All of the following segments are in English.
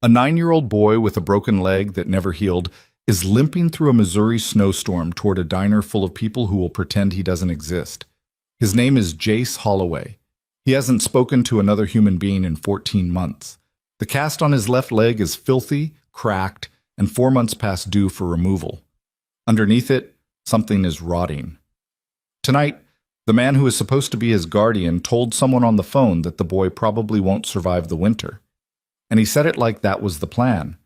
A 9-year-old boy with a broken leg that never healed is limping through a Missouri snowstorm toward a diner full of people who will pretend he doesn't exist. His name is Jace Holloway. He hasn't spoken to another human being in 14 months. The cast on his left leg is filthy, cracked, and 4 months past due for removal. Underneath it, something is rotting. Tonight, the man who is supposed to be his guardian told someone on the phone that the boy probably won't survive the winter. And he said it like that was the plan.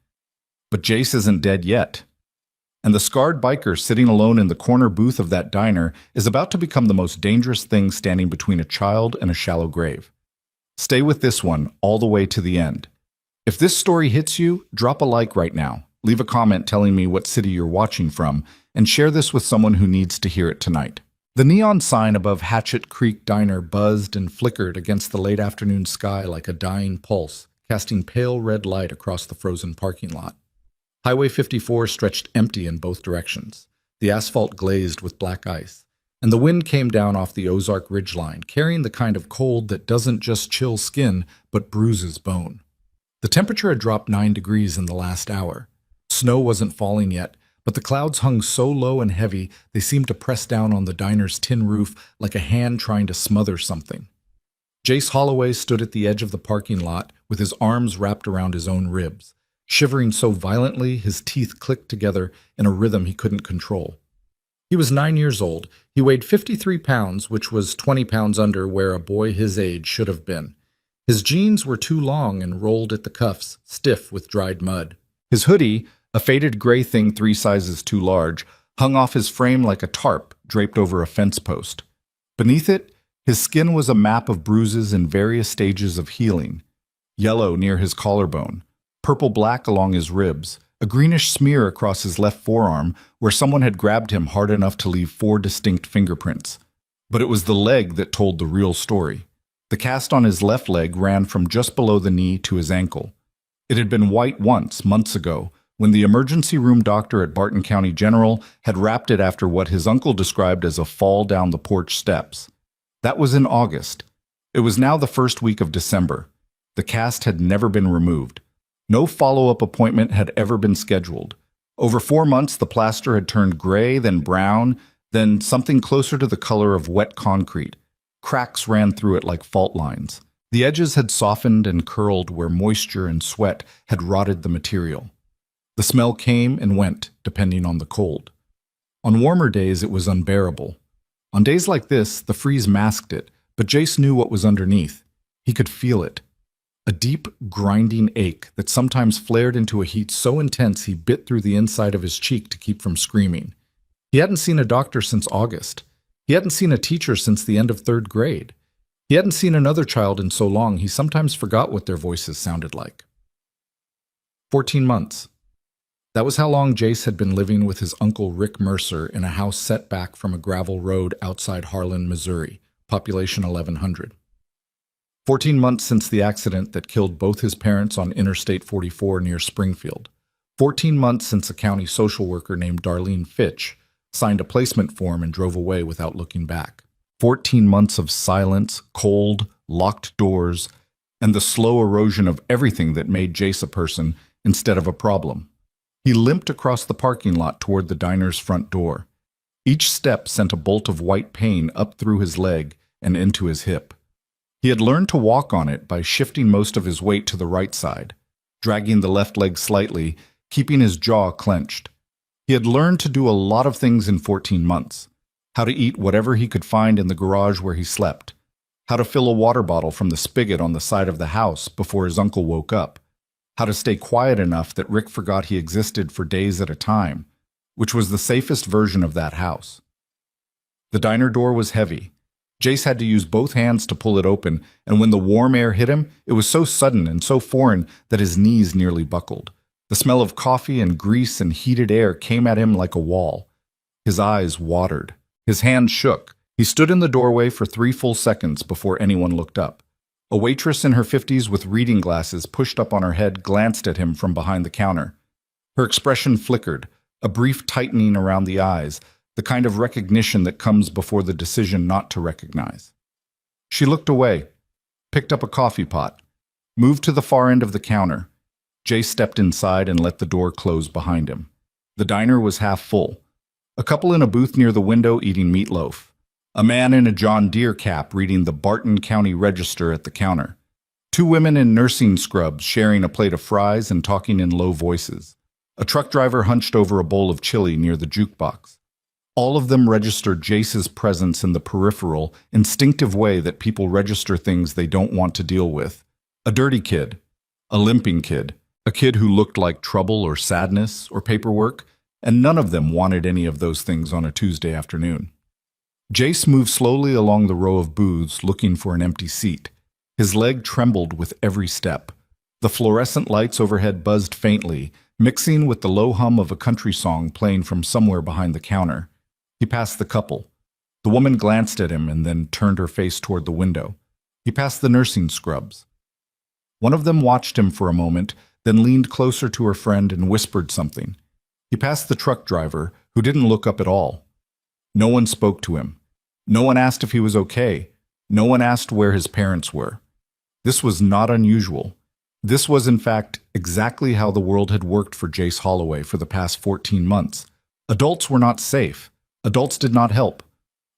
But Jace isn't dead yet. And the scarred biker sitting alone in the corner booth of that diner is about to become the most dangerous thing standing between a child and a shallow grave. Stay with this one all the way to the end. If this story hits you, drop a like right now, leave a comment telling me what city you're watching from, and share this with someone who needs to hear it tonight. The neon sign above Hatchet Creek Diner buzzed and flickered against the late afternoon sky like a dying pulse, casting pale red light across the frozen parking lot. Highway 54 stretched empty in both directions, the asphalt glazed with black ice, and the wind came down off the Ozark ridgeline, carrying the kind of cold that doesn't just chill skin, but bruises bone. The temperature had dropped 9 degrees in the last hour. Snow wasn't falling yet, but the clouds hung so low and heavy they seemed to press down on the diner's tin roof like a hand trying to smother something. Jace Holloway stood at the edge of the parking lot with his arms wrapped around his own ribs, shivering so violently his teeth clicked together in a rhythm he couldn't control. He was 9 years old. He weighed 53 pounds, which was 20 pounds under where a boy his age should have been. His jeans were too long and rolled at the cuffs, stiff with dried mud. His hoodie, a faded gray thing 3 sizes too large, hung off his frame like a tarp draped over a fence post. Beneath it, his skin was a map of bruises in various stages of healing. Yellow near his collarbone, purple-black along his ribs, a greenish smear across his left forearm where someone had grabbed him hard enough to leave 4 distinct fingerprints. But it was the leg that told the real story. The cast on his left leg ran from just below the knee to his ankle. It had been white once, months ago, when the emergency room doctor at Barton County General had wrapped it after what his uncle described as a fall down the porch steps. That was in August. It was now the first week of December. The cast had never been removed. No follow-up appointment had ever been scheduled. Over 4 months, the plaster had turned gray, then brown, then something closer to the color of wet concrete. Cracks ran through it like fault lines. The edges had softened and curled where moisture and sweat had rotted the material. The smell came and went, depending on the cold. On warmer days, it was unbearable. On days like this, the freeze masked it, but Jace knew what was underneath. He could feel it. A deep, grinding ache that sometimes flared into a heat so intense he bit through the inside of his cheek to keep from screaming. He hadn't seen a doctor since August. He hadn't seen a teacher since the end of 3rd grade. He hadn't seen another child in so long he sometimes forgot what their voices sounded like. 14 months. That was how long Jace had been living with his uncle Rick Mercer in a house set back from a gravel road outside Harlan, Missouri, population 1,100. 14 months since the accident that killed both his parents on Interstate 44 near Springfield. 14 months since a county social worker named Darlene Fitch signed a placement form and drove away without looking back. 14 months of silence, cold, locked doors, and the slow erosion of everything that made Jace a person instead of a problem. He limped across the parking lot toward the diner's front door. Each step sent a bolt of white pain up through his leg and into his hip. He had learned to walk on it by shifting most of his weight to the right side, dragging the left leg slightly, keeping his jaw clenched. He had learned to do a lot of things in 14 months. How to eat whatever he could find in the garage where he slept. How to fill a water bottle from the spigot on the side of the house before his uncle woke up. How to stay quiet enough that Rick forgot he existed for days at a time, which was the safest version of that house. The diner door was heavy. Jace had to use both hands to pull it open, and when the warm air hit him, it was so sudden and so foreign that his knees nearly buckled. The smell of coffee and grease and heated air came at him like a wall. His eyes watered. His hands shook. He stood in the doorway for 3 full seconds before anyone looked up. A waitress in her 50s with reading glasses pushed up on her head glanced at him from behind the counter. Her expression flickered, a brief tightening around the eyes, the kind of recognition that comes before the decision not to recognize. She looked away, picked up a coffee pot, moved to the far end of the counter. Jace stepped inside and let the door close behind him. The diner was half full. A couple in a booth near the window eating meatloaf. A man in a John Deere cap reading the Barton County Register at the counter. Two women in nursing scrubs sharing a plate of fries and talking in low voices. A truck driver hunched over a bowl of chili near the jukebox. All of them registered Jace's presence in the peripheral, instinctive way that people register things they don't want to deal with. A dirty kid. A limping kid. A kid who looked like trouble or sadness or paperwork, and none of them wanted any of those things on a Tuesday afternoon. Jace moved slowly along the row of booths looking for an empty seat. His leg trembled with every step. The fluorescent lights overhead buzzed faintly, mixing with the low hum of a country song playing from somewhere behind the counter. He passed the couple. The woman glanced at him and then turned her face toward the window. He passed the nursing scrubs. One of them watched him for a moment, then leaned closer to her friend and whispered something. He passed the truck driver, who didn't look up at all. No one spoke to him. No one asked if he was okay. No one asked where his parents were. This was not unusual. This was, in fact, exactly how the world had worked for Jace Holloway for the past 14 months. Adults were not safe. Adults did not help.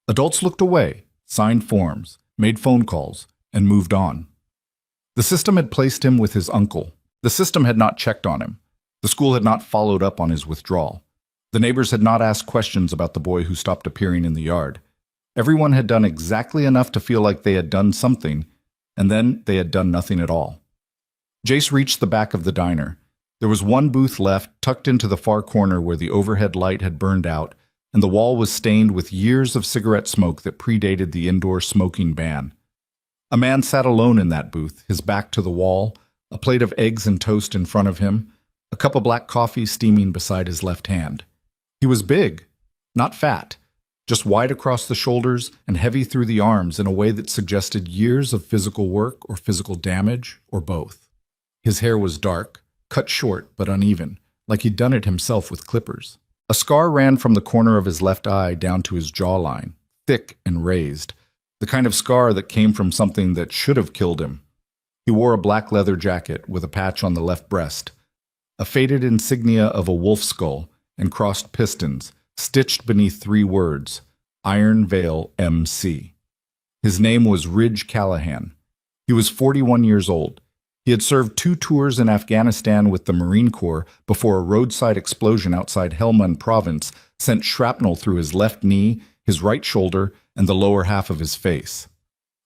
Adults looked away, signed forms, made phone calls, and moved on. The system had placed him with his uncle. The system had not checked on him. The school had not followed up on his withdrawal. The neighbors had not asked questions about the boy who stopped appearing in the yard. Everyone had done exactly enough to feel like they had done something, and then they had done nothing at all. Jace reached the back of the diner. There was one booth left, tucked into the far corner where the overhead light had burned out, and the wall was stained with years of cigarette smoke that predated the indoor smoking ban. A man sat alone in that booth, his back to the wall, a plate of eggs and toast in front of him, a cup of black coffee steaming beside his left hand. He was big, not fat, just wide across the shoulders and heavy through the arms in a way that suggested years of physical work or physical damage, or both. His hair was dark, cut short but uneven, like he'd done it himself with clippers. A scar ran from the corner of his left eye down to his jawline, thick and raised, the kind of scar that came from something that should have killed him. He wore a black leather jacket with a patch on the left breast, a faded insignia of a wolf skull and crossed pistons, stitched beneath three words, Iron Veil MC. His name was Ridge Callahan. He was 41 years old. He had served 2 tours in Afghanistan with the Marine Corps before a roadside explosion outside Helmand Province sent shrapnel through his left knee, his right shoulder, and the lower half of his face.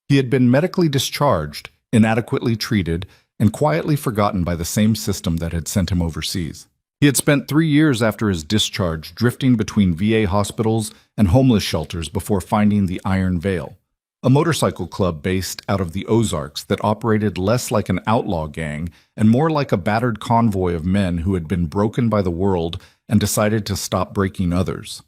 He had been medically discharged, inadequately treated, and quietly forgotten by the same system that had sent him overseas. He had spent 3 years after his discharge drifting between VA hospitals and homeless shelters before finding the Iron Veil, a motorcycle club based out of the Ozarks that operated less like an outlaw gang and more like a battered convoy of men who had been broken by the world and decided to stop breaking others.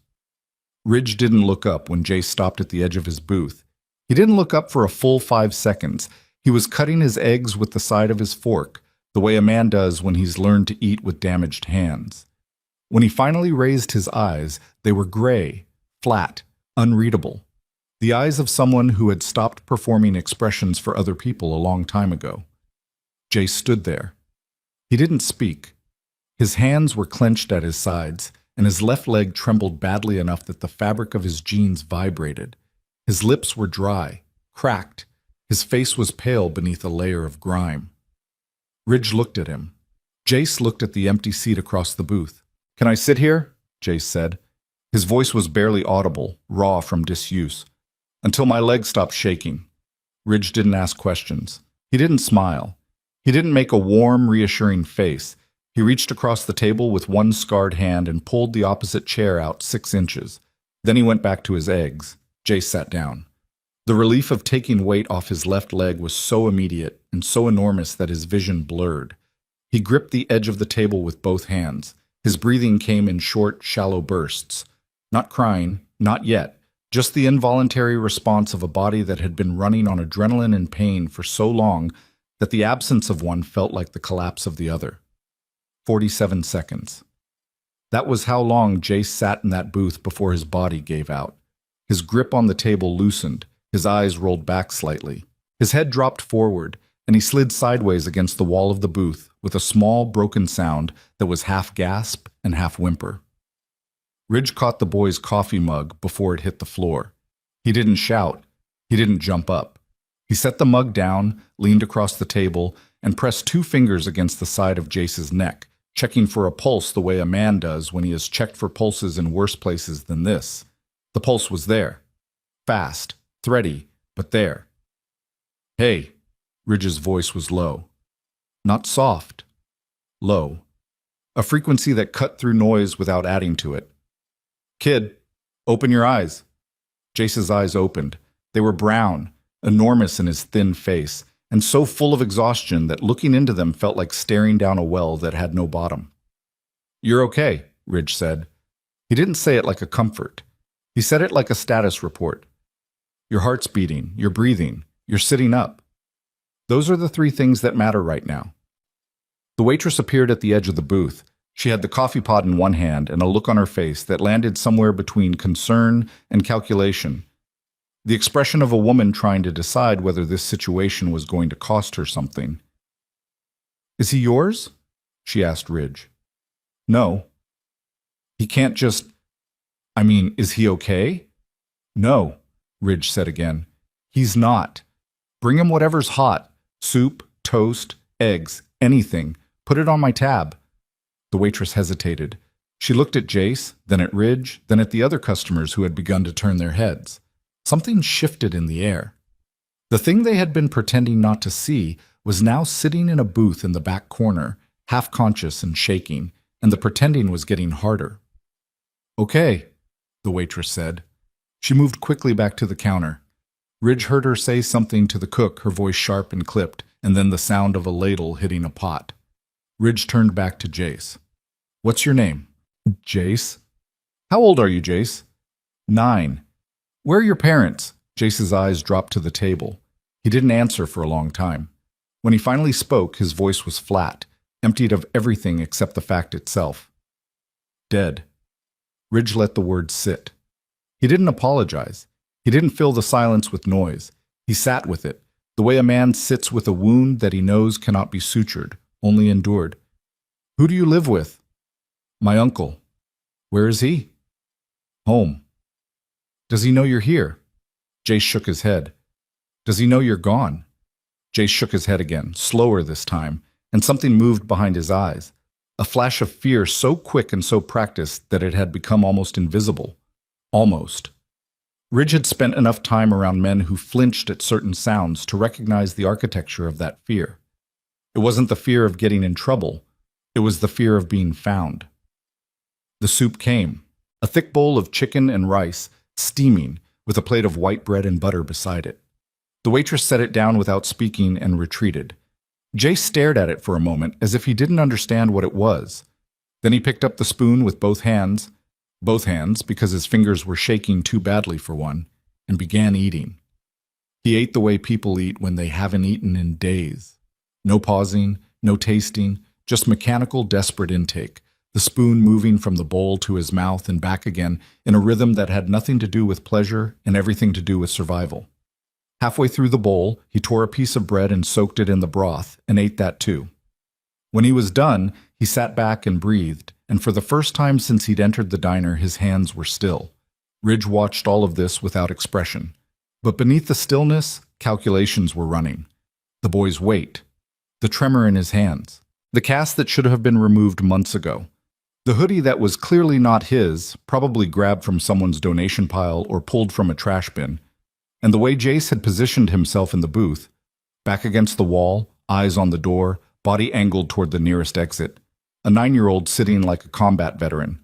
Ridge didn't look up when Jace stopped at the edge of his booth. He didn't look up for a full 5 seconds. He was cutting his eggs with the side of his fork, the way a man does when he's learned to eat with damaged hands. When he finally raised his eyes, they were gray, flat, unreadable. The eyes of someone who had stopped performing expressions for other people a long time ago. Jace stood there. He didn't speak. His hands were clenched at his sides, and his left leg trembled badly enough that the fabric of his jeans vibrated. His lips were dry, cracked. His face was pale beneath a layer of grime. Ridge looked at him. Jace looked at the empty seat across the booth. "Can I sit here?" Jace said. His voice was barely audible, raw from disuse. "Until my leg stopped shaking." Ridge didn't ask questions. He didn't smile. He didn't make a warm, reassuring face. He reached across the table with one scarred hand and pulled the opposite chair out 6 inches. Then he went back to his eggs. Jace sat down. The relief of taking weight off his left leg was so immediate and so enormous that his vision blurred. He gripped the edge of the table with both hands. His breathing came in short, shallow bursts. Not crying, not yet, just the involuntary response of a body that had been running on adrenaline and pain for so long that the absence of one felt like the collapse of the other. 47 seconds. That was how long Jace sat in that booth before his body gave out. His grip on the table loosened. His eyes rolled back slightly. His head dropped forward. and he slid sideways against the wall of the booth with a small, broken sound that was half gasp and half whimper. Ridge caught the boy's coffee mug before it hit the floor. He didn't shout. He didn't jump up. He set the mug down, leaned across the table, and pressed 2 fingers against the side of Jace's neck, checking for a pulse the way a man does when he has checked for pulses in worse places than this. The pulse was there. Fast, thready, but there. "Hey," Ridge's voice was low. Not soft. Low. A frequency that cut through noise without adding to it. "Kid, open your eyes." Jace's eyes opened. They were brown, enormous in his thin face, and so full of exhaustion that looking into them felt like staring down a well that had no bottom. "You're okay," Ridge said. He didn't say it like a comfort. He said it like a status report. "Your heart's beating, you're breathing, you're sitting up. Those are the 3 things that matter right now." The waitress appeared at the edge of the booth. She had the coffee pot in one hand and a look on her face that landed somewhere between concern and calculation. The expression of a woman trying to decide whether this situation was going to cost her something. "Is he yours?" she asked Ridge. "No." "He can't just... is he okay?" "No," Ridge said again. "He's not. Bring him whatever's hot. Soup, toast, eggs, anything. Put it on my tab." The waitress hesitated. She looked at Jace, then at Ridge, then at the other customers who had begun to turn their heads. Something shifted in the air. The thing they had been pretending not to see was now sitting in a booth in the back corner, half-conscious and shaking, and the pretending was getting harder. "Okay," the waitress said. She moved quickly back to the counter. Ridge heard her say something to the cook, her voice sharp and clipped, and then the sound of a ladle hitting a pot. Ridge turned back to Jace. "What's your name?" "Jace." "How old are you, Jace?" 9. "Where are your parents?" Jace's eyes dropped to the table. He didn't answer for a long time. When he finally spoke, his voice was flat, emptied of everything except the fact itself. "Dead." Ridge let the words sit. He didn't apologize. He didn't fill the silence with noise. He sat with it, the way a man sits with a wound that he knows cannot be sutured, only endured. "Who do you live with?" "My uncle." "Where is he?" "Home." "Does he know you're here?" Jace shook his head. "Does he know you're gone?" Jace shook his head again, slower this time, and something moved behind his eyes. A flash of fear so quick and so practiced that it had become almost invisible. Almost. Ridge had spent enough time around men who flinched at certain sounds to recognize the architecture of that fear. It wasn't the fear of getting in trouble. It was the fear of being found. The soup came. A thick bowl of chicken and rice, steaming, with a plate of white bread and butter beside it. The waitress set it down without speaking and retreated. Jace stared at it for a moment as if he didn't understand what it was. Then he picked up the spoon with both hands because his fingers were shaking too badly for one, and began eating. He ate the way people eat when they haven't eaten in days. No pausing, no tasting, just mechanical, desperate intake, the spoon moving from the bowl to his mouth and back again in a rhythm that had nothing to do with pleasure and everything to do with survival. Halfway through the bowl, he tore a piece of bread and soaked it in the broth, and ate that too. When he was done, he sat back and breathed, and for the first time since he'd entered the diner, his hands were still. Ridge watched all of this without expression. But beneath the stillness, calculations were running. The boy's weight. The tremor in his hands. The cast that should have been removed months ago. The hoodie that was clearly not his, probably grabbed from someone's donation pile or pulled from a trash bin. And the way Jace had positioned himself in the booth, back against the wall, eyes on the door, body angled toward the nearest exit. A 9-year-old sitting like a combat veteran.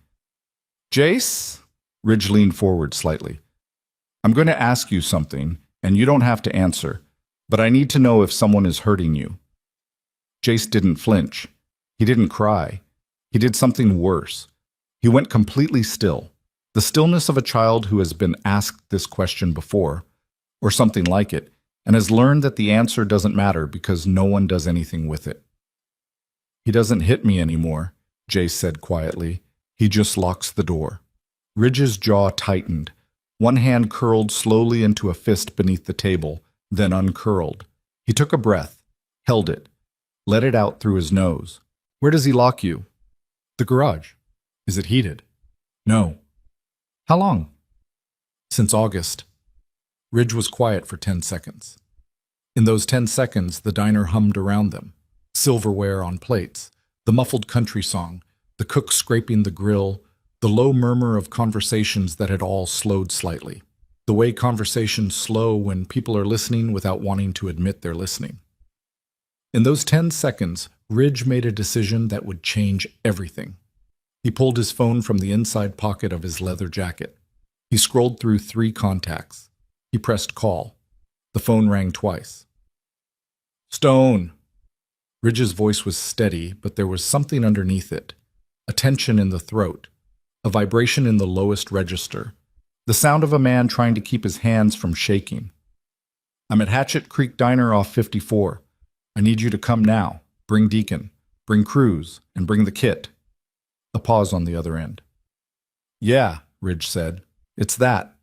"Jace?" Ridge leaned forward slightly. "I'm going to ask you something, and you don't have to answer, but I need to know if someone is hurting you." Jace didn't flinch. He didn't cry. He did something worse. He went completely still. The stillness of a child who has been asked this question before, or something like it, and has learned that the answer doesn't matter because no one does anything with it. "He doesn't hit me anymore," Jace said quietly. "He just locks the door." Ridge's jaw tightened. One hand curled slowly into a fist beneath the table, then uncurled. He took a breath. held it, let it out through his nose. Where does he lock you? The garage. Is it heated? No. How long? Since August. Ridge was quiet for 10 seconds. In those 10 seconds, the diner hummed around them. Silverware on plates, the muffled country song, the cook scraping the grill, the low murmur of conversations that had all slowed slightly. The way conversations slow when people are listening without wanting to admit they're listening. In those 10 seconds, Ridge made a decision that would change everything. He pulled his phone from the inside pocket of his leather jacket. He scrolled through 3 contacts. He pressed call. The phone rang twice. Stone. Ridge's voice was steady, but there was something underneath it. A tension in the throat. A vibration in the lowest register. The sound of a man trying to keep his hands from shaking. I'm at Hatchet Creek Diner off 54. I need you to come now. Bring Deacon. Bring Cruz. And bring the kit. A pause on the other end. Yeah, Ridge said. It's that.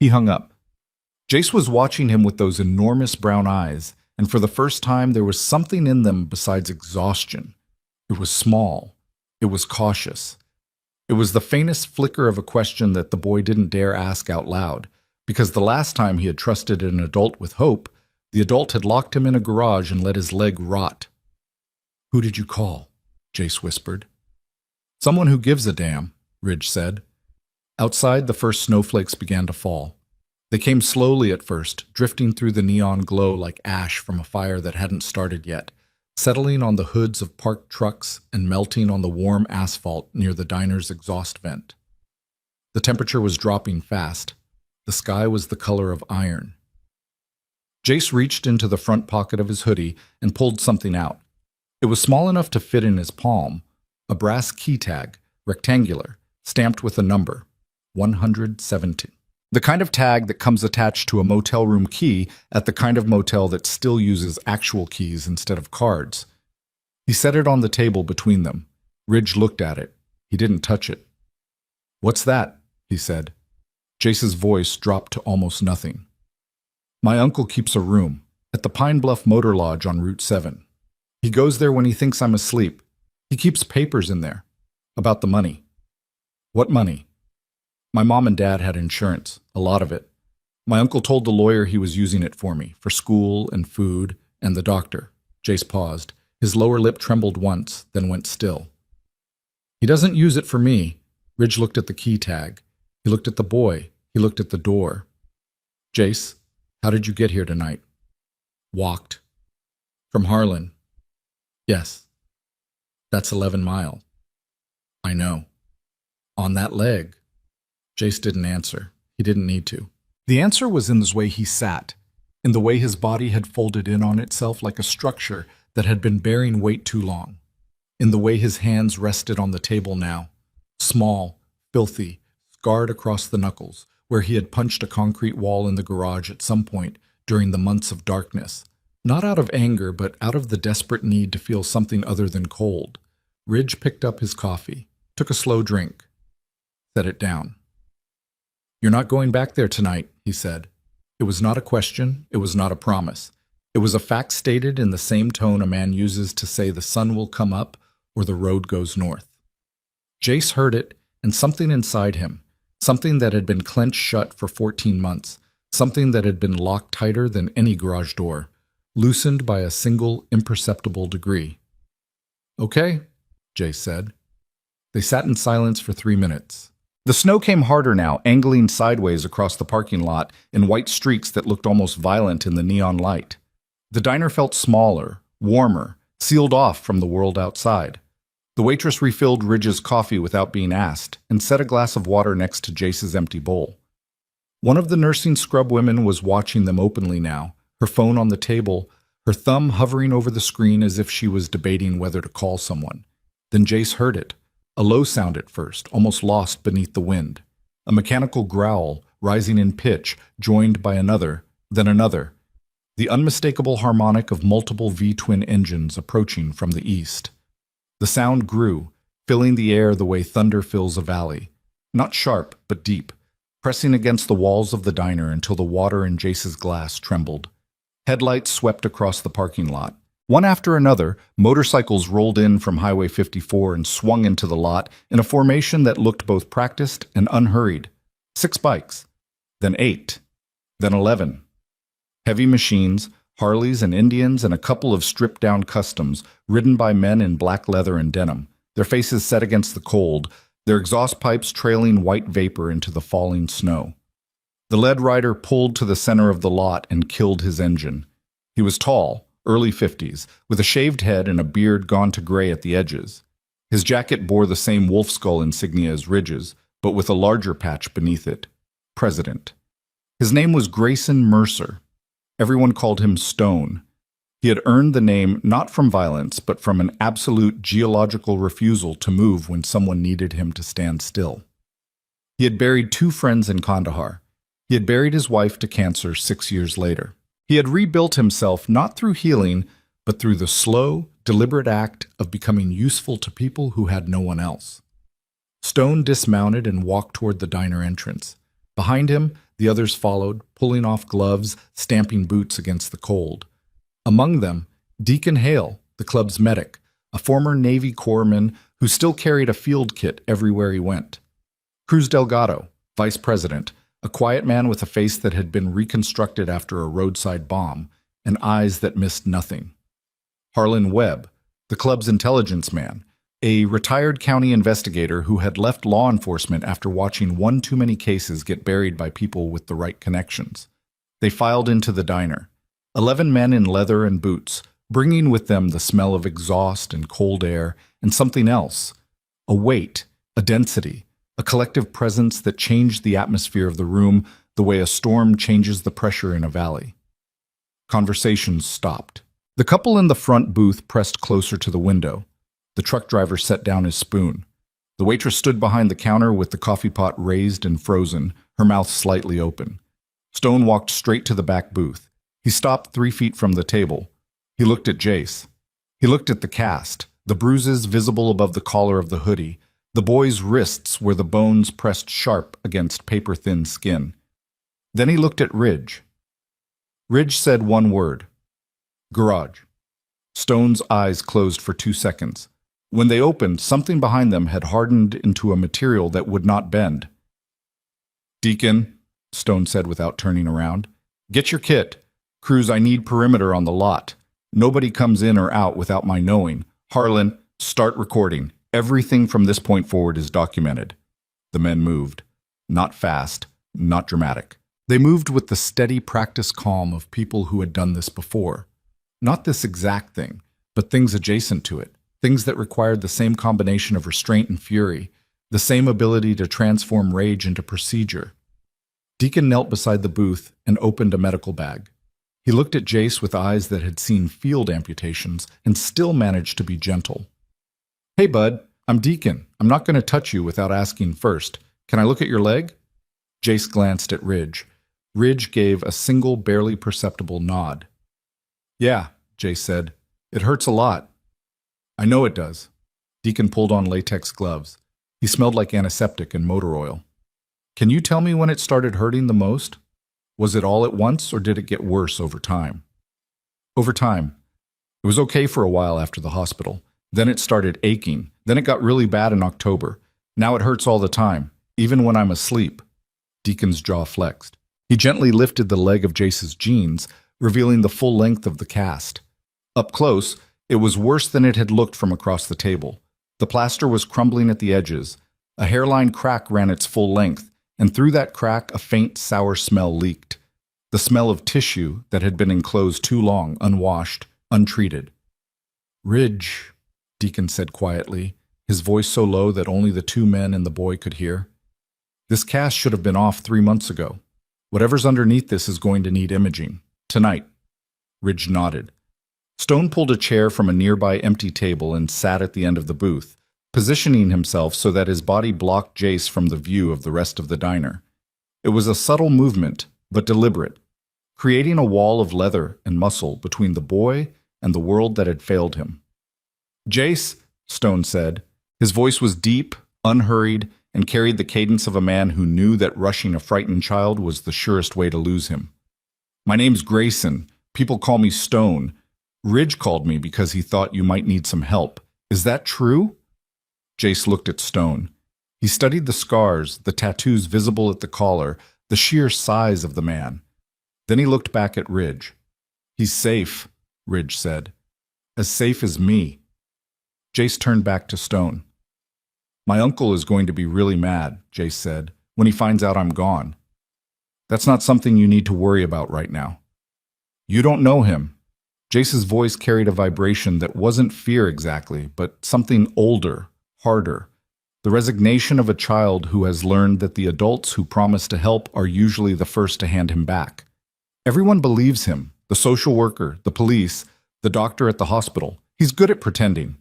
He hung up. Jace was watching him with those enormous brown eyes, and for the first time there was something in them besides exhaustion. It was small. It was cautious. It was the faintest flicker of a question that the boy didn't dare ask out loud, because the last time he had trusted an adult with hope, the adult had locked him in a garage and let his leg rot. Who did you call? Jace whispered. Someone who gives a damn, Ridge said. Outside, the first snowflakes began to fall. They came slowly at first, drifting through the neon glow like ash from a fire that hadn't started yet, settling on the hoods of parked trucks and melting on the warm asphalt near the diner's exhaust vent. The temperature was dropping fast. The sky was the color of iron. Jace reached into the front pocket of his hoodie and pulled something out. It was small enough to fit in his palm, a brass key tag, rectangular, stamped with a number, 117. The kind of tag that comes attached to a motel room key at the kind of motel that still uses actual keys instead of cards. He set it on the table between them. Ridge looked at it. He didn't touch it. What's that? He said. Jace's voice dropped to almost nothing. My uncle keeps a room at the Pine Bluff Motor Lodge on Route 7. He goes there when he thinks I'm asleep. He keeps papers in there. About the money. What money? My mom and dad had insurance, a lot of it. My uncle told the lawyer he was using it for me, for school and food and the doctor. Jace paused. His lower lip trembled once, then went still. He doesn't use it for me. Ridge looked at the key tag. He looked at the boy. He looked at the door. Jace, how did you get here tonight? Walked. From Harlan. Yes. That's 11 miles. I know. On that leg. Jace didn't answer. He didn't need to. The answer was in the way he sat, in the way his body had folded in on itself like a structure that had been bearing weight too long, in the way his hands rested on the table now, small, filthy, scarred across the knuckles, where he had punched a concrete wall in the garage at some point during the months of darkness, not out of anger, but out of the desperate need to feel something other than cold. Ridge picked up his coffee, took a slow drink, set it down. You're not going back there tonight, he said. It was not a question, it was not a promise. It was a fact stated in the same tone a man uses to say the sun will come up or the road goes north. Jace heard it, and something inside him, something that had been clenched shut for 14 months, something that had been locked tighter than any garage door, loosened by a single imperceptible degree. Okay, Jace said. They sat in silence for 3 minutes. The snow came harder now, angling sideways across the parking lot in white streaks that looked almost violent in the neon light. The diner felt smaller, warmer, sealed off from the world outside. The waitress refilled Ridge's coffee without being asked and set a glass of water next to Jace's empty bowl. One of the nursing scrub women was watching them openly now, her phone on the table, her thumb hovering over the screen as if she was debating whether to call someone. Then Jace heard it. A low sound at first, almost lost beneath the wind. A mechanical growl, rising in pitch, joined by another, then another. The unmistakable harmonic of multiple V-twin engines approaching from the east. The sound grew, filling the air the way thunder fills a valley. Not sharp, but deep, pressing against the walls of the diner until the water in Jace's glass trembled. Headlights swept across the parking lot. One after another, motorcycles rolled in from Highway 54 and swung into the lot in a formation that looked both practiced and unhurried. 6 bikes, then 8, then 11. Heavy machines, Harleys and Indians, and a couple of stripped-down customs, ridden by men in black leather and denim, their faces set against the cold, their exhaust pipes trailing white vapor into the falling snow. The lead rider pulled to the center of the lot and killed his engine. He was tall, early 50s, with a shaved head and a beard gone to gray at the edges. His jacket bore the same wolf skull insignia as Ridge's, but with a larger patch beneath it. President. His name was Grayson Mercer. Everyone called him Stone. He had earned the name not from violence, but from an absolute geological refusal to move when someone needed him to stand still. He had buried 2 friends in Kandahar. He had buried his wife to cancer 6 years later. He had rebuilt himself not through healing, but through the slow, deliberate act of becoming useful to people who had no one else. Stone dismounted and walked toward the diner entrance. Behind him, the others followed, pulling off gloves, stamping boots against the cold. Among them, Deacon Hale, the club's medic, a former Navy corpsman who still carried a field kit everywhere he went. Cruz Delgado, vice president, a quiet man with a face that had been reconstructed after a roadside bomb, and eyes that missed nothing. Harlan Webb, the club's intelligence man, a retired county investigator who had left law enforcement after watching one too many cases get buried by people with the right connections. They filed into the diner. 11 men in leather and boots, bringing with them the smell of exhaust and cold air and something else, a weight, a density, a collective presence that changed the atmosphere of the room the way a storm changes the pressure in a valley. Conversations stopped. The couple in the front booth pressed closer to the window. The truck driver set down his spoon. The waitress stood behind the counter with the coffee pot raised and frozen, her mouth slightly open. Stone walked straight to the back booth. He stopped 3 feet from the table. He looked at Jace. He looked at the cast, the bruises visible above the collar of the hoodie, the boy's wrists where the bones pressed sharp against paper-thin skin. Then he looked at Ridge. Ridge said one word. Garage. Stone's eyes closed for 2 seconds. When they opened, something behind them had hardened into a material that would not bend. Deacon, Stone said without turning around, get your kit. Cruz, I need perimeter on the lot. Nobody comes in or out without my knowing. Harlan, start recording. Everything from this point forward is documented. The men moved. Not fast, not dramatic. They moved with the steady practice calm of people who had done this before. Not this exact thing, but things adjacent to it. Things that required the same combination of restraint and fury, the same ability to transform rage into procedure. Deacon knelt beside the booth and opened a medical bag. He looked at Jace with eyes that had seen field amputations and still managed to be gentle. Hey, bud, I'm Deacon. I'm not going to touch you without asking first. Can I look at your leg? Jace glanced at Ridge. Ridge gave a single, barely perceptible nod. Yeah, Jace said. It hurts a lot. I know it does. Deacon pulled on latex gloves. He smelled like antiseptic and motor oil. Can you tell me when it started hurting the most? Was it all at once, or did it get worse over time? Over time. It was okay for a while after the hospital. Then it started aching. Then it got really bad in October. Now it hurts all the time, even when I'm asleep. Deacon's jaw flexed. He gently lifted the leg of Jace's jeans, revealing the full length of the cast. Up close, it was worse than it had looked from across the table. The plaster was crumbling at the edges. A hairline crack ran its full length, and through that crack a faint, sour smell leaked. The smell of tissue that had been enclosed too long, unwashed, untreated. Ridge, Deacon said quietly, his voice so low that only the 2 men and the boy could hear. This cast should have been off 3 months ago. Whatever's underneath this is going to need imaging. Tonight. Ridge nodded. Stone pulled a chair from a nearby empty table and sat at the end of the booth, positioning himself so that his body blocked Jace from the view of the rest of the diner. It was a subtle movement, but deliberate, creating a wall of leather and muscle between the boy and the world that had failed him. Jace, Stone said. His voice was deep, unhurried, and carried the cadence of a man who knew that rushing a frightened child was the surest way to lose him. My name's Grayson. People call me Stone. Ridge called me because he thought you might need some help. Is that true? Jace looked at Stone. He studied the scars, the tattoos visible at the collar, the sheer size of the man. Then he looked back at Ridge. He's safe, Ridge said. As safe as me. Jace turned back to Stone. My uncle is going to be really mad, Jace said, when he finds out I'm gone. That's not something you need to worry about right now. You don't know him. Jace's voice carried a vibration that wasn't fear exactly, but something older, harder. The resignation of a child who has learned that the adults who promise to help are usually the first to hand him back. Everyone believes him, the social worker, the police, the doctor at the hospital. He's good at pretending.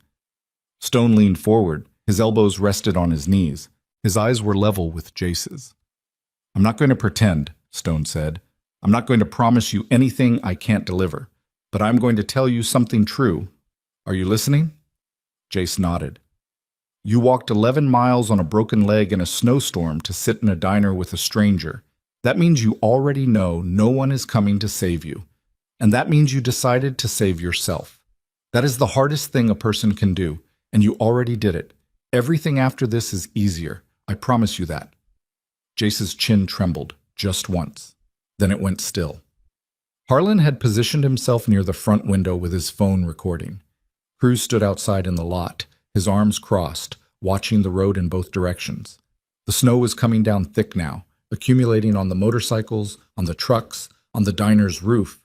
Stone leaned forward. His elbows rested on his knees. His eyes were level with Jace's. I'm not going to pretend, Stone said. I'm not going to promise you anything I can't deliver. But I'm going to tell you something true. Are you listening? Jace nodded. You walked 11 miles on a broken leg in a snowstorm to sit in a diner with a stranger. That means you already know no one is coming to save you. And that means you decided to save yourself. That is the hardest thing a person can do, and you already did it. Everything after this is easier. I promise you that. Jace's chin trembled, just once. Then it went still. Harlan had positioned himself near the front window with his phone recording. Cruz stood outside in the lot, his arms crossed, watching the road in both directions. The snow was coming down thick now, accumulating on the motorcycles, on the trucks, on the diner's roof.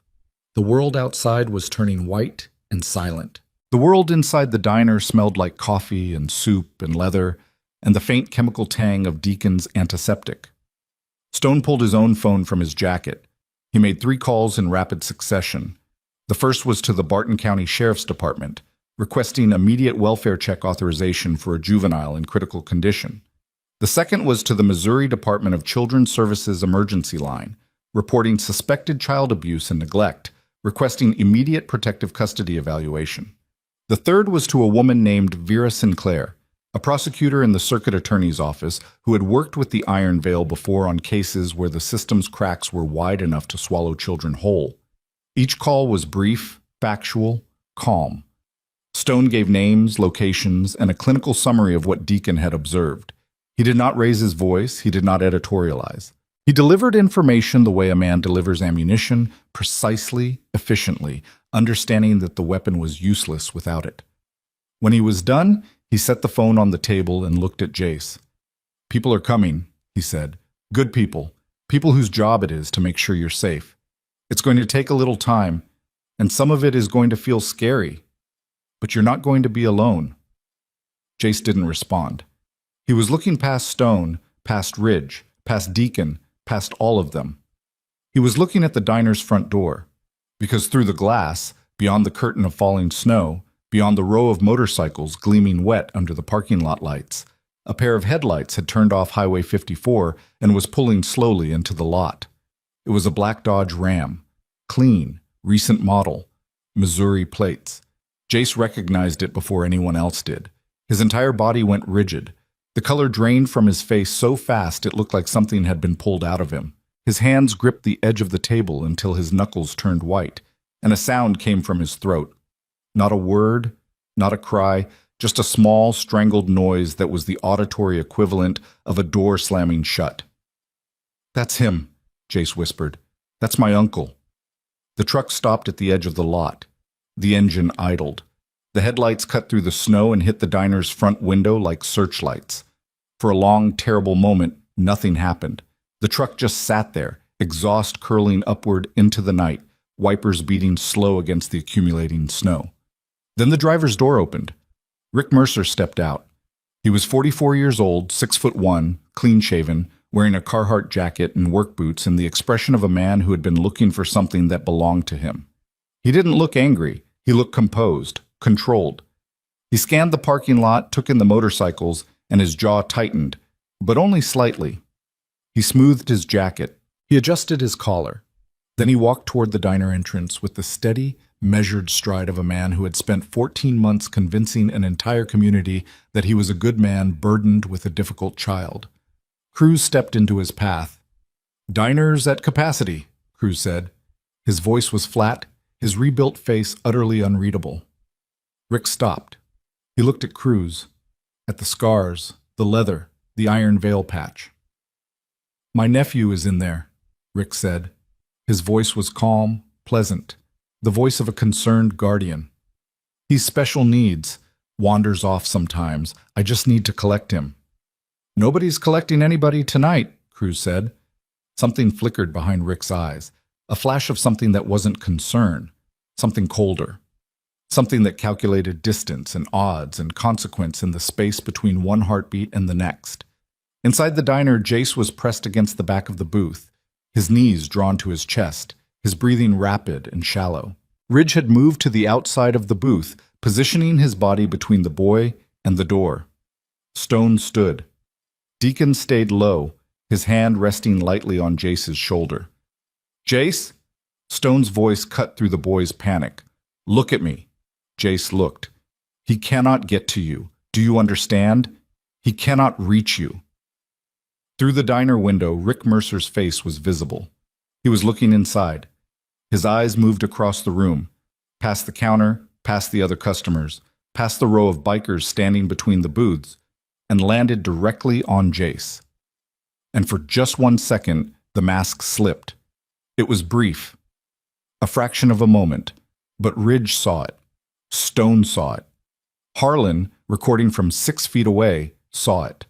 The world outside was turning white and silent. The world inside the diner smelled like coffee and soup and leather and the faint chemical tang of Deacon's antiseptic. Stone pulled his own phone from his jacket. He made 3 calls in rapid succession. The first was to the Barton County Sheriff's Department, requesting immediate welfare check authorization for a juvenile in critical condition. The second was to the Missouri Department of Children's Services emergency line, reporting suspected child abuse and neglect, requesting immediate protective custody evaluation. The third was to a woman named Vera Sinclair, a prosecutor in the circuit attorney's office who had worked with the Iron Veil before on cases where the system's cracks were wide enough to swallow children whole. Each call was brief, factual, calm. Stone gave names, locations, and a clinical summary of what Deacon had observed. He did not raise his voice, he did not editorialize. He delivered information the way a man delivers ammunition, precisely, efficiently, understanding that the weapon was useless without it. When he was done, he set the phone on the table and looked at Jace. People are coming, he said. Good people. People whose job it is to make sure you're safe. It's going to take a little time, and some of it is going to feel scary. But you're not going to be alone. Jace didn't respond. He was looking past Stone, past Ridge, past Deacon, past all of them. He was looking at the diner's front door, because through the glass, beyond the curtain of falling snow, beyond the row of motorcycles gleaming wet under the parking lot lights, a pair of headlights had turned off Highway 54 and was pulling slowly into the lot. It was a black Dodge Ram, clean, recent model, Missouri plates. Jace recognized it before anyone else did. His entire body went rigid. The color drained from his face so fast it looked like something had been pulled out of him. His hands gripped the edge of the table until his knuckles turned white, and a sound came from his throat. Not a word, not a cry, just a small, strangled noise that was the auditory equivalent of a door slamming shut. That's him, Jace whispered. That's my uncle. The truck stopped at the edge of the lot. The engine idled. The headlights cut through the snow and hit the diner's front window like searchlights. For a long, terrible moment, nothing happened. The truck just sat there, exhaust curling upward into the night, wipers beating slow against the accumulating snow. Then the driver's door opened. Rick Mercer stepped out. He was 44 years old, 6'1", clean-shaven, wearing a Carhartt jacket and work boots and the expression of a man who had been looking for something that belonged to him. He didn't look angry. He looked composed, controlled. He scanned the parking lot, took in the motorcycles, and his jaw tightened, but only slightly. He smoothed his jacket. He adjusted his collar. Then he walked toward the diner entrance with the steady, measured stride of a man who had spent 14 months convincing an entire community that he was a good man burdened with a difficult child. Cruz stepped into his path. "Diners at capacity," Cruz said. His voice was flat, his rebuilt face utterly unreadable. Rick stopped. He looked at Cruz, at the scars, the leather, the iron veil patch. "My nephew is in there," Rick said. His voice was calm, pleasant, the voice of a concerned guardian. "He's special needs, wanders off sometimes. I just need to collect him." "Nobody's collecting anybody tonight," Cruz said. Something flickered behind Rick's eyes, a flash of something that wasn't concern, something colder. Something that calculated distance and odds and consequence in the space between one heartbeat and the next. Inside the diner, Jace was pressed against the back of the booth, his knees drawn to his chest, his breathing rapid and shallow. Ridge had moved to the outside of the booth, positioning his body between the boy and the door. Stone stood. Deacon stayed low, his hand resting lightly on Jace's shoulder. "Jace?" Stone's voice cut through the boy's panic. "Look at me." Jace looked. "He cannot get to you. Do you understand? He cannot reach you." Through the diner window, Rick Mercer's face was visible. He was looking inside. His eyes moved across the room, past the counter, past the other customers, past the row of bikers standing between the booths, and landed directly on Jace. And for just 1 second, the mask slipped. It was brief, a fraction of a moment, but Ridge saw it. Stone saw it. Harlan, recording from 6 feet away, saw it.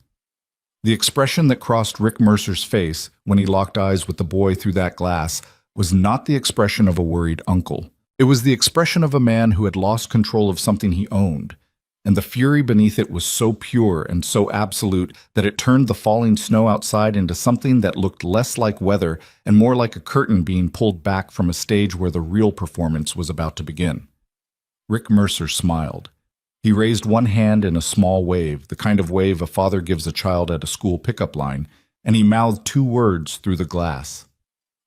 The expression that crossed Rick Mercer's face when he locked eyes with the boy through that glass was not the expression of a worried uncle. It was the expression of a man who had lost control of something he owned, and the fury beneath it was so pure and so absolute that it turned the falling snow outside into something that looked less like weather and more like a curtain being pulled back from a stage where the real performance was about to begin. Rick Mercer smiled. He raised one hand in a small wave, the kind of wave a father gives a child at a school pickup line, and he mouthed 2 words through the glass.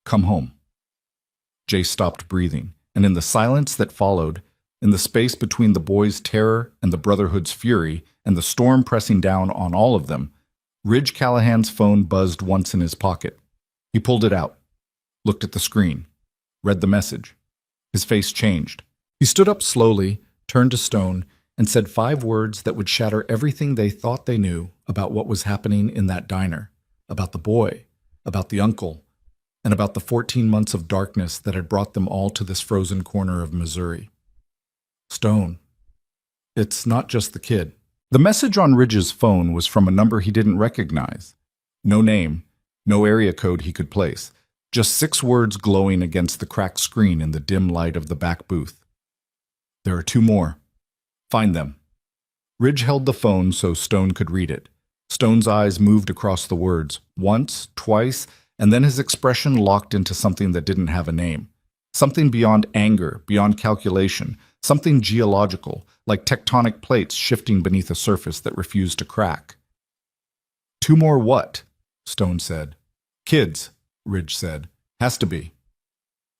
"Come home." Jay stopped breathing, and in the silence that followed, in the space between the boy's terror and the Brotherhood's fury, and the storm pressing down on all of them, Ridge Callahan's phone buzzed once in his pocket. He pulled it out, looked at the screen, read the message. His face changed. He stood up slowly, turned to Stone, and said 5 words that would shatter everything they thought they knew about what was happening in that diner, about the boy, about the uncle, and about the 14 months of darkness that had brought them all to this frozen corner of Missouri. "Stone, it's not just the kid." The message on Ridge's phone was from a number he didn't recognize. No name, no area code he could place, just 6 words glowing against the cracked screen in the dim light of the back booth. "There are 2 more. Find them." Ridge held the phone so Stone could read it. Stone's eyes moved across the words, once, twice, and then his expression locked into something that didn't have a name. Something beyond anger, beyond calculation, something geological, like tectonic plates shifting beneath a surface that refused to crack. "2 more what?" Stone said. "Kids," Ridge said. "Has to be."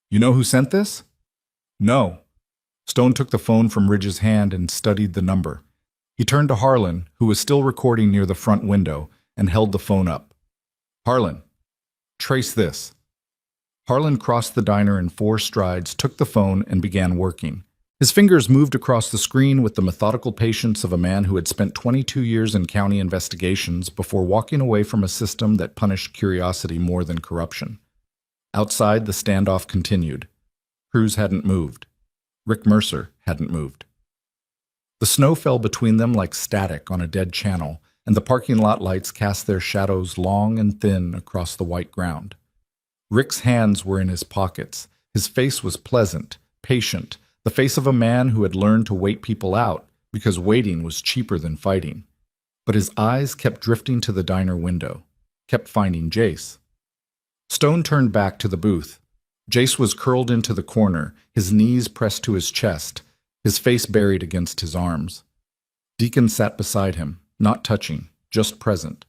"You know who sent this?" "No." Stone took the phone from Ridge's hand and studied the number. He turned to Harlan, who was still recording near the front window, and held the phone up. "Harlan, trace this." Harlan crossed the diner in 4 strides, took the phone, and began working. His fingers moved across the screen with the methodical patience of a man who had spent 22 years in county investigations before walking away from a system that punished curiosity more than corruption. Outside, the standoff continued. Cruz hadn't moved. Rick Mercer hadn't moved. The snow fell between them like static on a dead channel, and the parking lot lights cast their shadows long and thin across the white ground. Rick's hands were in his pockets. His face was pleasant, patient, the face of a man who had learned to wait people out because waiting was cheaper than fighting. But his eyes kept drifting to the diner window, kept finding Jace. Stone turned back to the booth. Jace was curled into the corner, his knees pressed to his chest, his face buried against his arms. Deacon sat beside him, not touching, just present,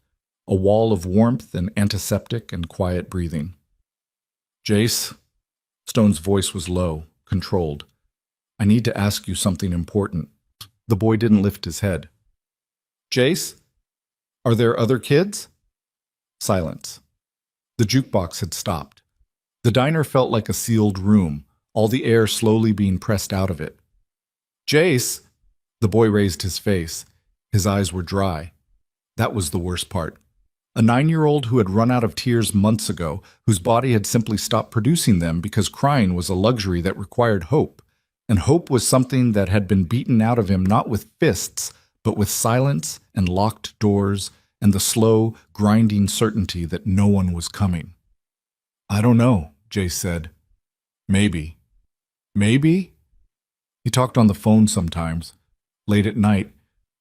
a wall of warmth and antiseptic and quiet breathing. "Jace," Stone's voice was low, controlled. "I need to ask you something important." The boy didn't lift his head. "Jace, are there other kids?" Silence. The jukebox had stopped. The diner felt like a sealed room, all the air slowly being pressed out of it. "Jace!" The boy raised his face. His eyes were dry. That was the worst part. A 9-year-old who had run out of tears months ago, whose body had simply stopped producing them because crying was a luxury that required hope. And hope was something that had been beaten out of him not with fists, but with silence and locked doors and the slow, grinding certainty that no one was coming. "I don't know," Jace said. "Maybe." "Maybe?" He talked on the phone sometimes, late at night,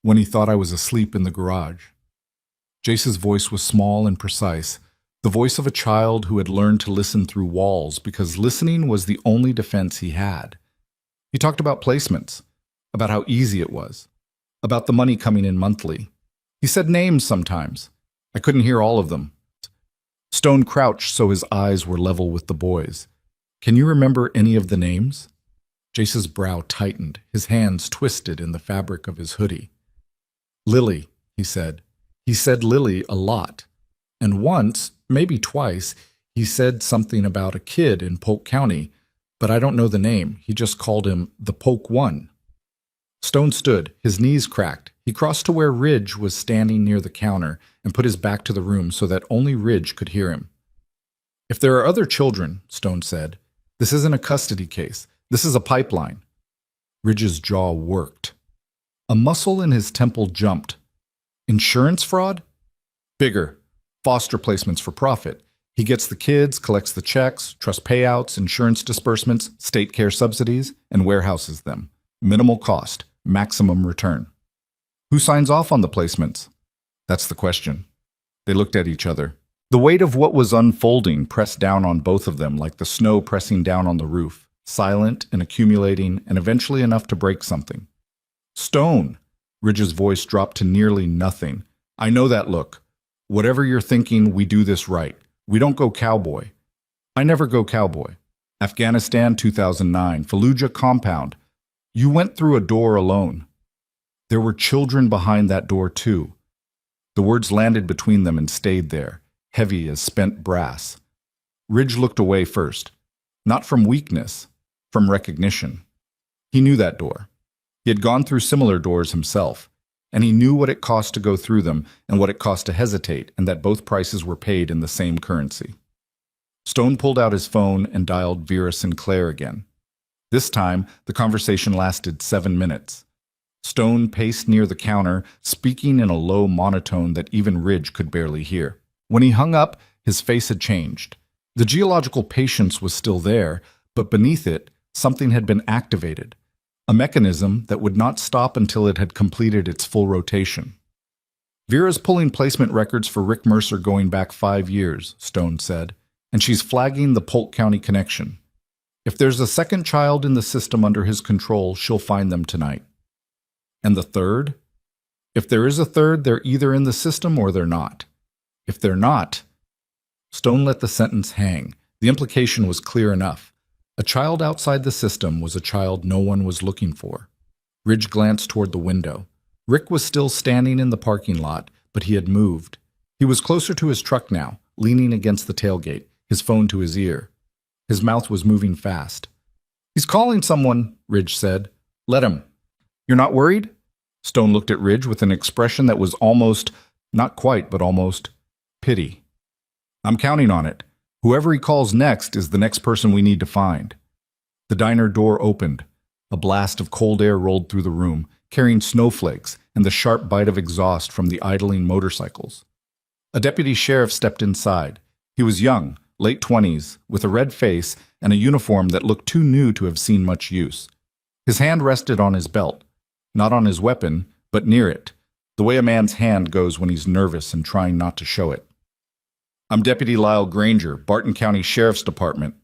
when he thought I was asleep in the garage. Jace's voice was small and precise, the voice of a child who had learned to listen through walls because listening was the only defense he had. He talked about placements, about how easy it was, about the money coming in monthly. He said names sometimes. I couldn't hear all of them. Stone crouched so his eyes were level with the boys. "Can you remember any of the names?" Jace's brow tightened, his hands twisted in the fabric of his hoodie. "Lily," he said. He said Lily a lot. And once, maybe twice, he said something about a kid in Polk County, but I don't know the name. He just called him the Polk One. Stone stood, his knees cracked. He crossed to where Ridge was standing near the counter and put his back to the room so that only Ridge could hear him. "If there are other children," Stone said, "this isn't a custody case. This is a pipeline." Ridge's jaw worked. A muscle in his temple jumped. "Insurance fraud?" "Bigger. Foster placements for profit. He gets the kids, collects the checks, trust payouts, insurance disbursements, state care subsidies, and warehouses them. Minimal cost, maximum return." "Who signs off on the placements?" "That's the question." They looked at each other. The weight of what was unfolding pressed down on both of them like the snow pressing down on the roof, silent and accumulating, and eventually enough to break something. "Stone!" Ridge's voice dropped to nearly nothing. "I know that look. Whatever you're thinking, we do this right. We don't go cowboy." "I never go cowboy." "Afghanistan, 2009, Fallujah compound. You went through a door alone." "There were children behind that door, too." The words landed between them and stayed there, heavy as spent brass. Ridge looked away first, not from weakness, from recognition. He knew that door. He had gone through similar doors himself, and he knew what it cost to go through them and what it cost to hesitate, and that both prices were paid in the same currency. Stone pulled out his phone and dialed Vera Sinclair again. This time, the conversation lasted 7 minutes. Stone paced near the counter, speaking in a low monotone that even Ridge could barely hear. When he hung up, his face had changed. The geological patience was still there, but beneath it, something had been activated. A mechanism that would not stop until it had completed its full rotation. "Vera's pulling placement records for Rick Mercer going back 5 years, Stone said, and she's flagging the Polk County connection. If there's a second child in the system under his control, she'll find them tonight." "And the third?" "If there is a third, they're either in the system or they're not. If they're not..." Stone let the sentence hang. The implication was clear enough. A child outside the system was a child no one was looking for. Ridge glanced toward the window. Rick was still standing in the parking lot, but he had moved. He was closer to his truck now, leaning against the tailgate, his phone to his ear. His mouth was moving fast. "He's calling someone," Ridge said. "Let him." "You're not worried?" Stone looked at Ridge with an expression that was almost, not quite, but almost, pity. "I'm counting on it. Whoever he calls next is the next person we need to find." The diner door opened. A blast of cold air rolled through the room, carrying snowflakes and the sharp bite of exhaust from the idling motorcycles. A deputy sheriff stepped inside. He was young, late 20s, with a red face and a uniform that looked too new to have seen much use. His hand rested on his belt, not on his weapon, but near it, the way a man's hand goes when he's nervous and trying not to show it. "I'm Deputy Lyle Granger, Barton County Sheriff's Department."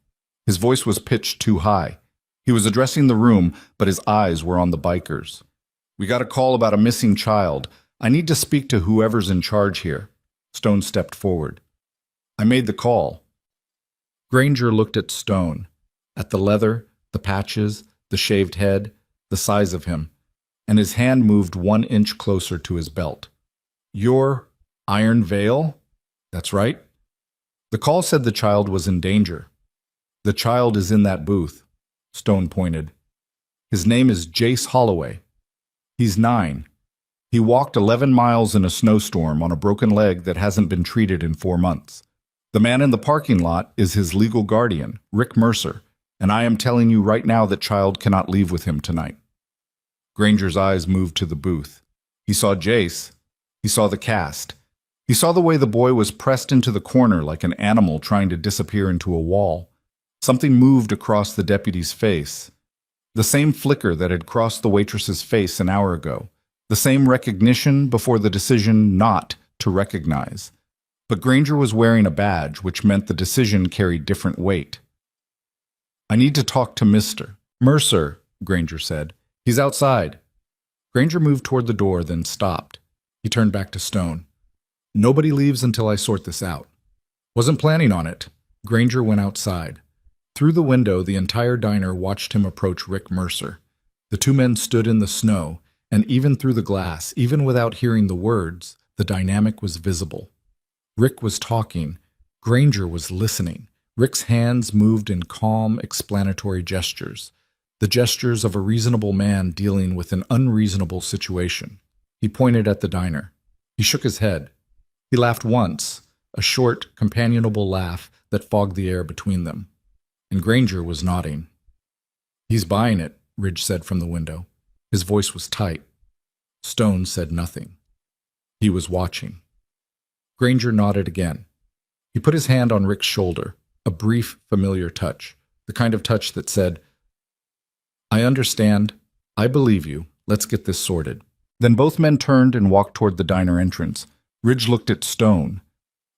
His voice was pitched too high. He was addressing the room, but his eyes were on the bikers. "We got a call about a missing child. I need to speak to whoever's in charge here." Stone stepped forward. "I made the call." Granger looked at Stone, at the leather, the patches, the shaved head, the size of him, and his hand moved 1 inch closer to his belt. "You're Iron Veil? That's right." The call said the child was in danger. "The child is in that booth." Stone pointed. His name is Jace Holloway. He's 9. He walked 11 miles in a snowstorm on a broken leg that hasn't been treated in 4 months. The man in the parking lot is his legal guardian, Rick Mercer, and I am telling you right now that child cannot leave with him tonight. Granger's eyes moved to the booth. He saw Jace. He saw the cast. He saw the way the boy was pressed into the corner like an animal trying to disappear into a wall. Something moved across the deputy's face. The same flicker that had crossed the waitress's face an hour ago. The same recognition before the decision not to recognize. But Granger was wearing a badge, which meant the decision carried different weight. I need to talk to Mr. Mercer, Granger said. He's outside. Granger moved toward the door, then stopped. He turned back to Stone. Nobody leaves until I sort this out. Wasn't planning on it. Granger went outside. Through the window, the entire diner watched him approach Rick Mercer. The two men stood in the snow, and even through the glass, even without hearing the words, the dynamic was visible. Rick was talking. Granger was listening. Rick's hands moved in calm, explanatory gestures. The gestures of a reasonable man dealing with an unreasonable situation. He pointed at the diner. He shook his head. He laughed once, a short, companionable laugh that fogged the air between them. And Granger was nodding. He's buying it, Ridge said from the window. His voice was tight. Stone said nothing. He was watching. Granger nodded again. He put his hand on Rick's shoulder, a brief, familiar touch, the kind of touch that said, I understand. I believe you. Let's get this sorted. Then both men turned and walked toward the diner entrance. Ridge looked at Stone.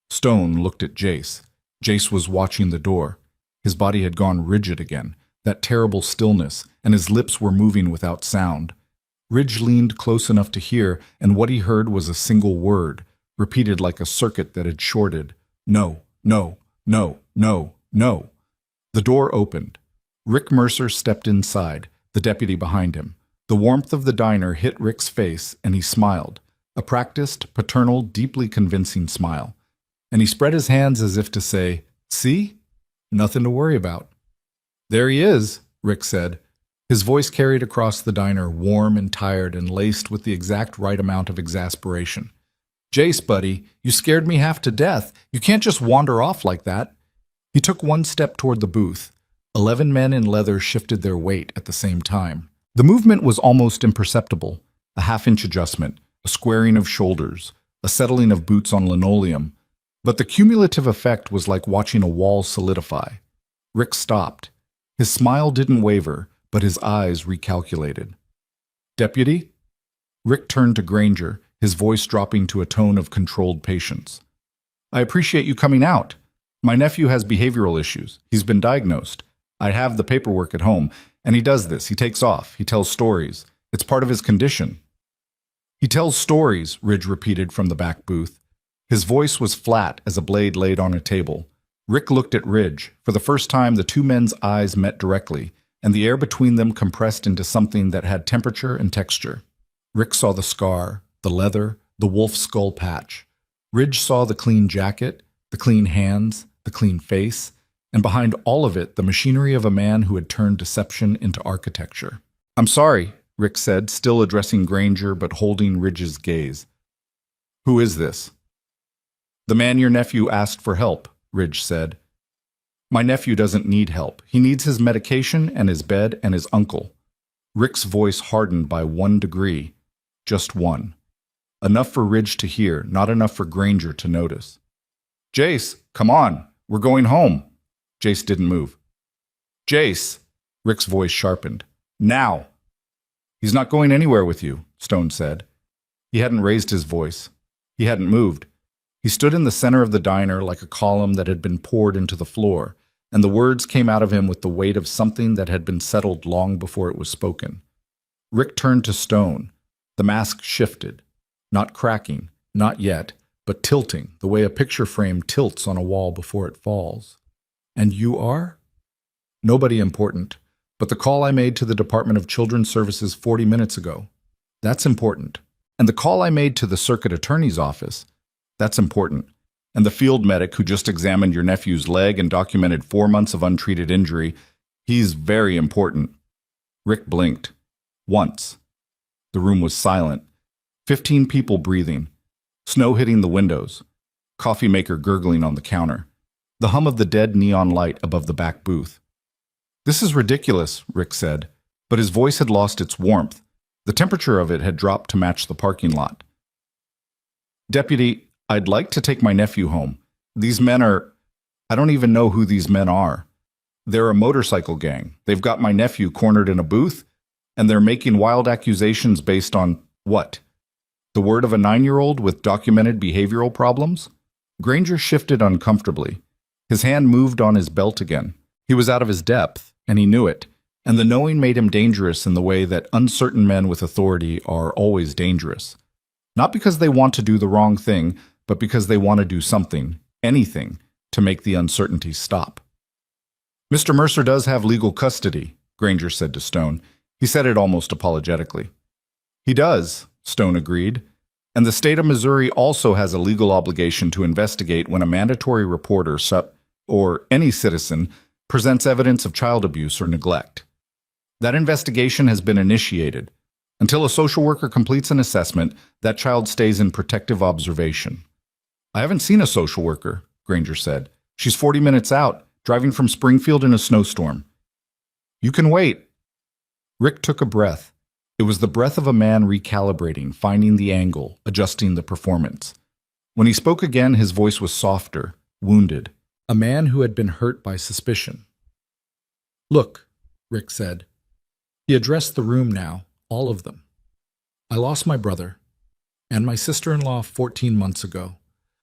Stone looked at Jace. Jace was watching the door. His body had gone rigid again, that terrible stillness, and his lips were moving without sound. Ridge leaned close enough to hear, and what he heard was a single word, repeated like a circuit that had shorted. No, no, no, no, no. The door opened. Rick Mercer stepped inside, the deputy behind him. The warmth of the diner hit Rick's face, and he smiled, a practiced, paternal, deeply convincing smile. And he spread his hands as if to say, See? Nothing to worry about. There he is, Rick said. His voice carried across the diner, warm and tired and laced with the exact right amount of exasperation. Jace, buddy, you scared me half to death. You can't just wander off like that. He took one step toward the booth. 11 men in leather shifted their weight at the same time. The movement was almost imperceptible, a half-inch adjustment, a squaring of shoulders, a settling of boots on linoleum. But the cumulative effect was like watching a wall solidify. Rick stopped. His smile didn't waver, but his eyes recalculated. Deputy? Rick turned to Granger, his voice dropping to a tone of controlled patience. I appreciate you coming out. My nephew has behavioral issues. He's been diagnosed. I have the paperwork at home, and he does this. He takes off. He tells stories. It's part of his condition. He tells stories, Ridge repeated from the back booth. His voice was flat as a blade laid on a table. Rick looked at Ridge. For the first time, the two men's eyes met directly, and the air between them compressed into something that had temperature and texture. Rick saw the scar, the leather, the wolf skull patch. Ridge saw the clean jacket, the clean hands, the clean face, and behind all of it, the machinery of a man who had turned deception into architecture. I'm sorry, Rick said, still addressing Granger but holding Ridge's gaze. Who is this? The man your nephew asked for help, Ridge said. My nephew doesn't need help. He needs his medication and his bed and his uncle. Rick's voice hardened by 1 degree. Just 1. Enough for Ridge to hear, not enough for Granger to notice. Jace, come on. We're going home. Jace didn't move. Jace, Rick's voice sharpened. Now. He's not going anywhere with you, Stone said. He hadn't raised his voice. He hadn't moved. He stood in the center of the diner like a column that had been poured into the floor, and the words came out of him with the weight of something that had been settled long before it was spoken. Rick turned to Stone. The mask shifted, not cracking, not yet, but tilting, the way a picture frame tilts on a wall before it falls. And you are? Nobody important, but the call I made to the Department of Children's Services 40 minutes ago. That's important. And the call I made to the Circuit Attorney's Office. That's important. And the field medic who just examined your nephew's leg and documented 4 months of untreated injury. He's very important. Rick blinked. Once. The room was silent. 15 people breathing. Snow hitting the windows. Coffee maker gurgling on the counter. The hum of the dead neon light above the back booth. "This is ridiculous," Rick said, but his voice had lost its warmth. The temperature of it had dropped to match the parking lot. "Deputy, I'd like to take my nephew home. These men are... I don't even know who these men are. They're a motorcycle gang. They've got my nephew cornered in a booth, and they're making wild accusations based on what? The word of a 9-year-old with documented behavioral problems?" Granger shifted uncomfortably. His hand moved on his belt again. He was out of his depth, and he knew it, and the knowing made him dangerous in the way that uncertain men with authority are always dangerous. Not because they want to do the wrong thing, but because they want to do something, anything, to make the uncertainty stop. "Mr. Mercer does have legal custody," Granger said to Stone. He said it almost apologetically. "He does," Stone agreed. "And the state of Missouri also has a legal obligation to investigate when a mandatory reporter, or any citizen, presents evidence of child abuse or neglect. That investigation has been initiated. Until a social worker completes an assessment, that child stays in protective observation." "I haven't seen a social worker," Granger said. "She's 40 minutes out, driving from Springfield in a snowstorm." "You can wait." Rick took a breath. It was the breath of a man recalibrating, finding the angle, adjusting the performance. When he spoke again, his voice was softer, wounded. A man who had been hurt by suspicion. "Look," Rick said. He addressed the room now, all of them. "I lost my brother and my sister-in-law 14 months ago.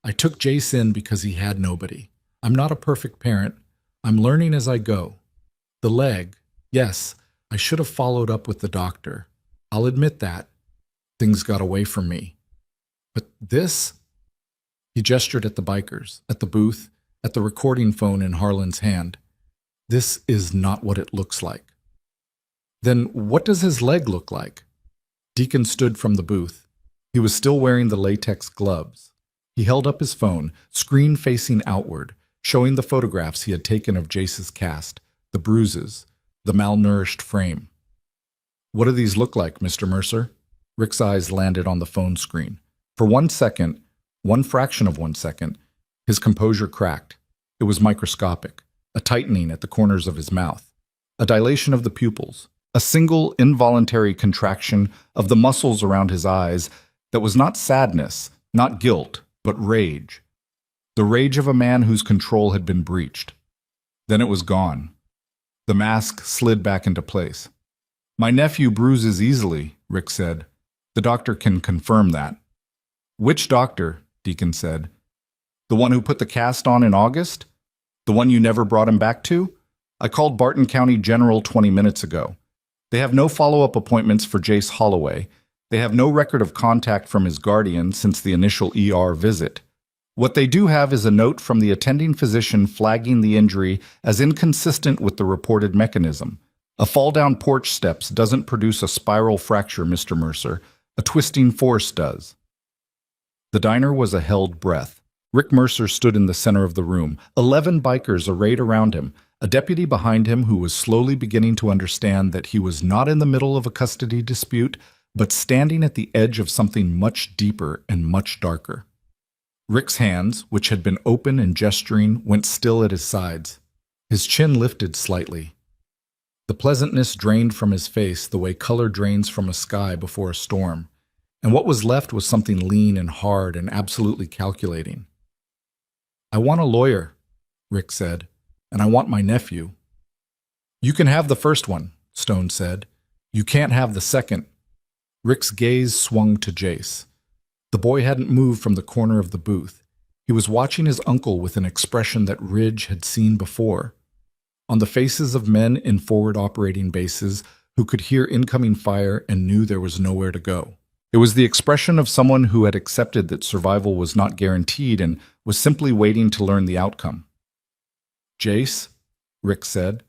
I took Jace in because he had nobody. I'm not a perfect parent. I'm learning as I go. The leg, yes, I should have followed up with the doctor. I'll admit that. Things got away from me. But this?" He gestured at the bikers, at the booth, at the recording phone in Harlan's hand. "This is not what it looks like." "Then what does his leg look like?" Deacon stood from the booth. He was still wearing the latex gloves. He held up his phone, screen facing outward, showing the photographs he had taken of Jace's cast, the bruises, the malnourished frame. "What do these look like, Mr. Mercer?" Rick's eyes landed on the phone screen. For 1 second, one fraction of 1 second, his composure cracked. It was microscopic, a tightening at the corners of his mouth, a dilation of the pupils, a single involuntary contraction of the muscles around his eyes that was not sadness, not guilt, but rage. The rage of a man whose control had been breached. Then it was gone. The mask slid back into place. "My nephew bruises easily," Rick said. "The doctor can confirm that." "Which doctor?" Deacon said. "The one who put the cast on in August? The one you never brought him back to? I called Barton County General 20 minutes ago. They have no follow-up appointments for Jace Holloway. They have no record of contact from his guardian since the initial ER visit. What they do have is a note from the attending physician flagging the injury as inconsistent with the reported mechanism. A fall down porch steps doesn't produce a spiral fracture, Mr. Mercer. A twisting force does." The diner was a held breath. Rick Mercer stood in the center of the room, 11 bikers arrayed around him, a deputy behind him who was slowly beginning to understand that he was not in the middle of a custody dispute, but standing at the edge of something much deeper and much darker. Rick's hands, which had been open and gesturing, went still at his sides. His chin lifted slightly. The pleasantness drained from his face the way color drains from a sky before a storm, and what was left was something lean and hard and absolutely calculating. "I want a lawyer," Rick said, "and I want my nephew." "You can have the first one," Stone said. "You can't have the second." Rick's gaze swung to Jace. The boy hadn't moved from the corner of the booth. He was watching his uncle with an expression that Ridge had seen before. On the faces of men in forward operating bases who could hear incoming fire and knew there was nowhere to go. It was the expression of someone who had accepted that survival was not guaranteed and was simply waiting to learn the outcome. "Jace," Rick said.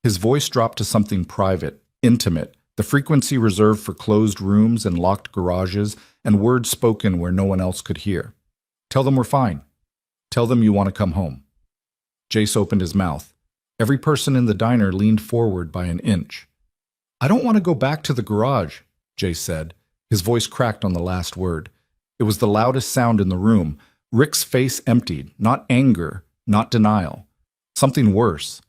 His voice dropped to something private, intimate, the frequency reserved for closed rooms and locked garages, and words spoken where no one else could hear. "Tell them we're fine. Tell them you want to come home." Jace opened his mouth. Every person in the diner leaned forward by an inch. "I don't want to go back to the garage," Jace said. His voice cracked on the last word. It was the loudest sound in the room. Rick's face emptied, not anger, not denial. Something worse.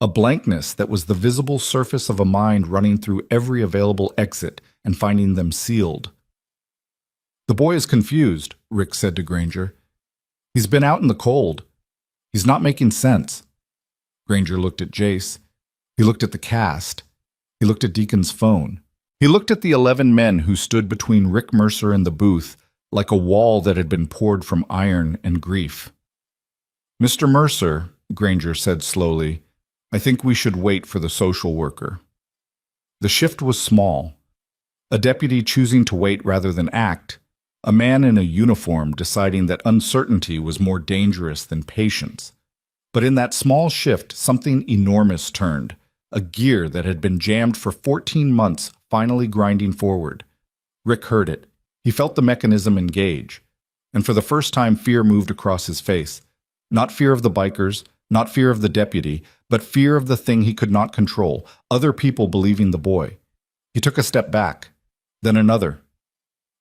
A blankness that was the visible surface of a mind running through every available exit and finding them sealed. "The boy is confused," Rick said to Granger. "He's been out in the cold. He's not making sense." Granger looked at Jace. He looked at the cast. He looked at Deacon's phone. He looked at the 11 men who stood between Rick Mercer and the booth, like a wall that had been poured from iron and grief. "Mr. Mercer," Granger said slowly, "I think we should wait for the social worker." The shift was small. A deputy choosing to wait rather than act. A man in a uniform deciding that uncertainty was more dangerous than patience. But in that small shift, something enormous turned. A gear that had been jammed for 14 months finally grinding forward. Rick heard it. He felt the mechanism engage. And for the first time, fear moved across his face. Not fear of the bikers, not fear of the deputy, but fear of the thing he could not control, other people believing the boy. He took a step back, then another.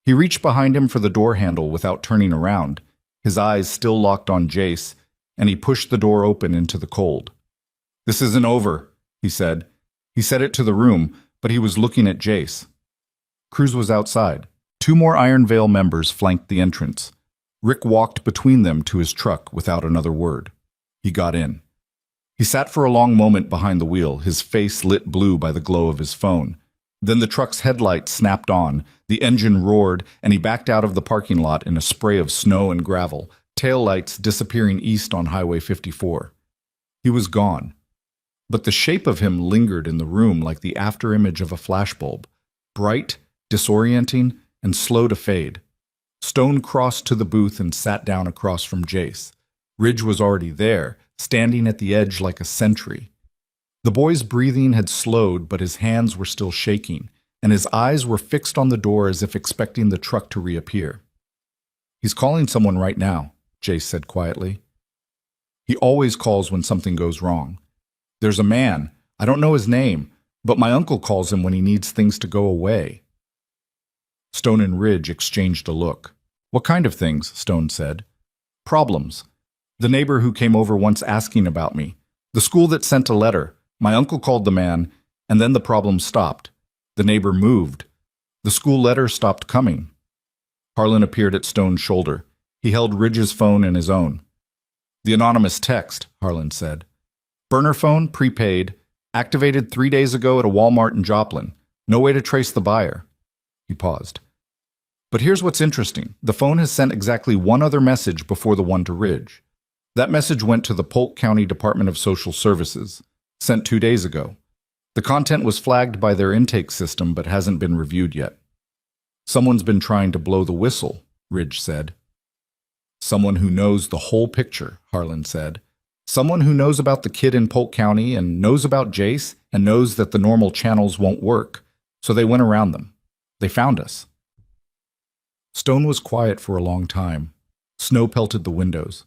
He reached behind him for the door handle without turning around, his eyes still locked on Jace, and he pushed the door open into the cold. "This isn't over," he said. He said it to the room, but he was looking at Jace. Cruz was outside. 2 more Iron Veil members flanked the entrance. Rick walked between them to his truck without another word. He got in. He sat for a long moment behind the wheel, his face lit blue by the glow of his phone. Then the truck's headlights snapped on, the engine roared, and he backed out of the parking lot in a spray of snow and gravel, taillights disappearing east on Highway 54. He was gone. But the shape of him lingered in the room like the afterimage of a flashbulb, bright, disorienting, and slow to fade. Stone crossed to the booth and sat down across from Jace. Ridge was already there, standing at the edge like a sentry. The boy's breathing had slowed, but his hands were still shaking, and his eyes were fixed on the door as if expecting the truck to reappear. "He's calling someone right now," Jace said quietly. "He always calls when something goes wrong. There's a man, I don't know his name, but my uncle calls him when he needs things to go away." Stone and Ridge exchanged a look. "What kind of things?" Stone said. "Problems. The neighbor who came over once asking about me. The school that sent a letter. My uncle called the man, and then the problem stopped. The neighbor moved. The school letter stopped coming." Harlan appeared at Stone's shoulder. He held Ridge's phone in his own. "The anonymous text," Harlan said. "Burner phone, prepaid, activated 3 days ago at a Walmart in Joplin. No way to trace the buyer." He paused. "But here's what's interesting. The phone has sent exactly one other message before the one to Ridge. That message went to the Polk County Department of Social Services, sent 2 days ago. The content was flagged by their intake system but hasn't been reviewed yet." "Someone's been trying to blow the whistle," Ridge said. "Someone who knows the whole picture," Harlan said. "Someone who knows about the kid in Polk County and knows about Jace and knows that the normal channels won't work, so they went around them. They found us." Stone was quiet for a long time. Snow pelted the windows.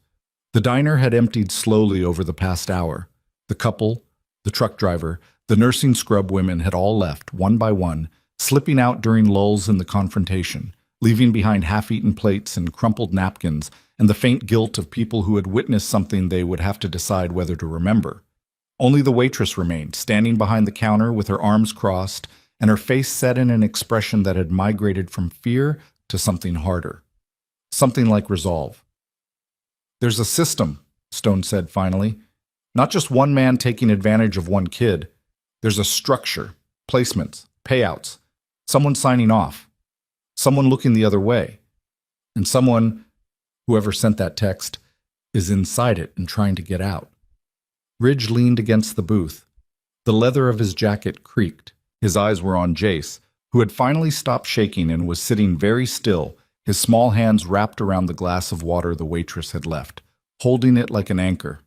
The diner had emptied slowly over the past hour. The couple, the truck driver, the nursing scrub women had all left, one by one, slipping out during lulls in the confrontation, leaving behind half-eaten plates and crumpled napkins and the faint guilt of people who had witnessed something they would have to decide whether to remember. Only the waitress remained, standing behind the counter with her arms crossed and her face set in an expression that had migrated from fear to something harder. Something like resolve. "There's a system," Stone said finally. "Not just one man taking advantage of one kid. There's a structure, placements, payouts, someone signing off, someone looking the other way, and someone, whoever sent that text, is inside it and trying to get out." Ridge leaned against the booth. The leather of his jacket creaked. His eyes were on Jace, who had finally stopped shaking and was sitting very still, his small hands wrapped around the glass of water the waitress had left, holding it like an anchor.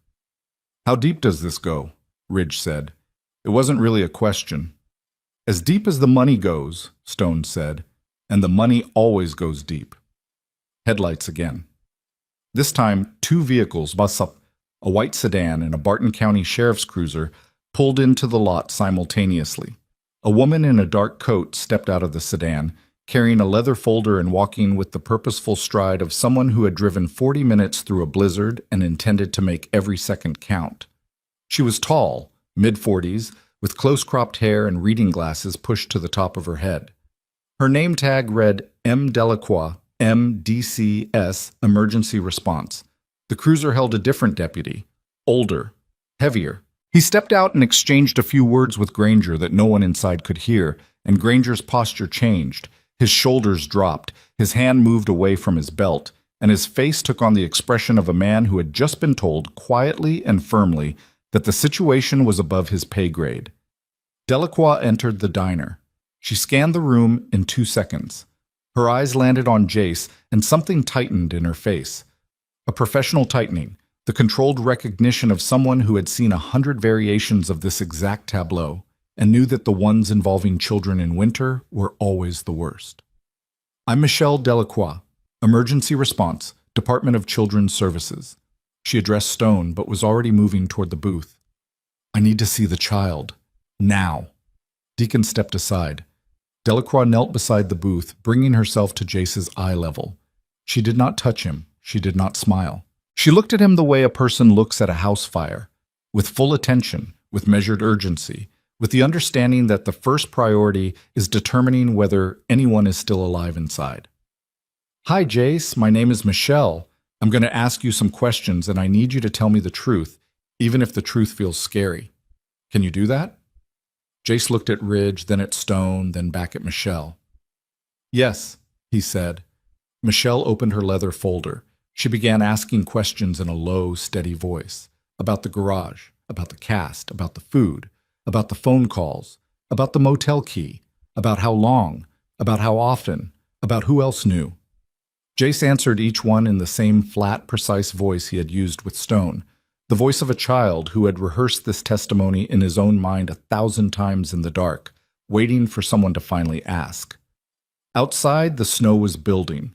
"How deep does this go?" Ridge said. It wasn't really a question. "As deep as the money goes," Stone said, "and the money always goes deep." Headlights again. This time, 2 vehicles bus up A white sedan and a Barton County Sheriff's Cruiser pulled into the lot simultaneously. A woman in a dark coat stepped out of the sedan, carrying a leather folder and walking with the purposeful stride of someone who had driven 40 minutes through a blizzard and intended to make every second count. She was tall, mid-40s, with close-cropped hair and reading glasses pushed to the top of her head. Her name tag read M. Delacroix, MDCS, Emergency Response. The cruiser held a different deputy, older, heavier. He stepped out and exchanged a few words with Granger that no one inside could hear, and Granger's posture changed. His shoulders dropped, his hand moved away from his belt, and his face took on the expression of a man who had just been told quietly and firmly that the situation was above his pay grade. Delacroix entered the diner. She scanned the room in 2 seconds. Her eyes landed on Jace, and something tightened in her face. A professional tightening, the controlled recognition of someone who had seen 100 variations of this exact tableau, and knew that the ones involving children in winter were always the worst. I'm Michelle Delacroix, Emergency Response, Department of Children's Services. She addressed Stone, but was already moving toward the booth. I need to see the child. Now. Deacon stepped aside. Delacroix knelt beside the booth, bringing herself to Jace's eye level. She did not touch him. She did not smile. She looked at him the way a person looks at a house fire, with full attention, with measured urgency, with the understanding that the first priority is determining whether anyone is still alive inside. Hi, Jace. My name is Michelle. I'm going to ask you some questions, and I need you to tell me the truth, even if the truth feels scary. Can you do that? Jace looked at Ridge, then at Stone, then back at Michelle. Yes, he said. Michelle opened her leather folder. She began asking questions in a low, steady voice. About the garage, about the cast, about the food, about the phone calls, about the motel key, about how long, about how often, about who else knew. Jace answered each one in the same flat, precise voice he had used with Stone, the voice of a child who had rehearsed this testimony in his own mind 1,000 times in the dark, waiting for someone to finally ask. Outside, the snow was building.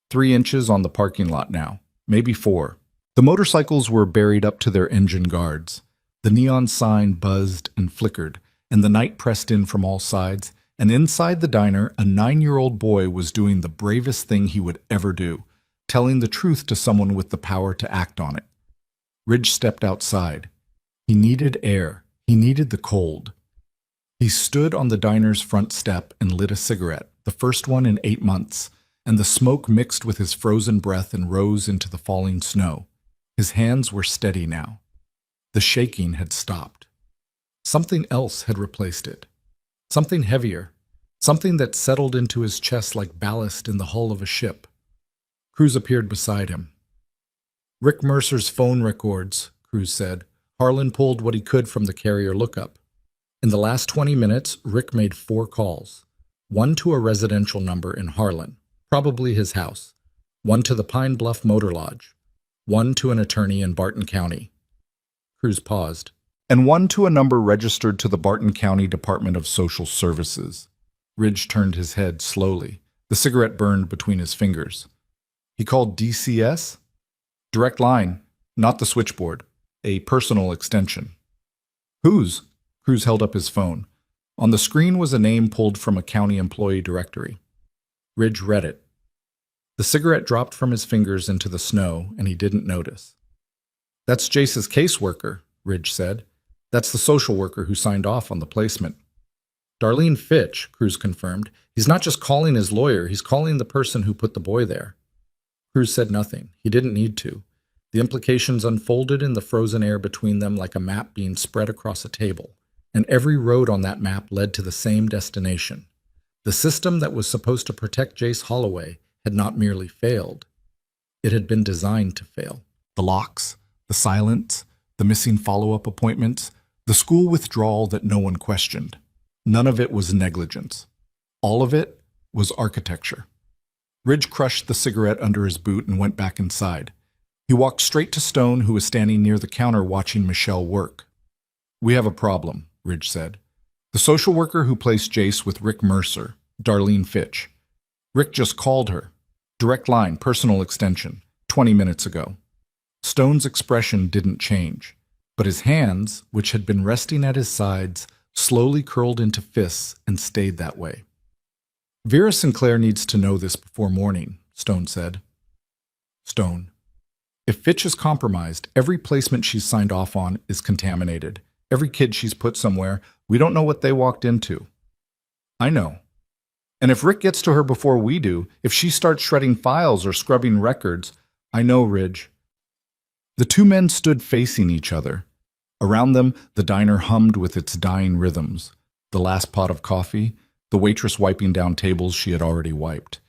3 inches on the parking lot now, maybe 4. The motorcycles were buried up to their engine guards. The neon sign buzzed and flickered, and the night pressed in from all sides, and inside the diner, a 9-year-old boy was doing the bravest thing he would ever do, telling the truth to someone with the power to act on it. Ridge stepped outside. He needed air. He needed the cold. He stood on the diner's front step and lit a cigarette, the first one in 8 months, and the smoke mixed with his frozen breath and rose into the falling snow. His hands were steady now. The shaking had stopped. Something else had replaced it. Something heavier. Something that settled into his chest like ballast in the hull of a ship. Cruz appeared beside him. Rick Mercer's phone records, Cruz said. Harlan pulled what he could from the carrier lookup. In the last 20 minutes, Rick made 4 calls. 1 to a residential number in Harlan, probably his house. 1 to the Pine Bluff Motor Lodge. 1 to an attorney in Barton County. Cruz paused. And 1 to a number registered to the Barton County Department of Social Services. Ridge turned his head slowly. The cigarette burned between his fingers. He called DCS? Direct line, not the switchboard. A personal extension. Whose? Cruz held up his phone. On the screen was a name pulled from a county employee directory. Ridge read it. The cigarette dropped from his fingers into the snow, and he didn't notice. That's Jace's caseworker, Ridge said. That's the social worker who signed off on the placement. Darlene Fitch, Cruz confirmed. He's not just calling his lawyer, he's calling the person who put the boy there. Cruz said nothing. He didn't need to. The implications unfolded in the frozen air between them like a map being spread across a table, and every road on that map led to the same destination. The system that was supposed to protect Jace Holloway had not merely failed. It had been designed to fail. The locks, the silence, the missing follow-up appointments, the school withdrawal that no one questioned. None of it was negligence. All of it was architecture. Ridge crushed the cigarette under his boot and went back inside. He walked straight to Stone, who was standing near the counter watching Michelle work. We have a problem, Ridge said. The social worker who placed Jace with Rick Mercer, Darlene Fitch. Rick just called her. Direct line, personal extension, 20 minutes ago. Stone's expression didn't change, but his hands, which had been resting at his sides, slowly curled into fists and stayed that way. Vera Sinclair needs to know this before morning, Stone said. Stone. If Fitch is compromised, every placement she's signed off on is contaminated. Every kid she's put somewhere, we don't know what they walked into. I know. And if Rick gets to her before we do, if she starts shredding files or scrubbing records, I know, Ridge. The two men stood facing each other. Around them, the diner hummed with its dying rhythms. The last pot of coffee, the waitress wiping down tables she had already wiped,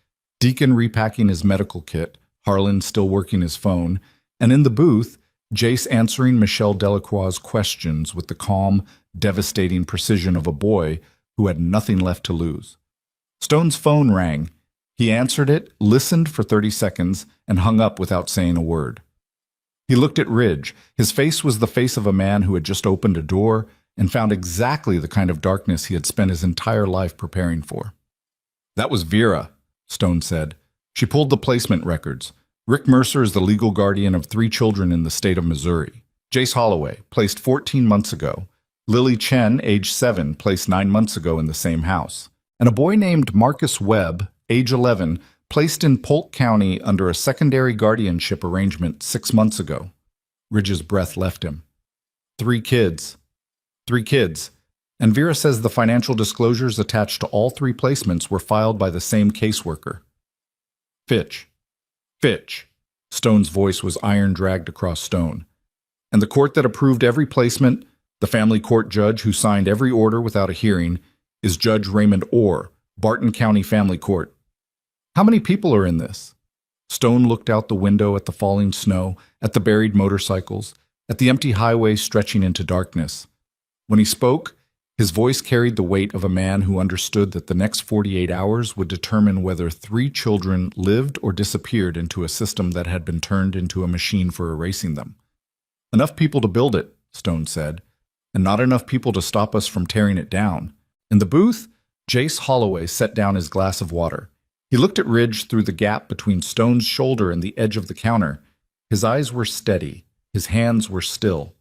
Deacon repacking his medical kit, Harlan still working his phone, and in the booth, Jace answering Michelle Delacroix's questions with the calm, devastating precision of a boy who had nothing left to lose. Stone's phone rang. He answered it, listened for 30 seconds, and hung up without saying a word. He looked at Ridge. His face was the face of a man who had just opened a door and found exactly the kind of darkness he had spent his entire life preparing for. That was Vera, Stone said. She pulled the placement records. Rick Mercer is the legal guardian of 3 children in the state of Missouri. Jace Holloway, placed 14 months ago. Lily Chen, age 7, placed 9 months ago in the same house. And a boy named Marcus Webb, age 11, placed in Polk County under a secondary guardianship arrangement 6 months ago. Ridge's breath left him. 3 kids. 3 kids. And Vera says the financial disclosures attached to all 3 placements were filed by the same caseworker. Fitch. Fitch. Stone's voice was iron-dragged across stone. And the court that approved every placement, the family court judge who signed every order without a hearing, is Judge Raymond Orr, Barton County Family Court. How many people are in this? Stone looked out the window at the falling snow, at the buried motorcycles, at the empty highway stretching into darkness. When he spoke, his voice carried the weight of a man who understood that the next 48 hours would determine whether 3 children lived or disappeared into a system that had been turned into a machine for erasing them. Enough people to build it, Stone said, and not enough people to stop us from tearing it down. In the booth, Jace Holloway set down his glass of water. He looked at Ridge through the gap between Stone's shoulder and the edge of the counter. His eyes were steady, his hands were still.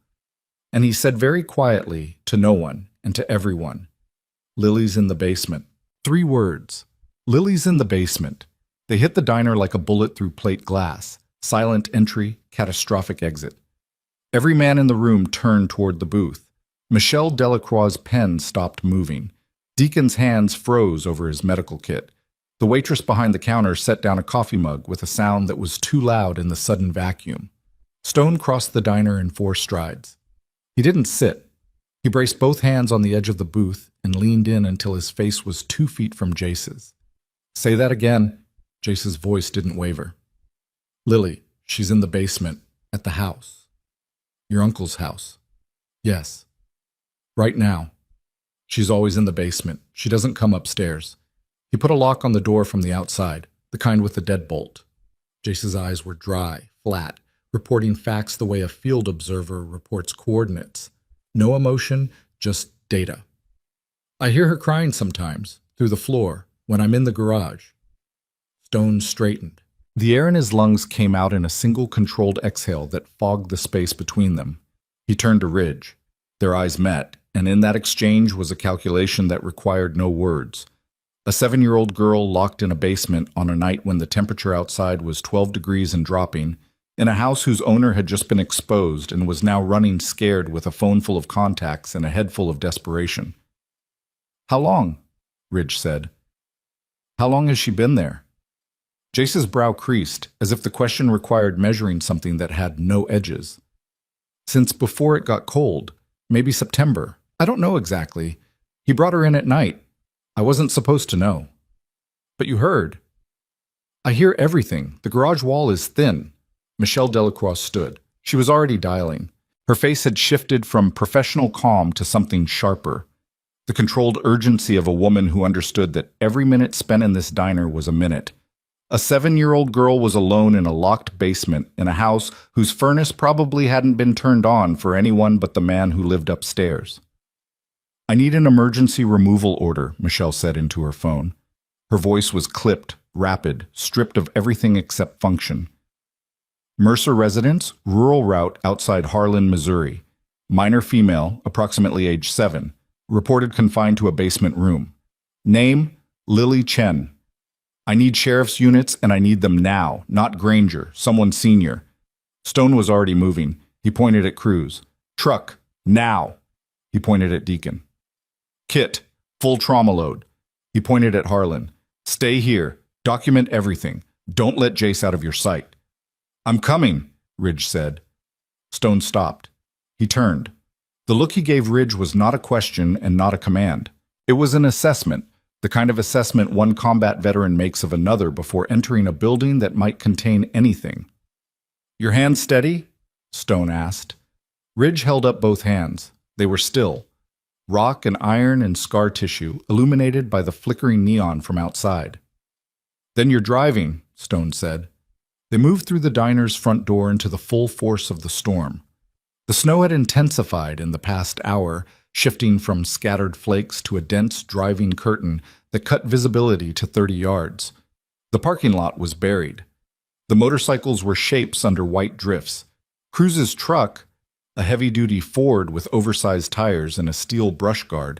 And he said very quietly, to no one and to everyone, "Lily's in the basement." 3 words. Lily's in the basement. They hit the diner like a bullet through plate glass. Silent entry, catastrophic exit. Every man in the room turned toward the booth. Michelle Delacroix's pen stopped moving. Deacon's hands froze over his medical kit. The waitress behind the counter set down a coffee mug with a sound that was too loud in the sudden vacuum. Stone crossed the diner in 4 strides. He didn't sit. He braced both hands on the edge of the booth and leaned in until his face was 2 feet from Jace's. "Say that again." Jace's voice didn't waver. "Lily, she's in the basement, at the house. Your uncle's house." "Yes. Right now. She's always in the basement. She doesn't come upstairs." He put a lock on the door from the outside, the kind with the deadbolt. Jace's eyes were dry, flat, reporting facts the way a field observer reports coordinates. No emotion, just data. "I hear her crying sometimes, through the floor, when I'm in the garage." Stone straightened. The air in his lungs came out in a single controlled exhale that fogged the space between them. He turned to Ridge. Their eyes met, and in that exchange was a calculation that required no words. A 7-year-old girl locked in a basement on a night when the temperature outside was 12 degrees and dropping, in a house whose owner had just been exposed and was now running scared with a phone full of contacts and a head full of desperation. "How long?" Ridge said. "How long has she been there?" Jace's brow creased, as if the question required measuring something that had no edges. "Since before it got cold. Maybe September. I don't know exactly. He brought her in at night. I wasn't supposed to know." "But you heard." "I hear everything. The garage wall is thin." Michelle Delacroix stood. She was already dialing. Her face had shifted from professional calm to something sharper. The controlled urgency of a woman who understood that every minute spent in this diner was a minute. A 7-year-old girl was alone in a locked basement in a house whose furnace probably hadn't been turned on for anyone but the man who lived upstairs. "I need an emergency removal order," Michelle said into her phone. Her voice was clipped, rapid, stripped of everything except function. Mercer residence, rural route outside Harlan, Missouri. Minor female, approximately age 7. Reported confined to a basement room. Name, Lily Chen. I need sheriff's units and I need them now, not Granger, someone senior. Stone was already moving. He pointed at Cruz. Truck, now. He pointed at Deacon. Kit, full trauma load. He pointed at Harlan. Stay here. Document everything. Don't let Jace out of your sight. I'm coming, Ridge said. Stone stopped. He turned. The look he gave Ridge was not a question and not a command. It was an assessment, the kind of assessment one combat veteran makes of another before entering a building that might contain anything. Your hands steady? Stone asked. Ridge held up both hands. They were still. Rock and iron and scar tissue, illuminated by the flickering neon from outside. Then you're driving, Stone said. They moved through the diner's front door into the full force of the storm. The snow had intensified in the past hour, shifting from scattered flakes to a dense driving curtain that cut visibility to 30 yards. The parking lot was buried. The motorcycles were shapes under white drifts. Cruz's truck, a heavy-duty Ford with oversized tires and a steel brush guard,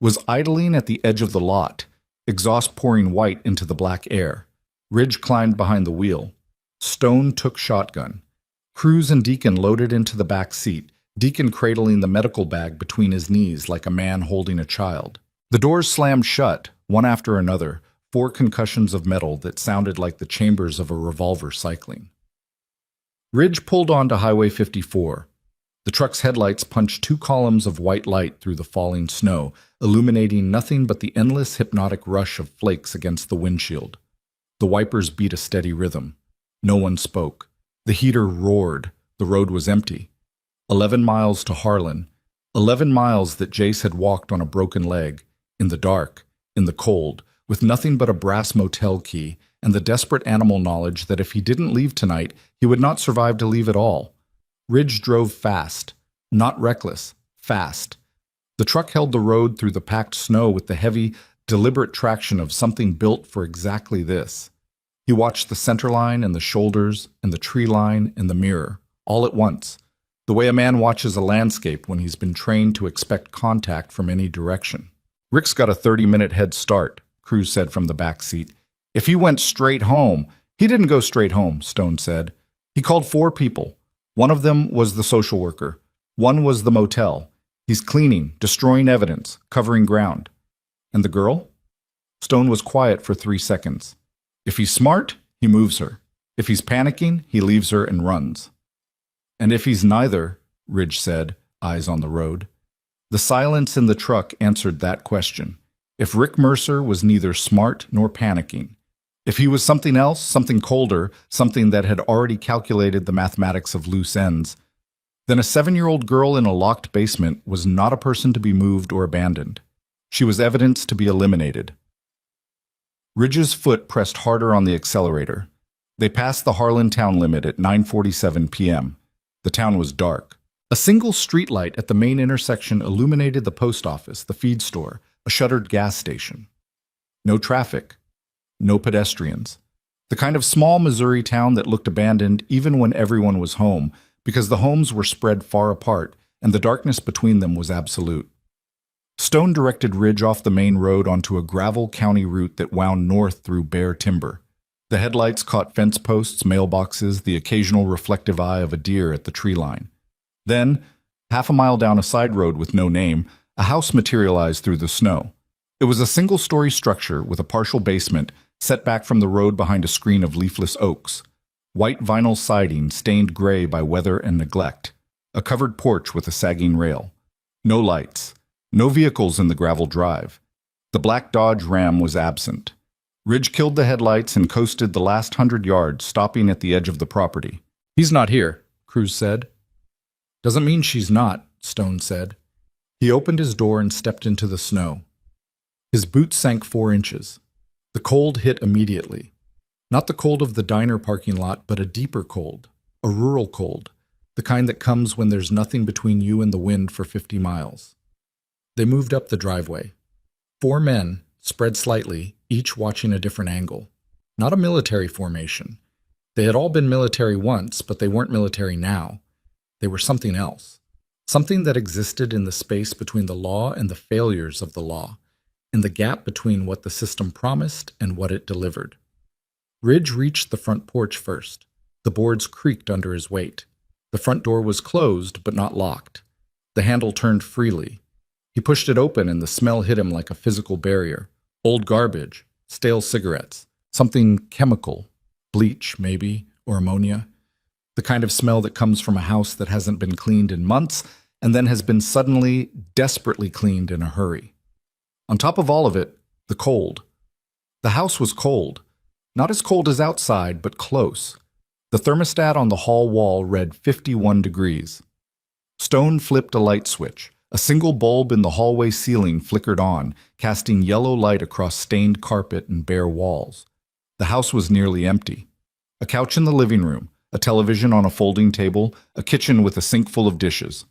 was idling at the edge of the lot, exhaust pouring white into the black air. Ridge climbed behind the wheel. Stone took shotgun. Cruz and Deacon loaded into the back seat, Deacon cradling the medical bag between his knees like a man holding a child. The doors slammed shut, one after another, 4 concussions of metal that sounded like the chambers of a revolver cycling. Ridge pulled onto Highway 54. The truck's headlights punched 2 columns of white light through the falling snow, illuminating nothing but the endless hypnotic rush of flakes against the windshield. The wipers beat a steady rhythm. No one spoke. The heater roared. The road was empty. 11 miles to Harlan. 11 miles that Jace had walked on a broken leg, in the dark, in the cold, with nothing but a brass motel key and the desperate animal knowledge that if he didn't leave tonight, he would not survive to leave at all. Ridge drove fast. Not reckless. Fast. The truck held the road through the packed snow with the heavy, deliberate traction of something built for exactly this. He watched the center line and the shoulders and the tree line and the mirror, all at once, the way a man watches a landscape when he's been trained to expect contact from any direction. Rick's got a 30-minute head start, Cruz said from the back seat. If he went straight home, he didn't go straight home, Stone said. He called 4 people. One of them was the social worker. One was the motel. He's cleaning, destroying evidence, covering ground. And the girl? Stone was quiet for 3 seconds. If he's smart, he moves her. If he's panicking, he leaves her and runs. And if he's neither, Ridge said, eyes on the road. The silence in the truck answered that question. If Rick Mercer was neither smart nor panicking, if he was something else, something colder, something that had already calculated the mathematics of loose ends, then a 7-year-old girl in a locked basement was not a person to be moved or abandoned. She was evidence to be eliminated. Ridge's foot pressed harder on the accelerator. They passed the Harlan town limit at 9:47 p.m. The town was dark. A single streetlight at the main intersection illuminated the post office, the feed store, a shuttered gas station. No traffic. No pedestrians. The kind of small Missouri town that looked abandoned even when everyone was home, because the homes were spread far apart and the darkness between them was absolute. Stone directed Ridge off the main road onto a gravel county route that wound north through bare timber. The headlights caught fence posts, mailboxes, the occasional reflective eye of a deer at the tree line. Then, half a mile down a side road with no name, a house materialized through the snow. It was a single-story structure with a partial basement set back from the road behind a screen of leafless oaks. White vinyl siding stained gray by weather and neglect. A covered porch with a sagging rail. No lights. No vehicles in the gravel drive. The black Dodge Ram was absent. Ridge killed the headlights and coasted the last 100 yards, stopping at the edge of the property. He's not here, Cruz said. Doesn't mean she's not, Stone said. He opened his door and stepped into the snow. His boots sank 4 inches. The cold hit immediately. Not the cold of the diner parking lot, but a deeper cold, a rural cold, the kind that comes when there's nothing between you and the wind for 50 miles. They moved up the driveway. 4 men, spread slightly, each watching a different angle. Not a military formation. They had all been military once, but they weren't military now. They were something else. Something that existed in the space between the law and the failures of the law, in the gap between what the system promised and what it delivered. Ridge reached the front porch first. The boards creaked under his weight. The front door was closed, but not locked. The handle turned freely. He pushed it open and the smell hit him like a physical barrier. Old garbage, stale cigarettes, something chemical, bleach maybe, or ammonia. The kind of smell that comes from a house that hasn't been cleaned in months and then has been suddenly, desperately cleaned in a hurry. On top of all of it, the cold. The house was cold. Not as cold as outside, but close. The thermostat on the hall wall read 51 degrees. Stone flipped a light switch. A single bulb in the hallway ceiling flickered on, casting yellow light across stained carpet and bare walls. The house was nearly empty. A couch in the living room, a television on a folding table, a kitchen with a sink full of dishes.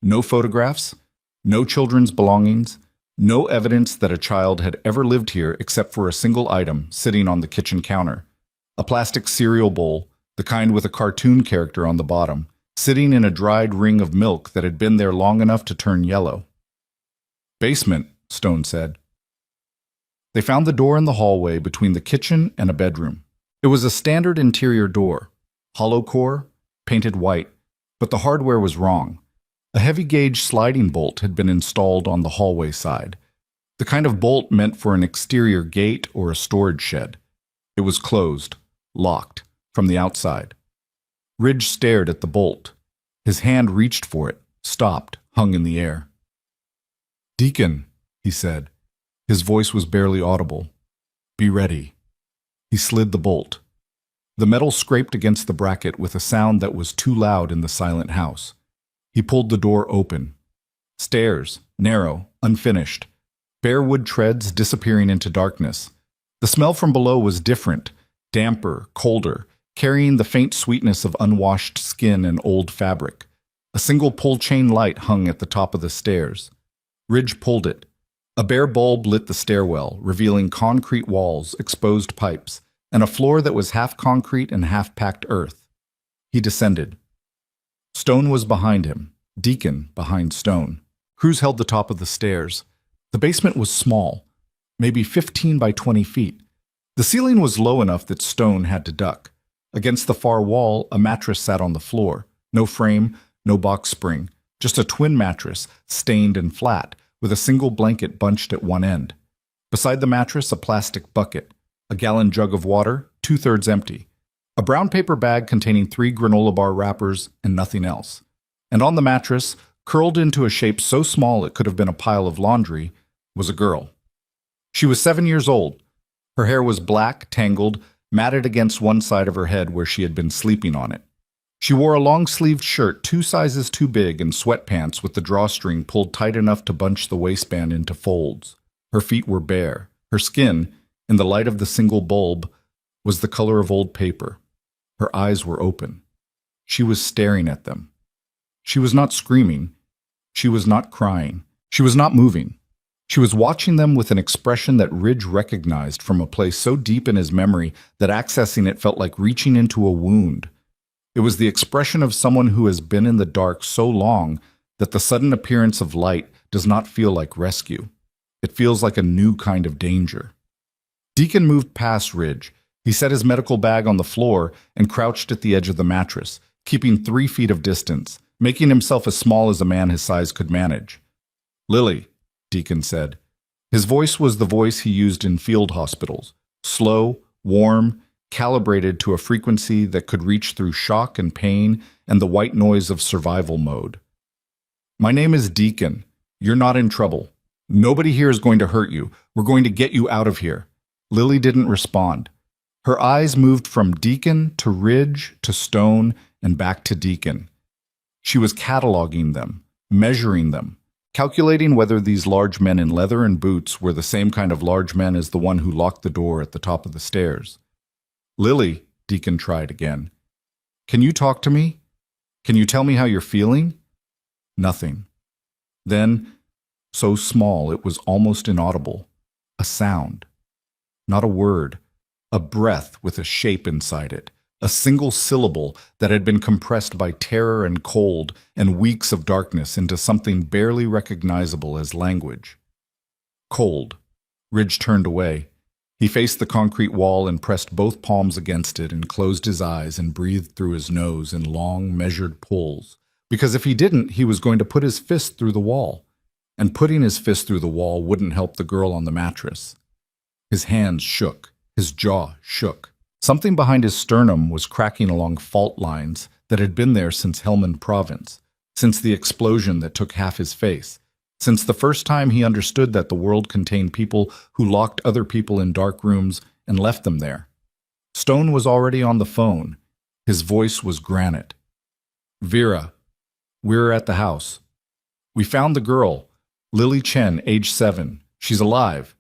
No photographs, no children's belongings, no evidence that a child had ever lived here except for a single item sitting on the kitchen counter. A plastic cereal bowl, the kind with a cartoon character on the bottom, sitting in a dried ring of milk that had been there long enough to turn yellow. "Basement," Stone said. They found the door in the hallway between the kitchen and a bedroom. It was a standard interior door, hollow core, painted white, but the hardware was wrong. A heavy-gauge sliding bolt had been installed on the hallway side, the kind of bolt meant for an exterior gate or a storage shed. It was closed, locked, from the outside. Ridge stared at the bolt. His hand reached for it, stopped, hung in the air. "Deacon," he said. His voice was barely audible. "Be ready." He slid the bolt. The metal scraped against the bracket with a sound that was too loud in the silent house. He pulled the door open. Stairs, narrow, unfinished. Bare wood treads disappearing into darkness. The smell from below was different, damper, colder, carrying the faint sweetness of unwashed skin and old fabric. A single pull-chain light hung at the top of the stairs. Ridge pulled it. A bare bulb lit the stairwell, revealing concrete walls, exposed pipes, and a floor that was half concrete and half packed earth. He descended. Stone was behind him, Deacon behind Stone. Cruz held the top of the stairs. The basement was small, maybe 15 by 20 feet. The ceiling was low enough that Stone had to duck. Against the far wall, a mattress sat on the floor. No frame, no box spring, just a twin mattress, stained and flat, with a single blanket bunched at one end. Beside the mattress, a plastic bucket, a gallon jug of water, 2/3 empty, a brown paper bag containing 3 granola bar wrappers and nothing else. And on the mattress, curled into a shape so small it could have been a pile of laundry, was a girl. She was 7 years old. Her hair was black, tangled, matted against one side of her head where she had been sleeping on it. She wore a long-sleeved shirt 2 sizes too big and sweatpants with the drawstring pulled tight enough to bunch the waistband into folds. Her feet were bare. Her skin, in the light of the single bulb, was the color of old paper. Her eyes were open. She was staring at them. She was not screaming. She was not crying. She was not moving. She was watching them with an expression that Ridge recognized from a place so deep in his memory that accessing it felt like reaching into a wound. It was the expression of someone who has been in the dark so long that the sudden appearance of light does not feel like rescue. It feels like a new kind of danger. Deacon moved past Ridge. He set his medical bag on the floor and crouched at the edge of the mattress, keeping 3 feet of distance, making himself as small as a man his size could manage. "Lily," Deacon said. His voice was the voice he used in field hospitals, slow, warm, calibrated to a frequency that could reach through shock and pain and the white noise of survival mode. "My name is Deacon. You're not in trouble. Nobody here is going to hurt you. We're going to get you out of here." Lily didn't respond. Her eyes moved from Deacon to Ridge to Stone and back to Deacon. She was cataloging them, measuring them, calculating whether these large men in leather and boots were the same kind of large men as the one who locked the door at the top of the stairs. "Lily," Deacon tried again. "Can you talk to me? Can you tell me how you're feeling?" Nothing. Then, so small it was almost inaudible, a sound. Not a word, a breath with a shape inside it, a single syllable that had been compressed by terror and cold and weeks of darkness into something barely recognizable as language. Cold. Ridge turned away. He faced the concrete wall and pressed both palms against it and closed his eyes and breathed through his nose in long, measured pulls. Because if he didn't, he was going to put his fist through the wall. And putting his fist through the wall wouldn't help the girl on the mattress. His hands shook. His jaw shook. Something behind his sternum was cracking along fault lines that had been there since Helmand Province, since the explosion that took half his face, since the first time he understood that the world contained people who locked other people in dark rooms and left them there. Stone was already on the phone. His voice was granite. "Vera, we're at the house. We found the girl, Lily Chen, age 7. She's alive.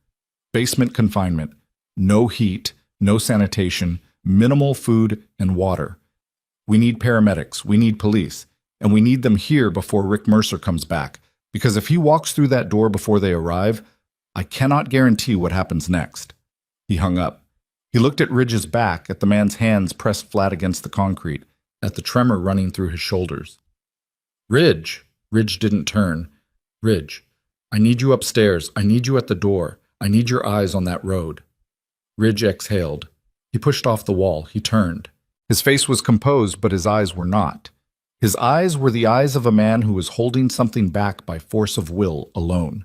Basement confinement. No heat, no sanitation, minimal food and water. We need paramedics, we need police, and we need them here before Rick Mercer comes back, because if he walks through that door before they arrive, I cannot guarantee what happens next." He hung up. He looked at Ridge's back, at the man's hands pressed flat against the concrete, at the tremor running through his shoulders. "Ridge!" Ridge didn't turn. "Ridge, I need you upstairs. I need you at the door. I need your eyes on that road." Ridge exhaled. He pushed off the wall. He turned. His face was composed, but his eyes were not. His eyes were the eyes of a man who was holding something back by force of will alone.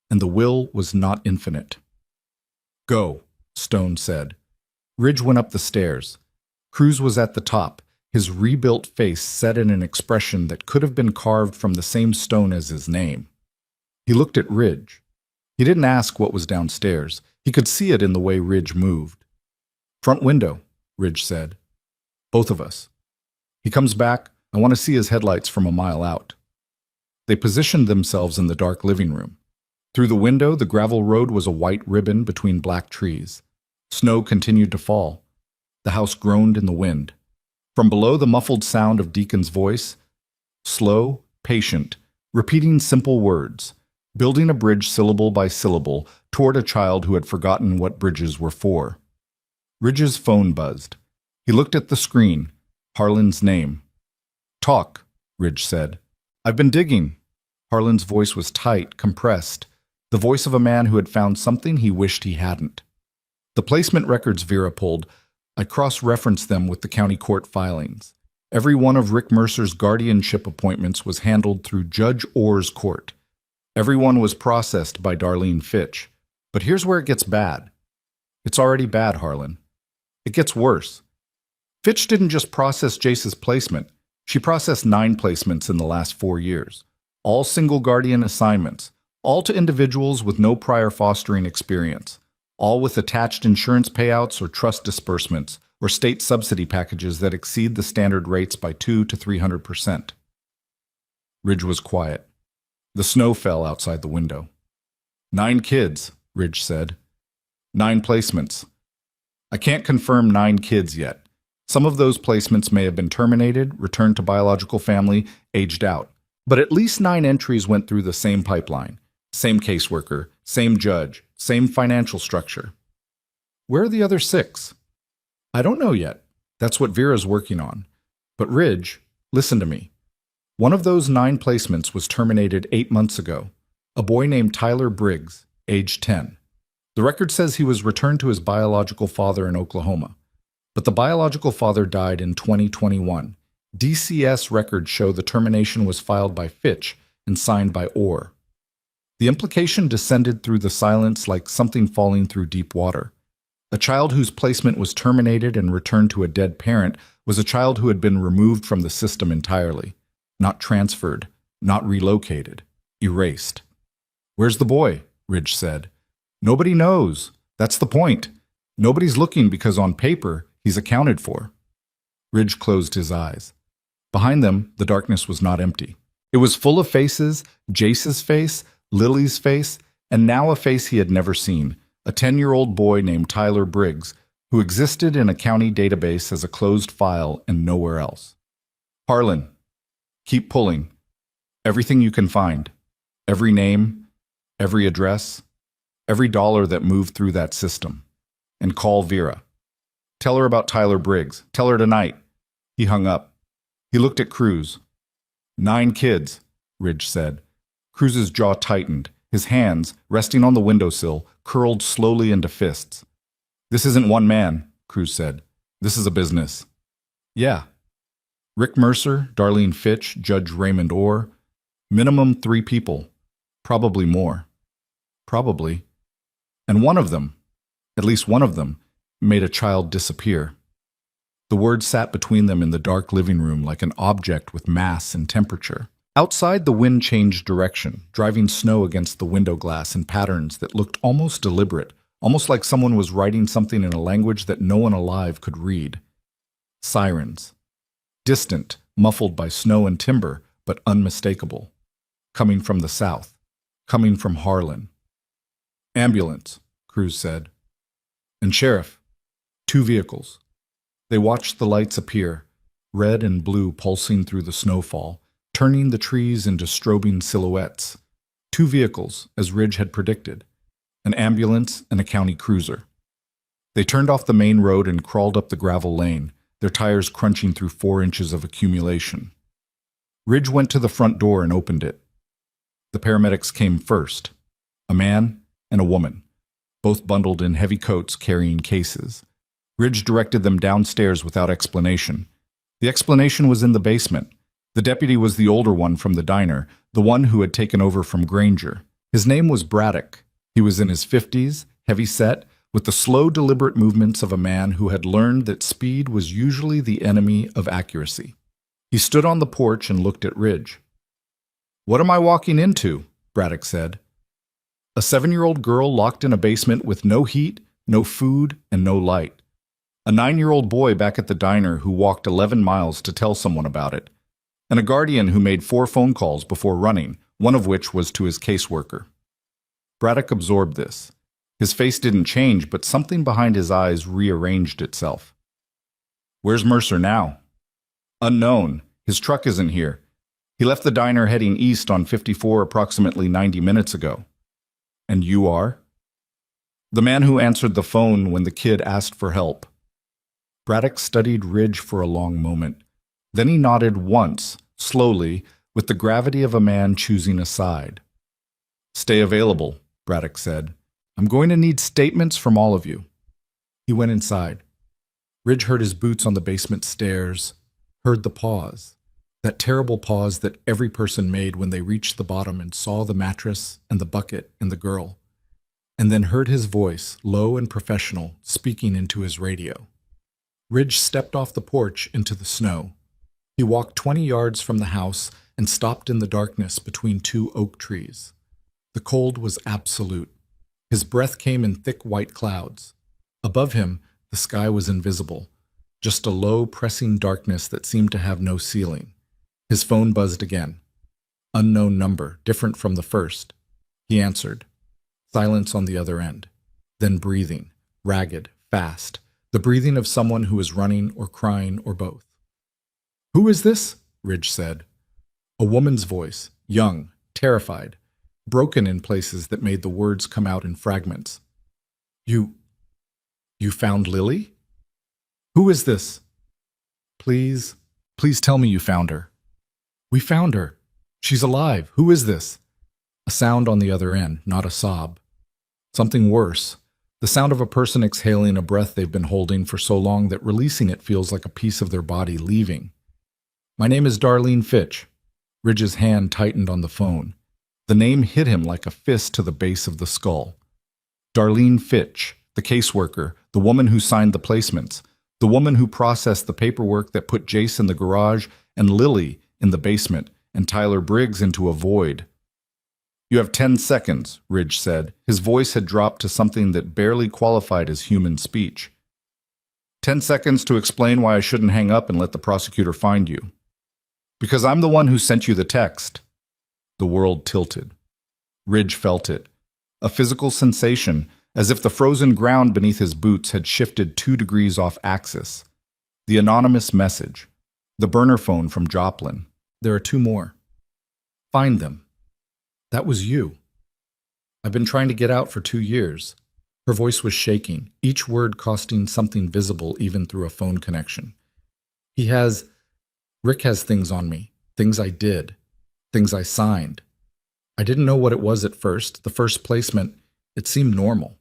And the will was not infinite. "Go," Stone said. Ridge went up the stairs. Cruz was at the top, his rebuilt face set in an expression that could have been carved from the same stone as his name. He looked at Ridge. He didn't ask what was downstairs. He could see it in the way Ridge moved. "Front window," Ridge said. "Both of us. He comes back. I want to see his headlights from a mile out." They positioned themselves in the dark living room. Through the window, the gravel road was a white ribbon between black trees. Snow continued to fall. The house groaned in the wind. From below, the muffled sound of Deacon's voice, slow, patient, repeating simple words, building a bridge syllable by syllable toward a child who had forgotten what bridges were for. Ridge's phone buzzed. He looked at the screen. Harlan's name. "Talk," Ridge said. "I've been digging." Harlan's voice was tight, compressed, the voice of a man who had found something he wished he hadn't. "The placement records Vera pulled, I cross-referenced them with the county court filings. Every one of Rick Mercer's guardianship appointments was handled through Judge Orr's court. Everyone was processed by Darlene Fitch. But here's where it gets bad. It's already bad, Harlan. It gets worse. Fitch didn't just process Jace's placement. She processed 9 placements in the last 4 years. All single guardian assignments. All to individuals with no prior fostering experience. All with attached insurance payouts or trust disbursements or state subsidy packages that exceed the standard rates by 200 to 300%. Ridge was quiet. The snow fell outside the window. 9 kids, Ridge said. 9 placements. I can't confirm 9 kids yet. Some of those placements may have been terminated, returned to biological family, aged out. But at least 9 entries went through the same pipeline. Same caseworker, same judge, same financial structure. Where are the other 6? I don't know yet. That's what Vera's working on. But Ridge, listen to me. One of those 9 placements was terminated 8 months ago. A boy named Tyler Briggs, age 10. The record says he was returned to his biological father in Oklahoma. But the biological father died in 2021. DCS records show the termination was filed by Fitch and signed by Orr. The implication descended through the silence like something falling through deep water. A child whose placement was terminated and returned to a dead parent was a child who had been removed from the system entirely, not transferred, not relocated, erased. Where's the boy? Ridge said. Nobody knows. That's the point. Nobody's looking because on paper, he's accounted for. Ridge closed his eyes. Behind them, the darkness was not empty. It was full of faces, Jace's face, Lily's face, and now a face he had never seen, a 10-year-old boy named Tyler Briggs, who existed in a county database as a closed file and nowhere else. Harlan, keep pulling. Everything you can find. Every name, every address, every dollar that moved through that system. And call Vera. Tell her about Tyler Briggs. Tell her tonight. He hung up. He looked at Cruz. 9 kids, Ridge said. Cruz's jaw tightened. His hands, resting on the windowsill, curled slowly into fists. This isn't one man, Cruz said. This is a business. Yeah. Rick Mercer, Darlene Fitch, Judge Raymond Orr. Minimum 3 people. Probably more. Probably. And one of them, at least one of them, made a child disappear. The word sat between them in the dark living room like an object with mass and temperature. Outside, the wind changed direction, driving snow against the window glass in patterns that looked almost deliberate, almost like someone was writing something in a language that no one alive could read. Sirens. Distant, muffled by snow and timber, but unmistakable. Coming from the south. Coming from Harlan. Ambulance, Cruz said. And sheriff. 2 vehicles. They watched the lights appear, red and blue pulsing through the snowfall, turning the trees into strobing silhouettes. 2 vehicles, as Ridge had predicted. An ambulance and a county cruiser. They turned off the main road and crawled up the gravel lane, their tires crunching through 4 inches of accumulation. Ridge went to the front door and opened it. The paramedics came first. A man and a woman, both bundled in heavy coats carrying cases. Ridge directed them downstairs without explanation. The explanation was in the basement. The deputy was the older one from the diner, the one who had taken over from Granger. His name was Braddock. He was in his 50s, heavy-set, with the slow, deliberate movements of a man who had learned that speed was usually the enemy of accuracy. He stood on the porch and looked at Ridge. "What am I walking into?" Braddock said. A 7-year-old girl locked in a basement with no heat, no food, and no light. A 9-year-old boy back at the diner who walked 11 miles to tell someone about it. And a guardian who made 4 phone calls before running, one of which was to his caseworker. Braddock absorbed this. His face didn't change, but something behind his eyes rearranged itself. "Where's Mercer now?" "Unknown. His truck isn't here. He left the diner heading east on 54 approximately 90 minutes ago." "And you are?" "The man who answered the phone when the kid asked for help." Braddock studied Ridge for a long moment. Then he nodded once, slowly, with the gravity of a man choosing a side. "Stay available," Braddock said. "I'm going to need statements from all of you." He went inside. Ridge heard his boots on the basement stairs, heard the pause, that terrible pause that every person made when they reached the bottom and saw the mattress and the bucket and the girl, and then heard his voice, low and professional, speaking into his radio. Ridge stepped off the porch into the snow. He walked 20 yards from the house and stopped in the darkness between 2 oak trees. The cold was absolute. His breath came in thick white clouds. Above him, the sky was invisible, just a low, pressing darkness that seemed to have no ceiling. His phone buzzed again. Unknown number, different from the first. He answered. Silence on the other end. Then breathing, ragged, fast, the breathing of someone who is running or crying or both. "Who is this?" Ridge said. A woman's voice, young, terrified, broken in places that made the words come out in fragments. You found Lily? Who is this? Please tell me you found her." "We found her. She's alive. Who is this?" A sound on the other end, not a sob. Something worse. The sound of a person exhaling a breath they've been holding for so long that releasing it feels like a piece of their body leaving. "My name is Darlene Fitch." Ridge's hand tightened on the phone. The name hit him like a fist to the base of the skull. Darlene Fitch, the caseworker, the woman who signed the placements, the woman who processed the paperwork that put Jace in the garage and Lily in the basement and Tyler Briggs into a void. "You have 10 seconds, Ridge said. His voice had dropped to something that barely qualified as human speech. 10 seconds to explain why I shouldn't hang up and let the prosecutor find you. Because I'm the one who sent you the text." The world tilted. Ridge felt it. A physical sensation, as if the frozen ground beneath his boots had shifted 2 degrees off axis. The anonymous message. The burner phone from Joplin. There are 2 more. Find them. That was you. I've been trying to get out for 2 years. Her voice was shaking, each word costing something visible even through a phone connection. Rick has things on me, things I did, things I signed. I didn't know what it was at first. The first placement, it seemed normal.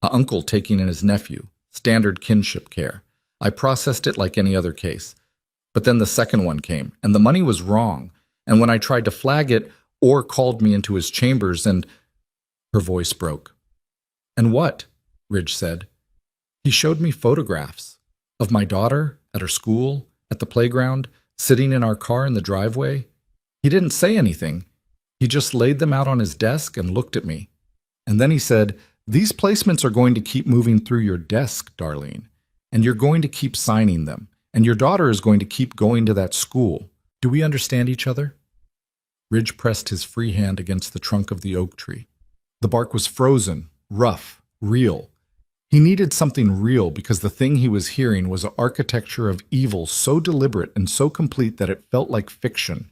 An uncle taking in his nephew, standard kinship care. I processed it like any other case. But then the second one came, and the money was wrong. And when I tried to flag it, Orr called me into his chambers and... Her voice broke. And what? Ridge said. He showed me photographs of my daughter at her school, at the playground, sitting in our car in the driveway. He didn't say anything. He just laid them out on his desk and looked at me. And then he said, "These placements are going to keep moving through your desk, Darlene, and you're going to keep signing them, and your daughter is going to keep going to that school. Do we understand each other?" Ridge pressed his free hand against the trunk of the oak tree. The bark was frozen, rough, real. He needed something real because the thing he was hearing was an architecture of evil so deliberate and so complete that it felt like fiction.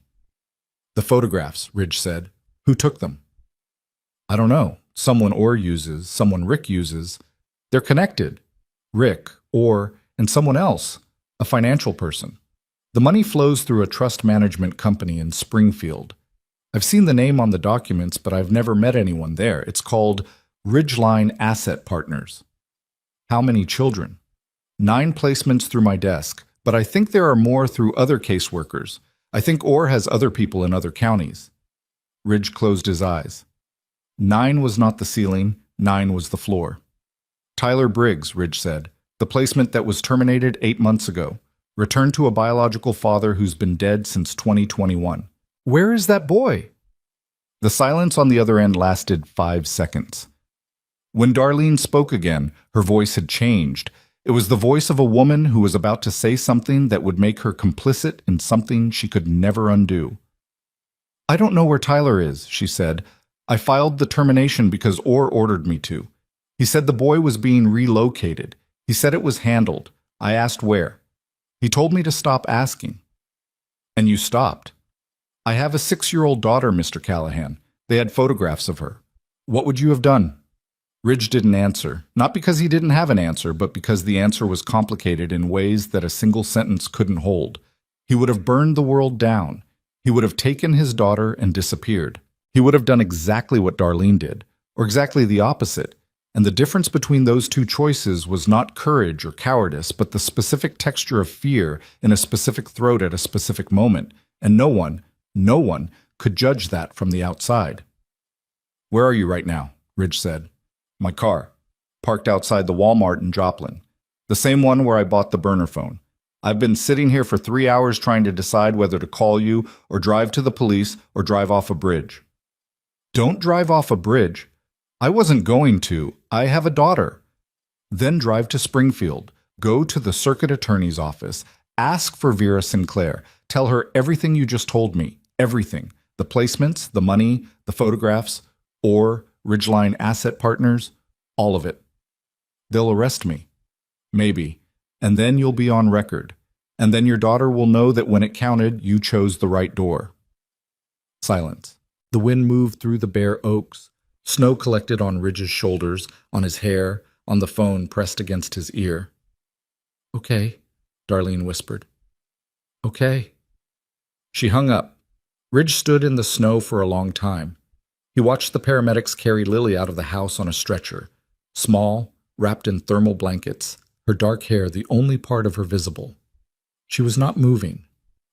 "The photographs," Ridge said. "Who took them?" "I don't know. Someone Orr uses, someone Rick uses. They're connected. Rick, Orr, and someone else, a financial person. The money flows through a trust management company in Springfield. I've seen the name on the documents, but I've never met anyone there. It's called Ridgeline Asset Partners." "How many children?" 9 placements through my desk, but I think there are more through other caseworkers. I think Orr has other people in other counties. Ridge closed his eyes. 9 was not the ceiling, 9 was the floor. "Tyler Briggs," Ridge said, "the placement that was terminated 8 months ago. Returned to a biological father who's been dead since 2021. Where is that boy?" The silence on the other end lasted 5 seconds. When Darlene spoke again, her voice had changed. It was the voice of a woman who was about to say something that would make her complicit in something she could never undo. "I don't know where Tyler is," she said. "I filed the termination because Orr ordered me to. He said the boy was being relocated. He said it was handled. I asked where. He told me to stop asking." "And you stopped?" "I have a 6-year-old daughter, Mr. Callahan. They had photographs of her. What would you have done?" Ridge didn't answer, not because he didn't have an answer, but because the answer was complicated in ways that a single sentence couldn't hold. He would have burned the world down. He would have taken his daughter and disappeared. He would have done exactly what Darlene did, or exactly the opposite. And the difference between those two choices was not courage or cowardice, but the specific texture of fear in a specific throat at a specific moment. And no one could judge that from the outside. "Where are you right now?" Ridge said. "My car. Parked outside the Walmart in Joplin. The same one where I bought the burner phone. I've been sitting here for 3 hours trying to decide whether to call you or drive to the police or drive off a bridge." "Don't drive off a bridge." "I wasn't going to. I have a daughter." "Then drive to Springfield. Go to the circuit attorney's office. Ask for Vera Sinclair. Tell her everything you just told me. Everything. The placements, the money, the photographs, or Ridgeline Asset Partners, all of it. They'll arrest me. Maybe. And then you'll be on record. And then your daughter will know that when it counted, you chose the right door." Silence. The wind moved through the bare oaks. Snow collected on Ridge's shoulders, on his hair, on the phone pressed against his ear. "Okay," Darlene whispered. "Okay." She hung up. Ridge stood in the snow for a long time. He watched the paramedics carry Lily out of the house on a stretcher, small, wrapped in thermal blankets, her dark hair the only part of her visible. She was not moving.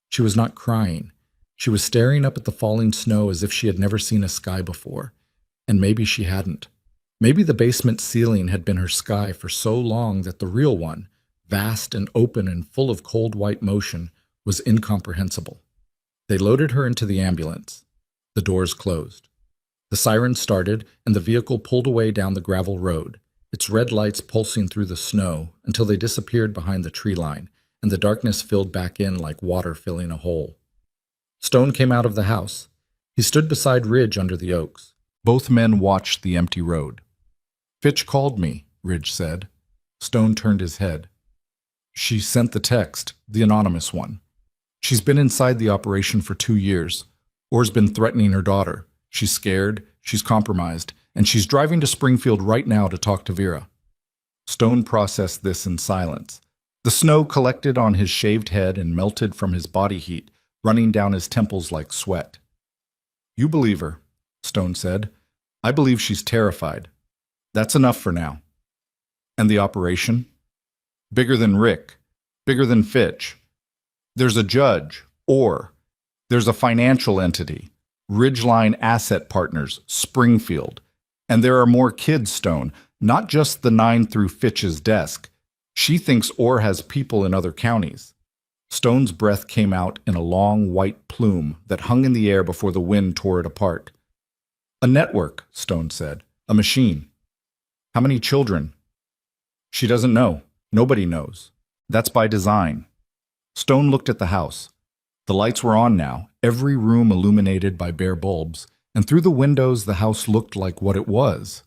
She was not crying. She was staring up at the falling snow as if she had never seen a sky before. And maybe she hadn't. Maybe the basement ceiling had been her sky for so long that the real one, vast and open and full of cold white motion, was incomprehensible. They loaded her into the ambulance. The doors closed. The siren started, and the vehicle pulled away down the gravel road, its red lights pulsing through the snow until they disappeared behind the tree line, and the darkness filled back in like water filling a hole. Stone came out of the house. He stood beside Ridge under the oaks. Both men watched the empty road. "Fitch called me," Ridge said. Stone turned his head. "She sent the text, the anonymous one. She's been inside the operation for 2 years. Orr's been threatening her daughter. She's scared, she's compromised, and she's driving to Springfield right now to talk to Vera. Stone processed this in silence. The snow collected on his shaved head and melted from his body heat, running down his temples like sweat. "You believe her," Stone said. "I believe she's terrified. That's enough for now." "And the operation?" "Bigger than Rick. Bigger than Fitch. There's a judge, or there's a financial entity, Ridgeline Asset Partners, Springfield. And there are more kids, Stone, not just the 9 through Fitch's desk. She thinks Orr has people in other counties." Stone's breath came out in a long white plume that hung in the air before the wind tore it apart. "A network," Stone said. "A machine." "How many children?" "She doesn't know. Nobody knows. That's by design." Stone looked at the house. The lights were on now, every room illuminated by bare bulbs, and through the windows the house looked like what it was.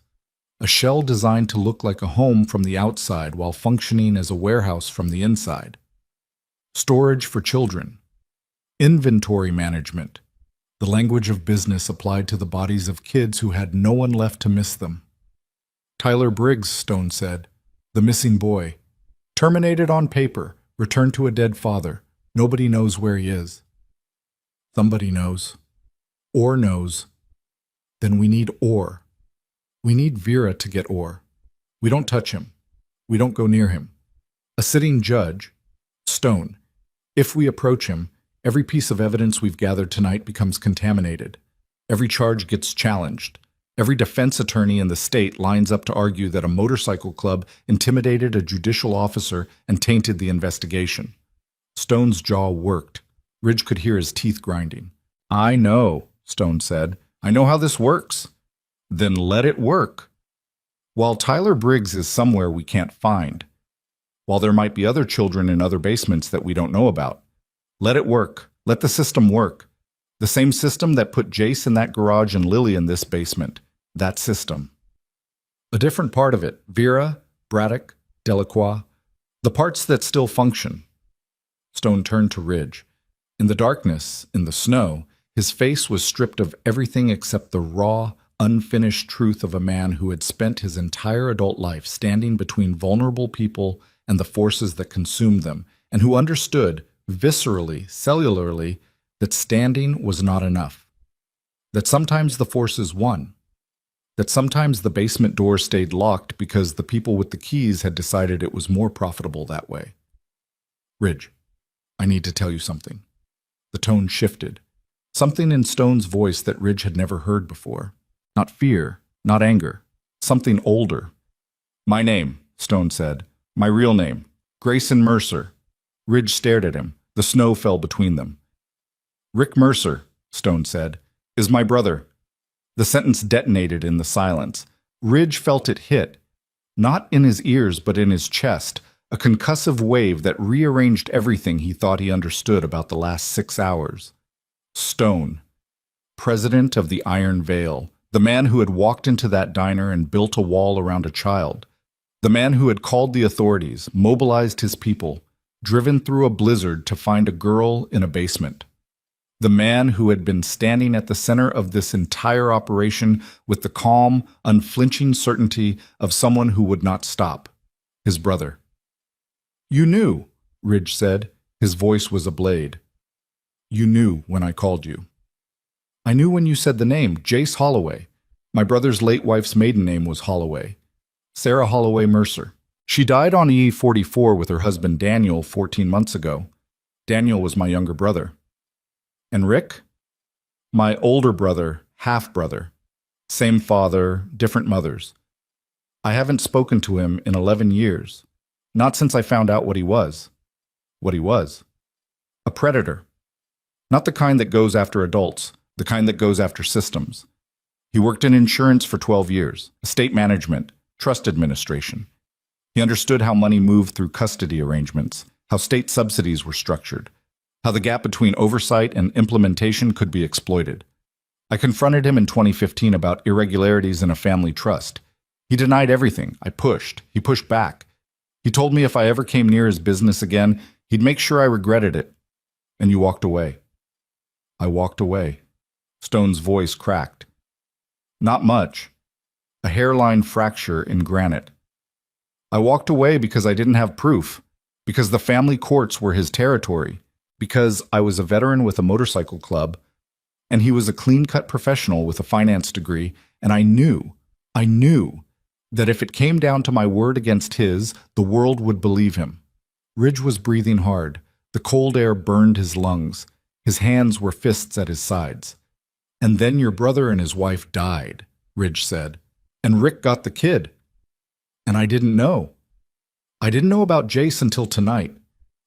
A shell designed to look like a home from the outside while functioning as a warehouse from the inside. Storage for children. Inventory management. The language of business applied to the bodies of kids who had no one left to miss them. "Tyler Briggs," Stone said. "The missing boy. Terminated on paper, returned to a dead father. Nobody knows where he is." "Somebody knows. Orr knows. Then we need Orr. We need Vera to get Orr. We don't touch him. We don't go near him. A sitting judge, Stone. If we approach him, every piece of evidence we've gathered tonight becomes contaminated. Every charge gets challenged. Every defense attorney in the state lines up to argue that a motorcycle club intimidated a judicial officer and tainted the investigation." Stone's jaw worked. Ridge could hear his teeth grinding. "I know," Stone said. "I know how this works." "Then let it work." "While Tyler Briggs is somewhere we can't find. While there might be other children in other basements that we don't know about. Let it work. Let the system work. The same system that put Jace in that garage and Lily in this basement. That system. A different part of it, Vera, Braddock, Delacroix, the parts that still function." Stone turned to Ridge. In the darkness, in the snow, his face was stripped of everything except the raw, unfinished truth of a man who had spent his entire adult life standing between vulnerable people and the forces that consumed them, and who understood, viscerally, cellularly, that standing was not enough. That sometimes the forces won. That sometimes the basement door stayed locked because the people with the keys had decided it was more profitable that way. "Ridge, I need to tell you something." The tone shifted. Something in Stone's voice that Ridge had never heard before. Not fear, not anger. Something older. "My name," Stone said. "My real name. Grayson Mercer." Ridge stared at him. The snow fell between them. "Rick Mercer," Stone said, "is my brother." The sentence detonated in the silence. Ridge felt it hit, not in his ears but in his chest, a concussive wave that rearranged everything he thought he understood about the last 6 hours. Stone, president of the Iron Veil, the man who had walked into that diner and built a wall around a child, the man who had called the authorities, mobilized his people, driven through a blizzard to find a girl in a basement. The man who had been standing at the center of this entire operation with the calm, unflinching certainty of someone who would not stop. His brother. "You knew," Ridge said. His voice was a blade. "You knew when I called you." "I knew when you said the name, Jace Holloway. My brother's late wife's maiden name was Holloway. Sarah Holloway Mercer. She died on E44 with her husband Daniel 14 months ago. Daniel was my younger brother." "And Rick?" "My older brother, half-brother. Same father, different mothers. I haven't spoken to him in 11 years. Not since I found out what he was." "What he was?" "A predator. Not the kind that goes after adults, the kind that goes after systems. He worked in insurance for 12 years, estate management, trust administration. He understood how money moved through custody arrangements, how state subsidies were structured, how the gap between oversight and implementation could be exploited. I confronted him in 2015 about irregularities in a family trust. He denied everything. I pushed. He pushed back. He told me if I ever came near his business again, he'd make sure I regretted it. And you walked away." "I walked away." Stone's voice cracked. "Not much. a hairline fracture in granite. I walked away because I didn't have proof, because the family courts were his territory, because I was a veteran with a motorcycle club, and he was a clean-cut professional with a finance degree, and I knew that if it came down to my word against his, the world would believe him. Ridge was breathing hard. The cold air burned his lungs. His hands were fists at his sides. "And then your brother and his wife died," Ridge said. "And Rick got the kid. And I didn't know. I didn't know about Jace until tonight.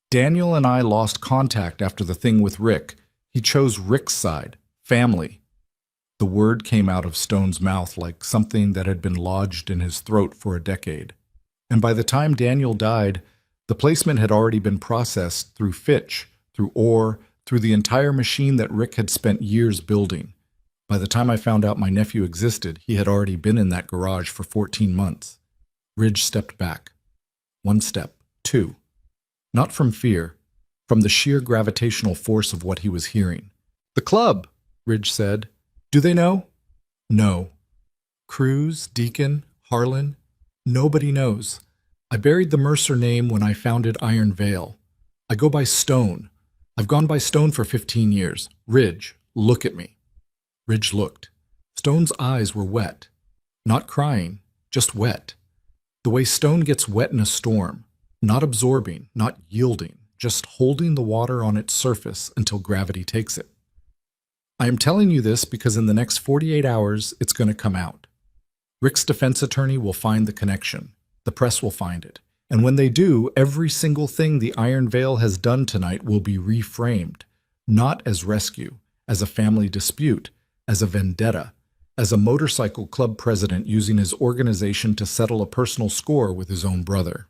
Daniel and I lost contact after the thing with Rick. He chose Rick's side, family." The word came out of Stone's mouth like something that had been lodged in his throat for a decade. And by the time Daniel died, the placement had already been processed through Fitch, through Orr, through the entire machine that Rick had spent years building. By the time I found out my nephew existed, he had already been in that garage for 14 months. Ridge stepped back. One step, two. Not from fear, from the sheer gravitational force of what he was hearing. "The club," Ridge said. "Do they know?" "No." Cruz, Deacon, Harlan, nobody knows. I buried the Mercer name when I founded Iron Veil. I go by Stone. I've gone by Stone for 15 years. Ridge, look at me. Ridge looked. Stone's eyes were wet. Not crying, just wet. The way stone gets wet in a storm. Not absorbing, not yielding, just holding the water on its surface until gravity takes it. I am telling you this because in the next 48 hours, it's going to come out. Rick's defense attorney will find the connection. The press will find it. And when they do, every single thing the Iron Veil has done tonight will be reframed, not as rescue, as a family dispute, as a vendetta, as a motorcycle club president using his organization to settle a personal score with his own brother.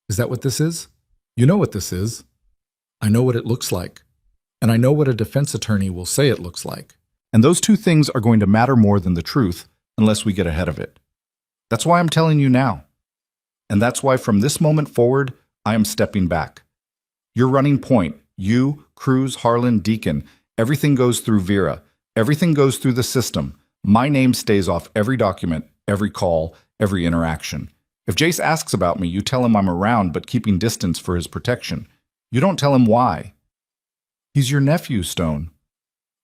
Is that what this is? You know what this is. I know what it looks like. And I know what a defense attorney will say it looks like. And those two things are going to matter more than the truth unless we get ahead of it. That's why I'm telling you now. And that's why from this moment forward, I am stepping back. You're running point. You, Cruz, Harlan, Deacon, everything goes through Vera. Everything goes through the system. My name stays off every document, every call, every interaction. If Jace asks about me, you tell him I'm around but keeping distance for his protection. You don't tell him why. He's your nephew, Stone.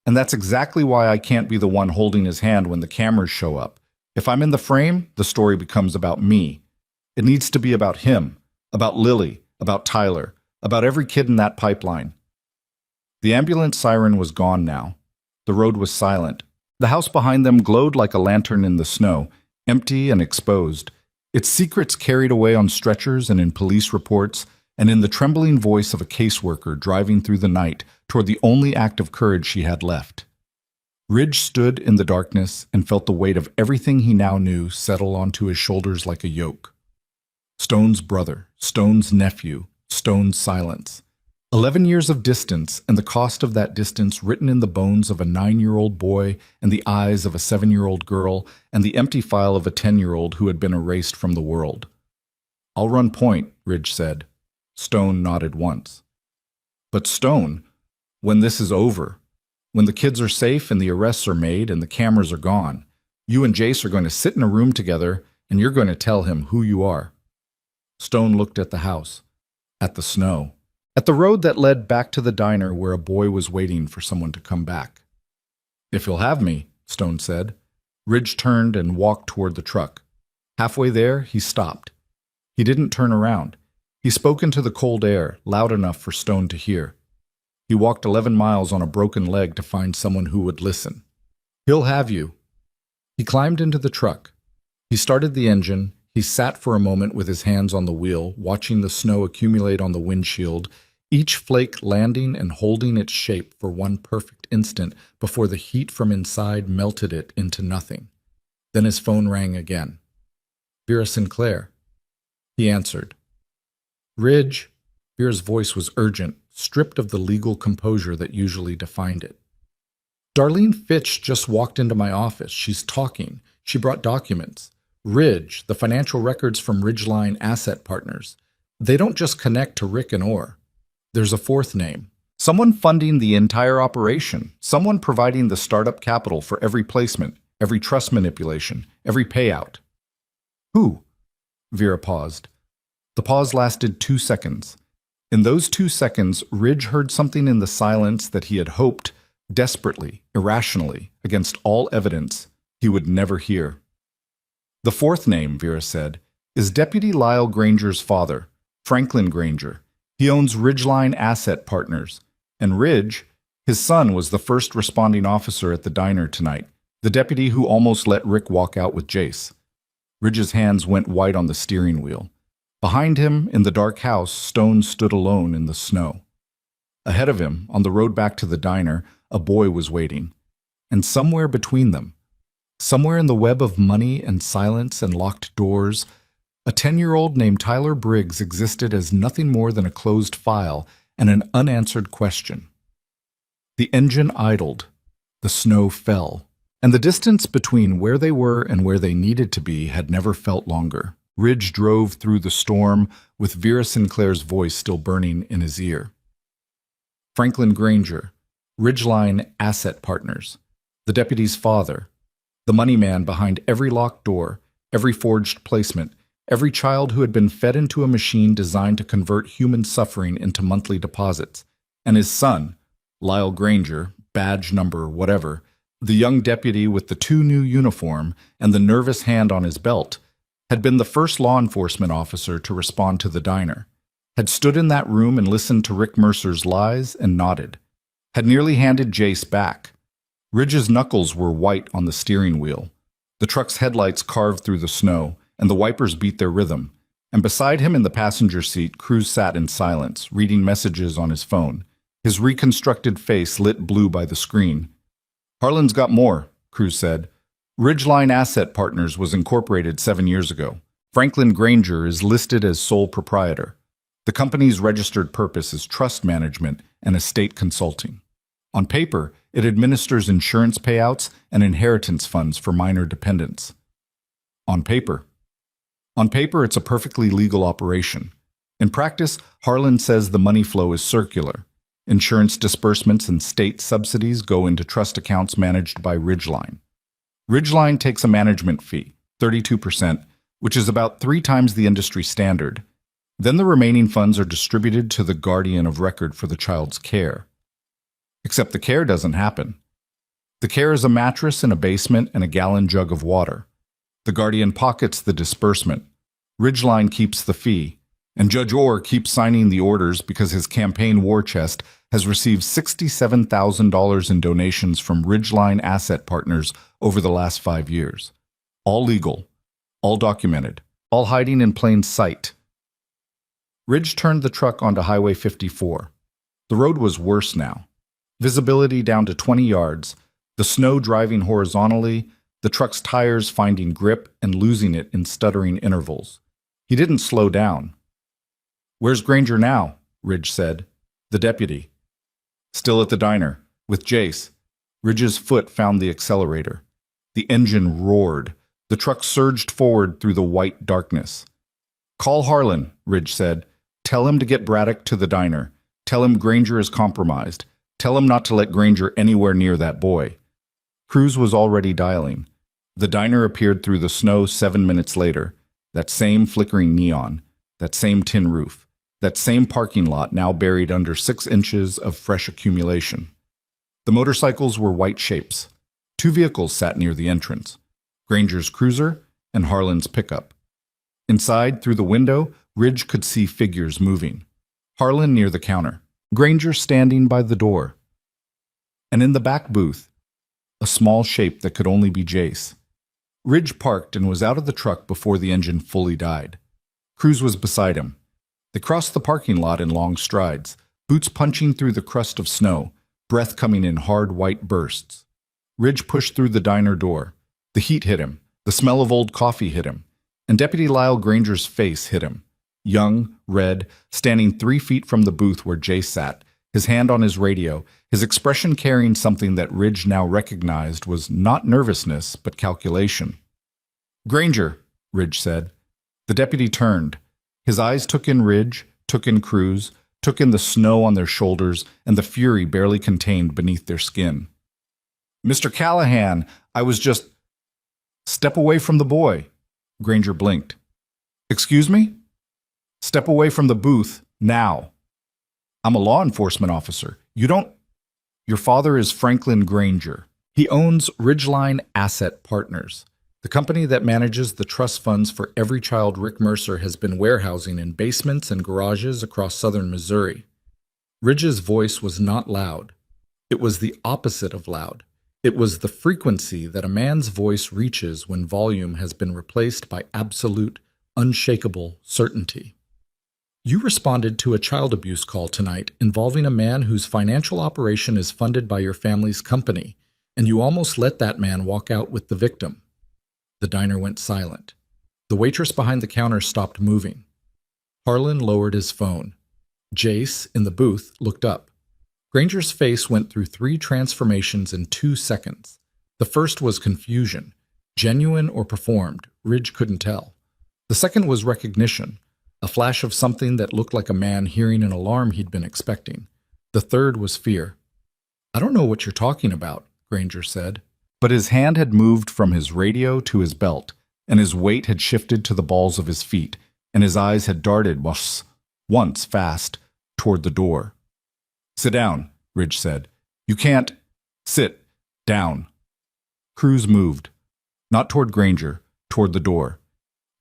And that's exactly why I can't be the one holding his hand when the cameras show up. If I'm in the frame, the story becomes about me. It needs to be about him, about Lily, about Tyler, about every kid in that pipeline. The ambulance siren was gone now. The road was silent. The house behind them glowed like a lantern in the snow, empty and exposed. Its secrets carried away on stretchers and in police reports, and in the trembling voice of a caseworker driving through the night toward the only act of courage she had left. Ridge stood in the darkness and felt the weight of everything he now knew settle onto his shoulders like a yoke. Stone's brother, Stone's nephew, Stone's silence. 11 years of distance, and the cost of that distance written in the bones of a 9-year-old boy and the eyes of a 7-year-old girl and the empty file of a 10-year-old who had been erased from the world. "I'll run point," Ridge said. Stone nodded once. "But Stone, when this is over, when the kids are safe and the arrests are made and the cameras are gone, you and Jace are going to sit in a room together and you're going to tell him who you are." Stone looked at the house, at the snow, at the road that led back to the diner where a boy was waiting for someone to come back. "If you'll have me," Stone said. Ridge turned and walked toward the truck. Halfway there, he stopped. He didn't turn around. He spoke into the cold air, loud enough for Stone to hear. He walked 11 miles on a broken leg to find someone who would listen. "He'll have you." He climbed into the truck. He started the engine. He sat for a moment with his hands on the wheel, watching the snow accumulate on the windshield, each flake landing and holding its shape for one perfect instant before the heat from inside melted it into nothing. Then his phone rang again. "Vera Sinclair." He answered. "Ridge." Vera's voice was urgent, stripped of the legal composure that usually defined it. "Darlene Fitch just walked into my office. She's talking. She brought documents. Ridge, the financial records from Ridgeline Asset Partners. They don't just connect to Rick and Orr. There's a fourth name. Someone funding the entire operation. Someone providing the startup capital for every placement, every trust manipulation, every payout. Who? Vera paused. The pause lasted 2 seconds. In those 2 seconds, Ridge heard something in the silence that he had hoped, desperately, irrationally, against all evidence, he would never hear. The fourth name, Vera said, is Deputy Lyle Granger's father, Franklin Granger. He owns Ridgeline Asset Partners. And Ridge, his son, was the first responding officer at the diner tonight, the deputy who almost let Rick walk out with Jace. Ridge's hands went white on the steering wheel. Behind him, in the dark house, Stone stood alone in the snow. Ahead of him, on the road back to the diner, a boy was waiting. And somewhere between them, somewhere in the web of money and silence and locked doors, a 10-year-old named Tyler Briggs existed as nothing more than a closed file and an unanswered question. The engine idled. The snow fell. And the distance between where they were and where they needed to be had never felt longer. Ridge drove through the storm with Vera Sinclair's voice still burning in his ear. Franklin Granger, Ridgeline Asset Partners, the deputy's father, the money man behind every locked door, every forged placement, every child who had been fed into a machine designed to convert human suffering into monthly deposits, and his son, Lyle Granger, badge number whatever, the young deputy with the 2 new uniform and the nervous hand on his belt, had been the first law enforcement officer to respond to the diner, had stood in that room and listened to Rick Mercer's lies and nodded, had nearly handed Jace back. Ridge's knuckles were white on the steering wheel. The truck's headlights carved through the snow, and the wipers beat their rhythm, and beside him in the passenger seat, Cruz sat in silence, reading messages on his phone, his reconstructed face lit blue by the screen. Harlan's got more, Cruz said. Ridgeline Asset Partners was incorporated 7 years ago. Franklin Granger is listed as sole proprietor. The company's registered purpose is trust management and estate consulting. On paper, it administers insurance payouts and inheritance funds for minor dependents. On paper. On paper, it's a perfectly legal operation. In practice, Harlan says the money flow is circular. Insurance disbursements and state subsidies go into trust accounts managed by Ridgeline. Ridgeline takes a management fee, 32%, which is about 3 times the industry standard. Then the remaining funds are distributed to the guardian of record for the child's care. Except the care doesn't happen. The care is a mattress in a basement and a gallon jug of water. The guardian pockets the disbursement. Ridgeline keeps the fee, and Judge Orr keeps signing the orders because his campaign war chest has received $67,000 in donations from Ridgeline Asset Partners over the last 5 years. All legal, all documented, all hiding in plain sight. Ridge turned the truck onto Highway 54. The road was worse now. Visibility down to 20 yards, the snow driving horizontally, the truck's tires finding grip and losing it in stuttering intervals. He didn't slow down. "Where's Granger now?" Ridge said. "The deputy." "Still at the diner, with Jace." Ridge's foot found the accelerator. The engine roared. The truck surged forward through the white darkness. "Call Harlan," Ridge said. "Tell him to get Braddock to the diner. Tell him Granger is compromised. Tell him not to let Granger anywhere near that boy." Cruz was already dialing. The diner appeared through the snow 7 minutes later. That same flickering neon, that same tin roof, that same parking lot now buried under 6 inches of fresh accumulation. The motorcycles were white shapes. 2 vehicles sat near the entrance, Granger's cruiser and Harlan's pickup. Inside, through the window, Ridge could see figures moving. Harlan near the counter, Granger standing by the door. And in the back booth, a small shape that could only be Jace. Ridge parked and was out of the truck before the engine fully died. Cruz was beside him. They crossed the parking lot in long strides, boots punching through the crust of snow, breath coming in hard white bursts. Ridge pushed through the diner door. The heat hit him. The smell of old coffee hit him. And Deputy Lyle Granger's face hit him. Young, red, standing 3 feet from the booth where Jace sat, his hand on his radio, his expression carrying something that Ridge now recognized was not nervousness, but calculation. "Granger," Ridge said. The deputy turned. His eyes took in Ridge, took in Cruz, took in the snow on their shoulders and the fury barely contained beneath their skin. "Mr. Callahan, I was just..." Step away from the boy. Granger blinked. Excuse me? Step away from the booth, now. I'm a law enforcement officer. You don't... Your father is Franklin Granger. He owns Ridgeline Asset Partners, the company that manages the trust funds for every child Rick Mercer has been warehousing in basements and garages across southern Missouri. Ridge's voice was not loud. It was the opposite of loud. It was the frequency that a man's voice reaches when volume has been replaced by absolute, unshakable certainty. You responded to a child abuse call tonight involving a man whose financial operation is funded by your family's company, and you almost let that man walk out with the victim. The diner went silent. The waitress behind the counter stopped moving. Harlan lowered his phone. Jace, in the booth, looked up. Granger's face went through 3 transformations in 2 seconds. The first was confusion. Genuine or performed, Ridge couldn't tell. The second was recognition, a flash of something that looked like a man hearing an alarm he'd been expecting. The third was fear. I don't know what you're talking about, Granger said. But his hand had moved from his radio to his belt, and his weight had shifted to the balls of his feet, and his eyes had darted once fast toward the door. Sit down, Ridge said. You can't. Sit down. Cruz moved, not toward Granger, toward the door.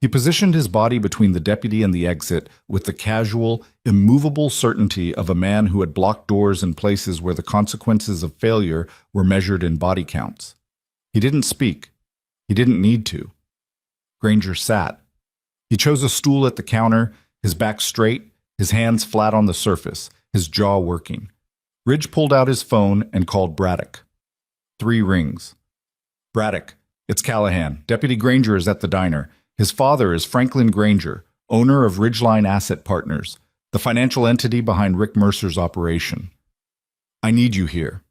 He positioned his body between the deputy and the exit with the casual, immovable certainty of a man who had blocked doors in places where the consequences of failure were measured in body counts. He didn't speak. He didn't need to. Granger sat. He chose a stool at the counter, his back straight, his hands flat on the surface, his jaw working. Ridge pulled out his phone and called Braddock. 3 rings. Braddock, it's Callahan. Deputy Granger is at the diner. His father is Franklin Granger, owner of Ridgeline Asset Partners, the financial entity behind Rick Mercer's operation. I need you here,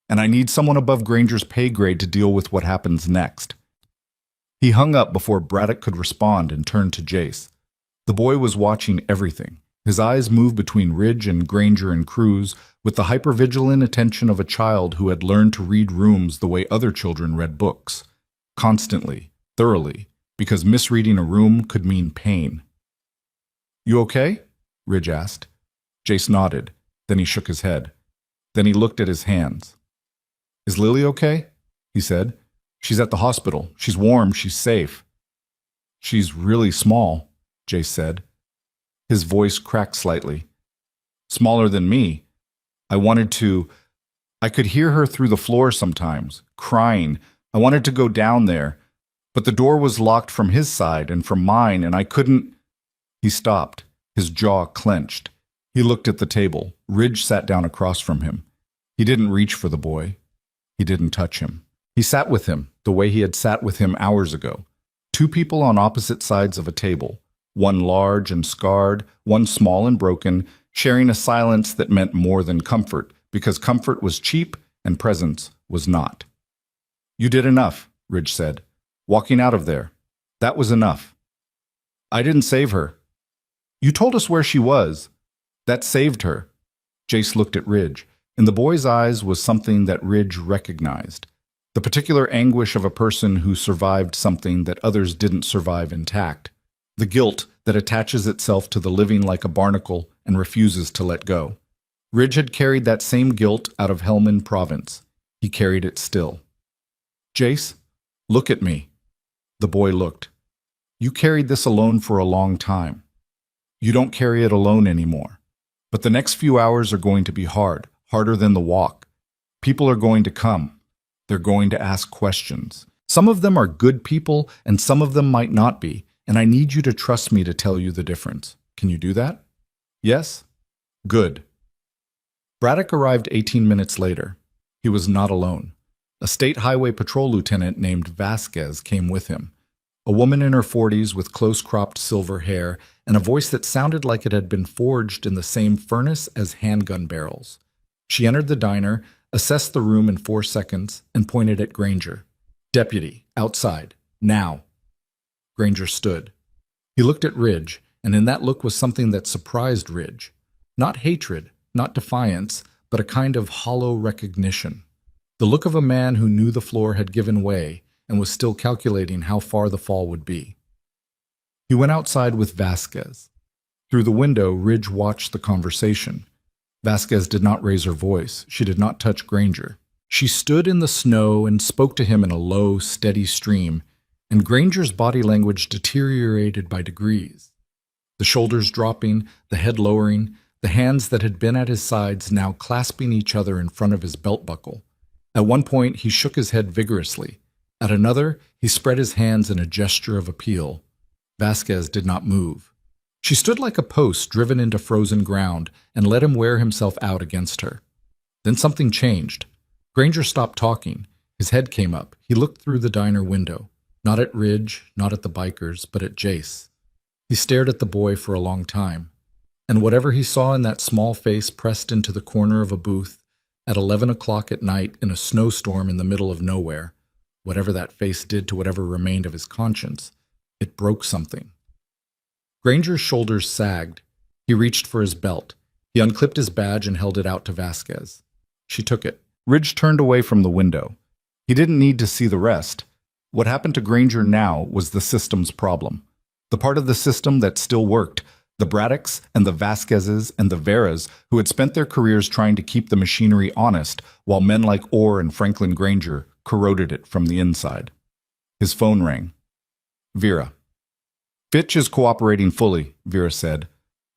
and I need someone above Granger's pay grade to deal with what happens next. He hung up before Braddock could respond and turned to Jace. The boy was watching everything. His eyes moved between Ridge and Granger and Cruz with the hypervigilant attention of a child who had learned to read rooms the way other children read books. Constantly, thoroughly, because misreading a room could mean pain. You okay? Ridge asked. Jace nodded. Then he shook his head. Then he looked at his hands. Is Lily okay? He said. She's at the hospital. She's warm. She's safe. She's really small, Jace said. His voice cracked slightly. Smaller than me. I could hear her through the floor sometimes, crying. I wanted to go down there, but the door was locked from his side and from mine, and I couldn't. He stopped, his jaw clenched. He looked at the table. Ridge sat down across from him. He didn't reach for the boy. He didn't touch him. He sat with him the way he had sat with him hours ago. 2 people on opposite sides of a table, one large and scarred, one small and broken, sharing a silence that meant more than comfort, because comfort was cheap and presence was not. You did enough, Ridge said. Walking out of there. That was enough. I didn't save her. You told us where she was. That saved her. Jace looked at Ridge. In the boy's eyes was something that Ridge recognized. The particular anguish of a person who survived something that others didn't survive intact. The guilt that attaches itself to the living like a barnacle and refuses to let go. Ridge had carried that same guilt out of Helmand Province. He carried it still. Jace, look at me. The boy looked. You carried this alone for a long time. You don't carry it alone anymore. But the next few hours are going to be hard, harder than the walk. People are going to come. They're going to ask questions. Some of them are good people, and some of them might not be, and I need you to trust me to tell you the difference. Can you do that? Yes? Good. Braddock arrived 18 minutes later. He was not alone. A state highway patrol lieutenant named Vasquez came with him. A woman in her 40s with close-cropped silver hair and a voice that sounded like it had been forged in the same furnace as handgun barrels. She entered the diner, assessed the room in 4 seconds, and pointed at Granger. Deputy, outside, now. Granger stood. He looked at Ridge, and in that look was something that surprised Ridge. Not hatred, not defiance, but a kind of hollow recognition. The look of a man who knew the floor had given way, and was still calculating how far the fall would be. He went outside with Vasquez. Through the window, Ridge watched the conversation. Vasquez did not raise her voice. She did not touch Granger. She stood in the snow and spoke to him in a low, steady stream, and Granger's body language deteriorated by degrees. The shoulders dropping, the head lowering, the hands that had been at his sides now clasping each other in front of his belt buckle. At one point, he shook his head vigorously. At another, he spread his hands in a gesture of appeal. Vasquez did not move. She stood like a post driven into frozen ground and let him wear himself out against her. Then something changed. Granger stopped talking. His head came up. He looked through the diner window. Not at Ridge, not at the bikers, but at Jace. He stared at the boy for a long time. And whatever he saw in that small face pressed into the corner of a booth at 11 o'clock at night in a snowstorm in the middle of nowhere, whatever that face did to whatever remained of his conscience, it broke something. Granger's shoulders sagged. He reached for his belt. He unclipped his badge and held it out to Vasquez. She took it. Ridge turned away from the window. He didn't need to see the rest. What happened to Granger now was the system's problem. The part of the system that still worked, the Braddocks and the Vasquezes and the Veras who had spent their careers trying to keep the machinery honest while men like Orr and Franklin Granger corroded it from the inside. His phone rang. Vera. Fitch is cooperating fully, Vera said.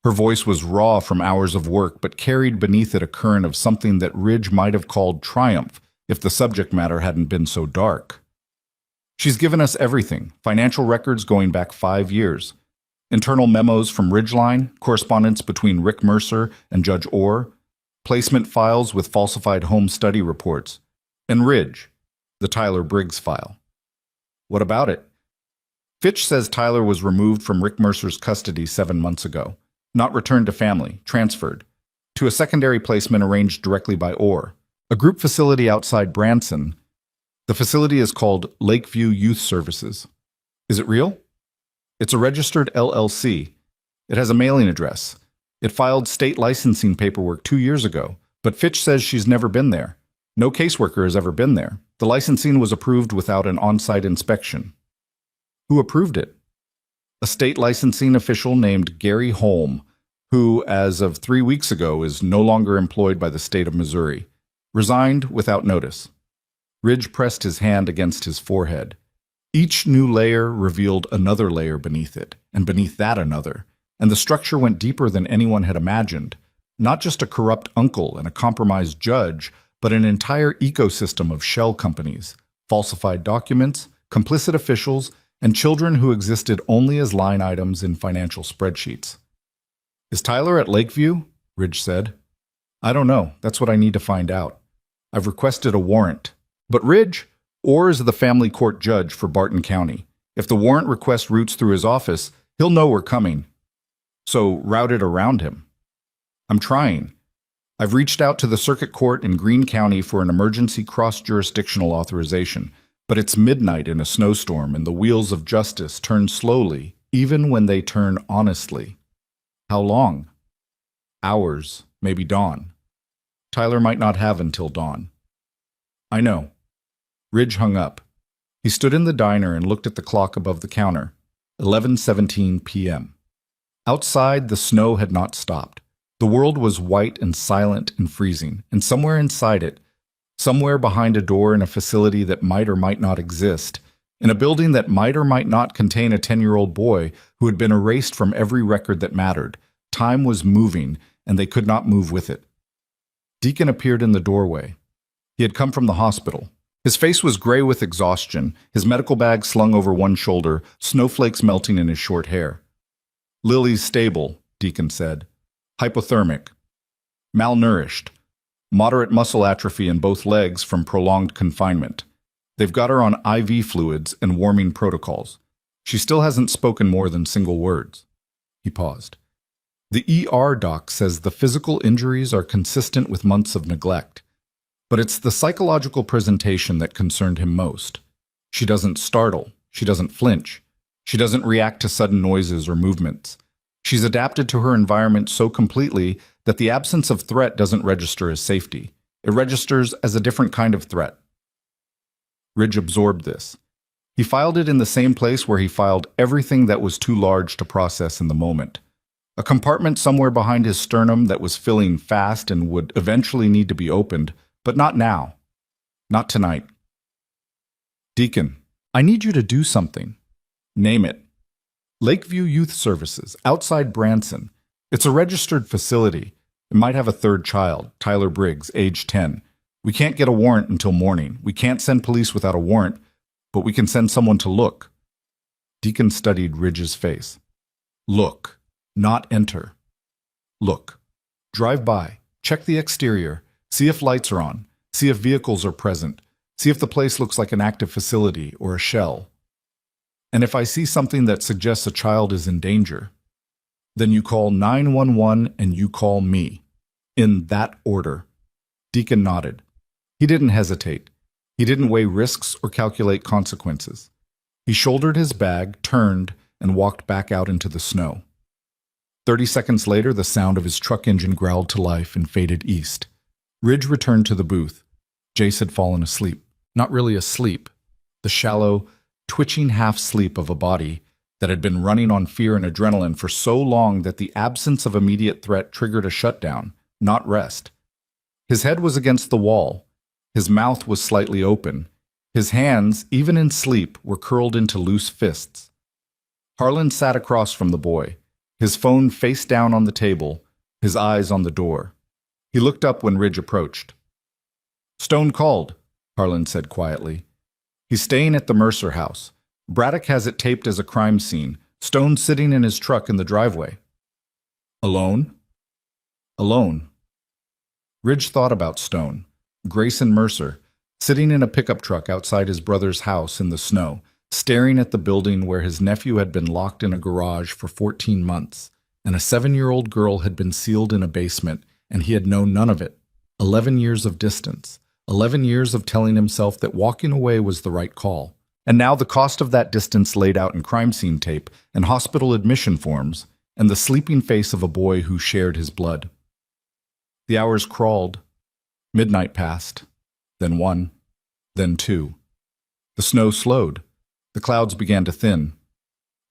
Her voice was raw from hours of work, but carried beneath it a current of something that Ridge might have called triumph if the subject matter hadn't been so dark. She's given us everything, financial records going back 5 years, internal memos from Ridgeline, correspondence between Rick Mercer and Judge Orr, placement files with falsified home study reports, and Ridge, the Tyler Briggs file. What about it? Fitch says Tyler was removed from Rick Mercer's custody 7 months ago. Not returned to family, transferred, to a secondary placement arranged directly by Orr, a group facility outside Branson. The facility is called Lakeview Youth Services. Is it real? It's a registered LLC. It has a mailing address. It filed state licensing paperwork 2 years ago, but Fitch says she's never been there. No caseworker has ever been there. The licensing was approved without an on-site inspection. Who approved it? A state licensing official named Gary Holm, who, as of 3 weeks ago, is no longer employed by the state of Missouri. Resigned without notice. Ridge pressed his hand against his forehead. Each new layer revealed another layer beneath it, and beneath that another, and the structure went deeper than anyone had imagined. Not just a corrupt uncle and a compromised judge, but an entire ecosystem of shell companies, falsified documents, complicit officials, and children who existed only as line items in financial spreadsheets. Is Tyler at Lakeview? Ridge said. I don't know. That's what I need to find out. I've requested a warrant. But Ridge, Orr is the family court judge for Barton County. If the warrant request routes through his office, he'll know we're coming. So route it around him. I'm trying. I've reached out to the circuit court in Greene County for an emergency cross-jurisdictional authorization, but it's midnight in a snowstorm and the wheels of justice turn slowly, even when they turn honestly. How long? Hours, maybe dawn. Tyler might not have until dawn. I know. Ridge hung up. He stood in the diner and looked at the clock above the counter. 11:17 p.m. Outside, the snow had not stopped. The world was white and silent and freezing, and somewhere inside it, somewhere behind a door in a facility that might or might not exist, in a building that might or might not contain a 10-year-old boy who had been erased from every record that mattered, time was moving, and they could not move with it. Deacon appeared in the doorway. He had come from the hospital. His face was gray with exhaustion, his medical bag slung over one shoulder, snowflakes melting in his short hair. Lily's stable, Deacon said. Hypothermic. Malnourished. Moderate muscle atrophy in both legs from prolonged confinement. They've got her on IV fluids and warming protocols. She still hasn't spoken more than single words. He paused. The ER doc says the physical injuries are consistent with months of neglect. But it's the psychological presentation that concerned him most. She doesn't startle. She doesn't flinch. She doesn't react to sudden noises or movements. She's adapted to her environment so completely that the absence of threat doesn't register as safety. It registers as a different kind of threat. Ridge absorbed this. He filed it in the same place where he filed everything that was too large to process in the moment. A compartment somewhere behind his sternum that was filling fast and would eventually need to be opened, but not now. Not tonight. Deacon, I need you to do something. Name it. Lakeview Youth Services, outside Branson. It's a registered facility. It might have a third child, Tyler Briggs, age 10. We can't get a warrant until morning. We can't send police without a warrant, but we can send someone to look. Deacon studied Ridge's face. Look, not enter. Look. Drive by. Check the exterior. See if lights are on. See if vehicles are present. See if the place looks like an active facility or a shell. And if I see something that suggests a child is in danger, then you call 911 and you call me. In that order. Deacon nodded. He didn't hesitate. He didn't weigh risks or calculate consequences. He shouldered his bag, turned, and walked back out into the snow. 30 seconds later, the sound of his truck engine growled to life and faded east. Ridge returned to the booth. Jace had fallen asleep. Not really asleep. The shallow, twitching half-sleep of a body that had been running on fear and adrenaline for so long that the absence of immediate threat triggered a shutdown, not rest. His head was against the wall. His mouth was slightly open. His hands, even in sleep, were curled into loose fists. Harlan sat across from the boy, his phone face down on the table, his eyes on the door. He looked up when Ridge approached. Stone called, Harlan said quietly. He's staying at the Mercer house. Braddock has it taped as a crime scene. Stone sitting in his truck in the driveway. Alone? Alone. Ridge thought about Stone, Grayson Mercer, sitting in a pickup truck outside his brother's house in the snow, staring at the building where his nephew had been locked in a garage for 14 months, and a 7-year-old girl had been sealed in a basement, and he had known none of it. 11 years of distance. 11 years of telling himself that walking away was the right call. And now the cost of that distance laid out in crime scene tape and hospital admission forms, and the sleeping face of a boy who shared his blood. The hours crawled. Midnight passed. Then 1. Then 2. The snow slowed. The clouds began to thin.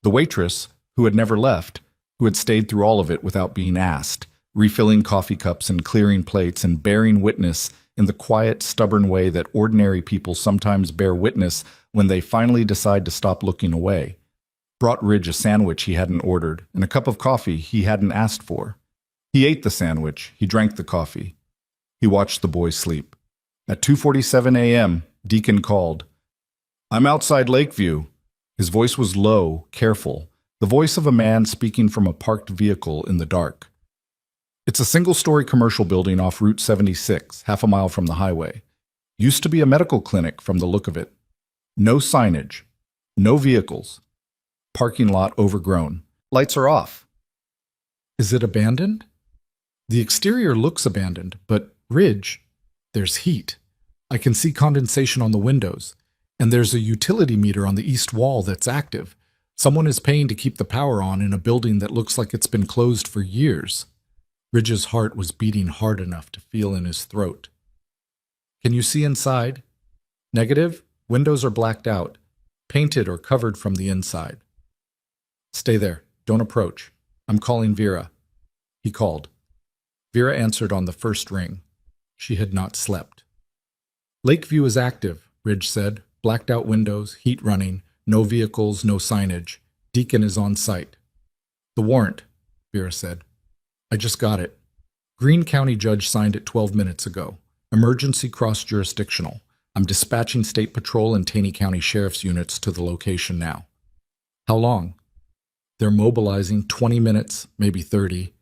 The waitress, who had never left, who had stayed through all of it without being asked, refilling coffee cups and clearing plates and bearing witness in the quiet, stubborn way that ordinary people sometimes bear witness when they finally decide to stop looking away, brought Ridge a sandwich he hadn't ordered and a cup of coffee he hadn't asked for. He ate the sandwich. He drank the coffee. He watched the boy sleep. At 2:47 a.m., Deacon called. I'm outside Lakeview. His voice was low, careful, the voice of a man speaking from a parked vehicle in the dark. It's a single-story commercial building off Route 76, half a mile from the highway. Used to be a medical clinic from the look of it. No signage. No vehicles. Parking lot overgrown. Lights are off. Is it abandoned? The exterior looks abandoned, but Ridge, there's heat. I can see condensation on the windows. And there's a utility meter on the east wall that's active. Someone is paying to keep the power on in a building that looks like it's been closed for years. Ridge's heart was beating hard enough to feel in his throat. Can you see inside? Negative. Windows are blacked out, painted or covered from the inside. Stay there. Don't approach. I'm calling Vera. He called. Vera answered on the first ring. She had not slept. Lakeview is active, Ridge said. Blacked out windows, heat running, no vehicles, no signage. Deacon is on site. The warrant, Vera said. I just got it. Greene County judge signed it 12 minutes ago. Emergency cross-jurisdictional. I'm dispatching State Patrol and Taney County Sheriff's units to the location now. How long? They're mobilizing 20 minutes, maybe 30.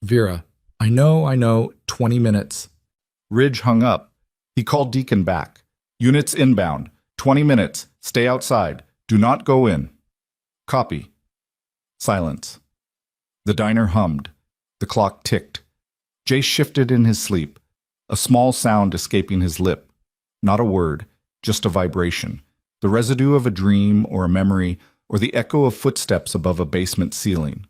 Vera, I know, 20 minutes. Ridge hung up. He called Deacon back. Units inbound. 20 minutes. Stay outside. Do not go in. Copy. Silence. The diner hummed. The clock ticked. Jace shifted in his sleep, a small sound escaping his lip. Not a word, just a vibration, the residue of a dream or a memory or the echo of footsteps above a basement ceiling.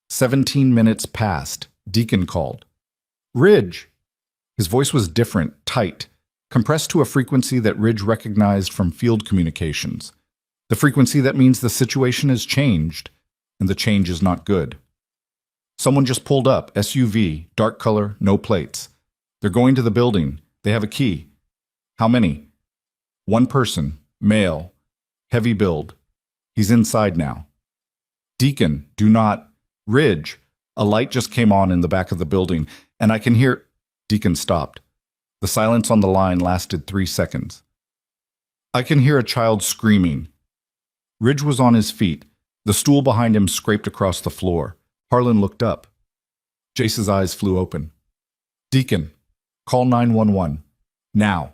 17 minutes passed. Deacon called. Ridge! His voice was different, tight, compressed to a frequency that Ridge recognized from field communications. The frequency that means the situation has changed, and the change is not good. Someone just pulled up, SUV, dark color, no plates. They're going to the building. They have a key. How many? One person, male, heavy build. He's inside now. Deacon, do not. Ridge, a light just came on in the back of the building, and I can hear. Deacon stopped. The silence on the line lasted 3 seconds. I can hear a child screaming. Ridge was on his feet. The stool behind him scraped across the floor. Harlan looked up. Jace's eyes flew open. Deacon, call 911. Now.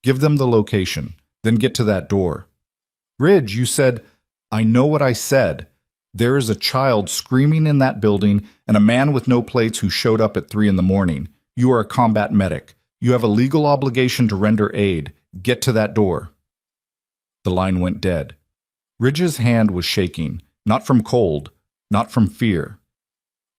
Give them the location. Then get to that door. Ridge, you said. I know what I said. There is a child screaming in that building and a man with no plates who showed up at 3 in the morning. You are a combat medic. You have a legal obligation to render aid. Get to that door. The line went dead. Ridge's hand was shaking, not from cold, not from fear.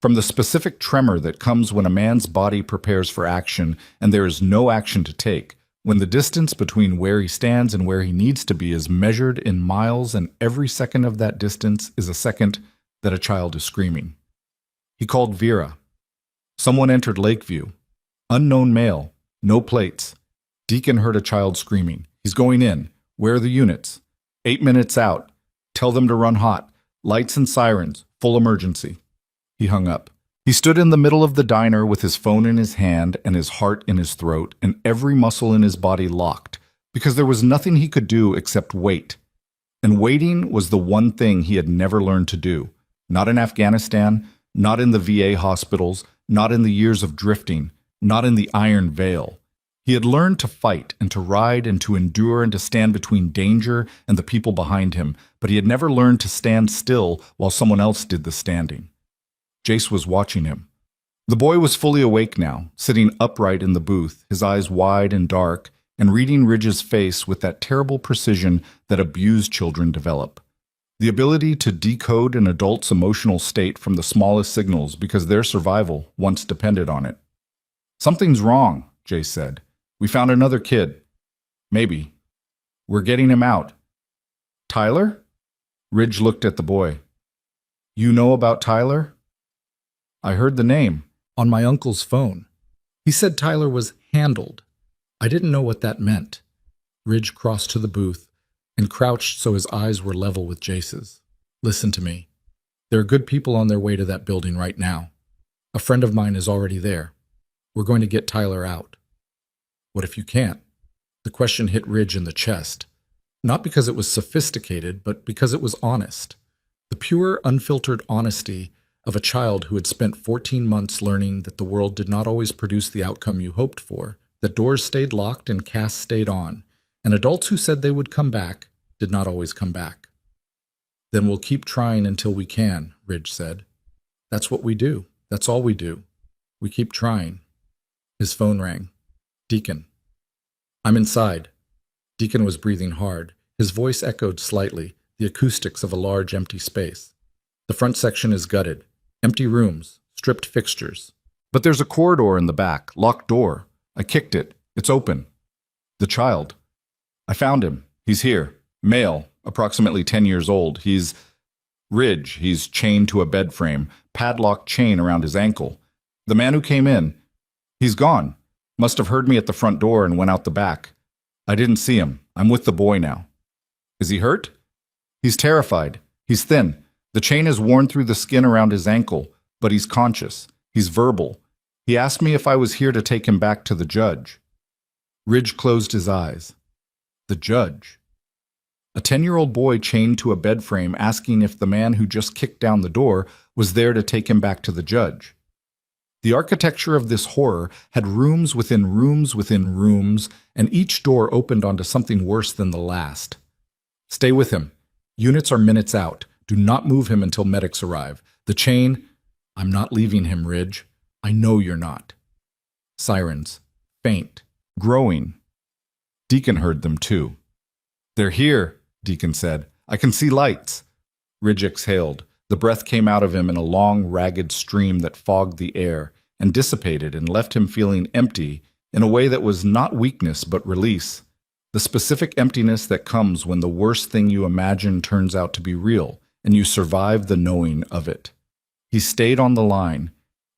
From the specific tremor that comes when a man's body prepares for action and there is no action to take, when the distance between where he stands and where he needs to be is measured in miles and every second of that distance is a second that a child is screaming. He called Vera. Someone entered Lakeview. Unknown male, no plates. Deacon heard a child screaming. He's going in. Where are the units? 8 minutes out. Tell them to run hot. Lights and sirens. Full emergency. He hung up. He stood in the middle of the diner with his phone in his hand and his heart in his throat and every muscle in his body locked, because there was nothing he could do except wait. And waiting was the one thing he had never learned to do. Not in Afghanistan, not in the VA hospitals, not in the years of drifting, not in the Iron Veil. He had learned to fight and to ride and to endure and to stand between danger and the people behind him, but he had never learned to stand still while someone else did the standing. Jace was watching him. The boy was fully awake now, sitting upright in the booth, his eyes wide and dark, and reading Ridge's face with that terrible precision that abused children develop. The ability to decode an adult's emotional state from the smallest signals because their survival once depended on it. Something's wrong, Jace said. We found another kid. Maybe. We're getting him out. Tyler? Ridge looked at the boy. You know about Tyler? I heard the name on my uncle's phone. He said Tyler was handled. I didn't know what that meant. Ridge crossed to the booth and crouched so his eyes were level with Jace's. Listen to me. There are good people on their way to that building right now. A friend of mine is already there. We're going to get Tyler out. What if you can't? The question hit Ridge in the chest. Not because it was sophisticated, but because it was honest. The pure, unfiltered honesty of a child who had spent 14 months learning that the world did not always produce the outcome you hoped for, that doors stayed locked and casts stayed on, and adults who said they would come back did not always come back. Then we'll keep trying until we can, Ridge said. That's what we do. That's all we do. We keep trying. His phone rang. Deacon. I'm inside. Deacon was breathing hard. His voice echoed slightly, the acoustics of a large empty space. The front section is gutted. Empty rooms, stripped fixtures. But there's a corridor in the back, locked door. I kicked it. It's open. The child. I found him. He's here. Male, approximately 10 years old. He's Ridge. He's chained to a bed frame, padlocked chain around his ankle. The man who came in. He's gone. Must have heard me at the front door and went out the back. I didn't see him. I'm with the boy now. Is he hurt? He's terrified. He's thin. The chain is worn through the skin around his ankle, but he's conscious. He's verbal. He asked me if I was here to take him back to the judge. Ridge closed his eyes. The judge. A 10-year-old boy chained to a bed frame asking if the man who just kicked down the door was there to take him back to the judge. The architecture of this horror had rooms within rooms within rooms, and each door opened onto something worse than the last. Stay with him. Units are minutes out. Do not move him until medics arrive. The chain. I'm not leaving him, Ridge. I know you're not. Sirens. Faint. Growing. Deacon heard them too. They're here, Deacon said. I can see lights. Ridge exhaled. The breath came out of him in a long, ragged stream that fogged the air and dissipated and left him feeling empty in a way that was not weakness but release. The specific emptiness that comes when the worst thing you imagine turns out to be real, and you survive the knowing of it. He stayed on the line.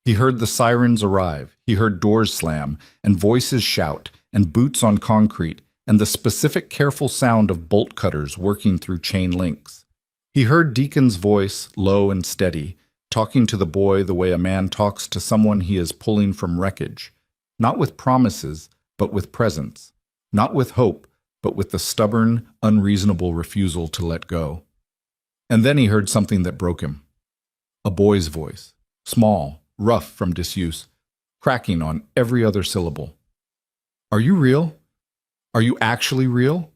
He heard the sirens arrive, he heard doors slam, and voices shout, and boots on concrete, and the specific careful sound of bolt cutters working through chain links. He heard Deacon's voice, low and steady, talking to the boy the way a man talks to someone he is pulling from wreckage, not with promises, but with presence, not with hope, but with the stubborn, unreasonable refusal to let go. And then he heard something that broke him. A boy's voice, small, rough from disuse, cracking on every other syllable. "Are you real? Are you actually real?"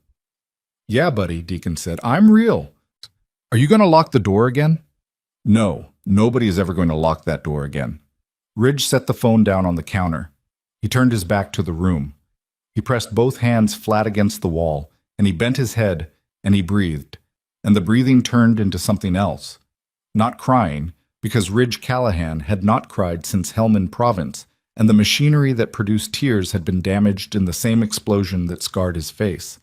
"Yeah, buddy," Deacon said. "I'm real." "Are you going to lock the door again?" "No, nobody is ever going to lock that door again." Ridge set the phone down on the counter. He turned his back to the room. He pressed both hands flat against the wall, and he bent his head, and he breathed. And the breathing turned into something else. Not crying, because Ridge Callahan had not cried since Helmand Province, and the machinery that produced tears had been damaged in the same explosion that scarred his face.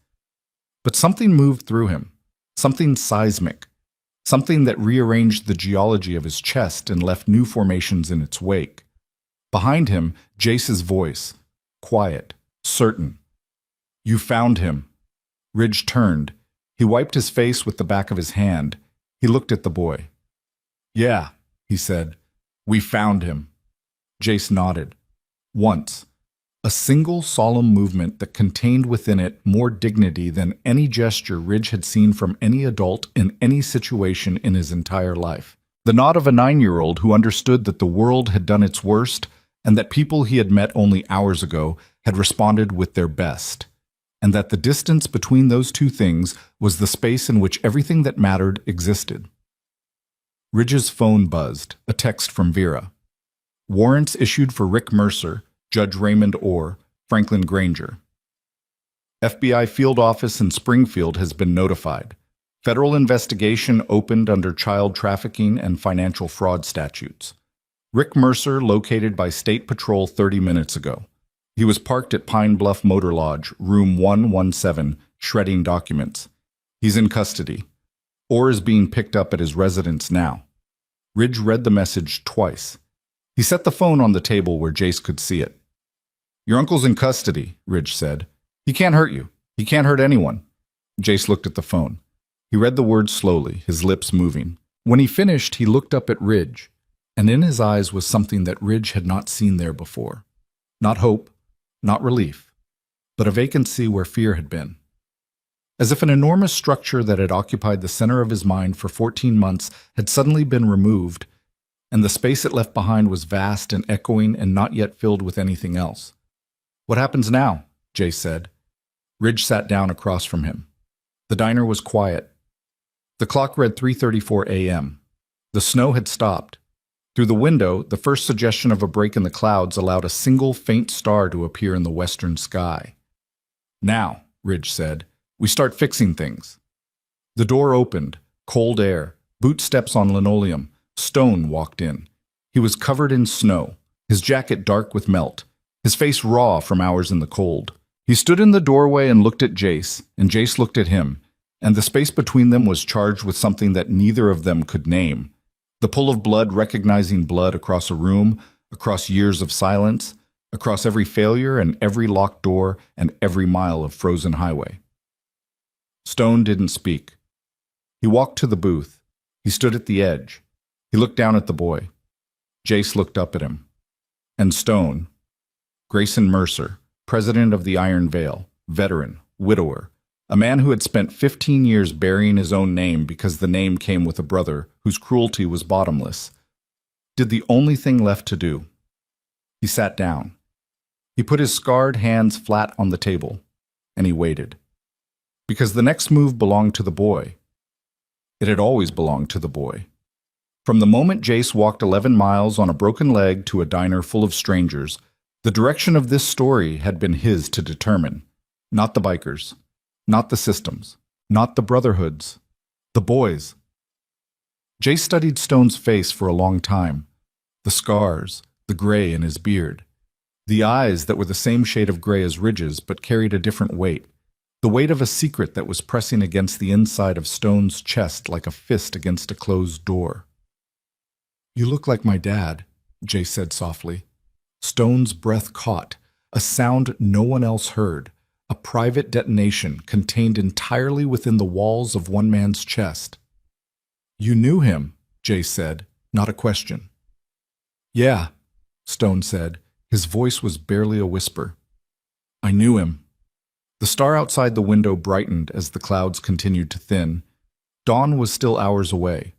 But something moved through him, something seismic, something that rearranged the geology of his chest and left new formations in its wake. Behind him, Jace's voice, quiet, certain. "You found him." Ridge turned. He wiped his face with the back of his hand. He looked at the boy. "Yeah," he said. "We found him." Jace nodded. Once. A single solemn movement that contained within it more dignity than any gesture Ridge had seen from any adult in any situation in his entire life. The nod of a 9-year-old who understood that the world had done its worst and that people he had met only hours ago had responded with their best, and that the distance between those two things was the space in which everything that mattered existed. Ridge's phone buzzed, a text from Vera. "Warrants issued for Rick Mercer, Judge Raymond Orr, Franklin Granger. FBI field office in Springfield has been notified. Federal investigation opened under child trafficking and financial fraud statutes. Rick Mercer located by State Patrol 30 minutes ago. He was parked at Pine Bluff Motor Lodge, room 117, shredding documents. He's in custody. Orr is being picked up at his residence now." Ridge read the message twice. He set the phone on the table where Jace could see it. "Your uncle's in custody," Ridge said. "He can't hurt you. He can't hurt anyone." Jace looked at the phone. He read the words slowly, his lips moving. When he finished, he looked up at Ridge, and in his eyes was something that Ridge had not seen there before. Not hope, not relief, but a vacancy where fear had been. As if an enormous structure that had occupied the center of his mind for 14 months had suddenly been removed, and the space it left behind was vast and echoing and not yet filled with anything else. "What happens now?" Jace said. Ridge sat down across from him. The diner was quiet. The clock read 3:34 a.m. The snow had stopped. Through the window, the first suggestion of a break in the clouds allowed a single faint star to appear in the western sky. "Now," Ridge said, "we start fixing things." The door opened, cold air, boot steps on linoleum. Stone walked in. He was covered in snow, his jacket dark with melt, his face raw from hours in the cold. He stood in the doorway and looked at Jace, and Jace looked at him, and the space between them was charged with something that neither of them could name. The pull of blood recognizing blood across a room, across years of silence, across every failure and every locked door and every mile of frozen highway. Stone didn't speak. He walked to the booth. He stood at the edge. He looked down at the boy. Jace looked up at him. And Stone, Grayson Mercer, president of the Iron Veil, veteran, widower, a man who had spent 15 years burying his own name because the name came with a brother whose cruelty was bottomless, did the only thing left to do. He sat down. He put his scarred hands flat on the table, and he waited. Because the next move belonged to the boy. It had always belonged to the boy. From the moment Jace walked 11 miles on a broken leg to a diner full of strangers, the direction of this story had been his to determine. Not the bikers, not the systems, not the brotherhoods, the boys. Jace studied Stone's face for a long time. The scars, the gray in his beard. The eyes that were the same shade of gray as Ridge's but carried a different weight. the weight of a secret that was pressing against the inside of Stone's chest like a fist against a closed door. "You look like my dad," Jay said softly. Stone's breath caught, a sound no one else heard, a private detonation contained entirely within the walls of one man's chest. "You knew him," Jay said, not a question. "Yeah," Stone said. His voice was barely a whisper. "I knew him." The star outside the window brightened as the clouds continued to thin. Dawn was still hours away.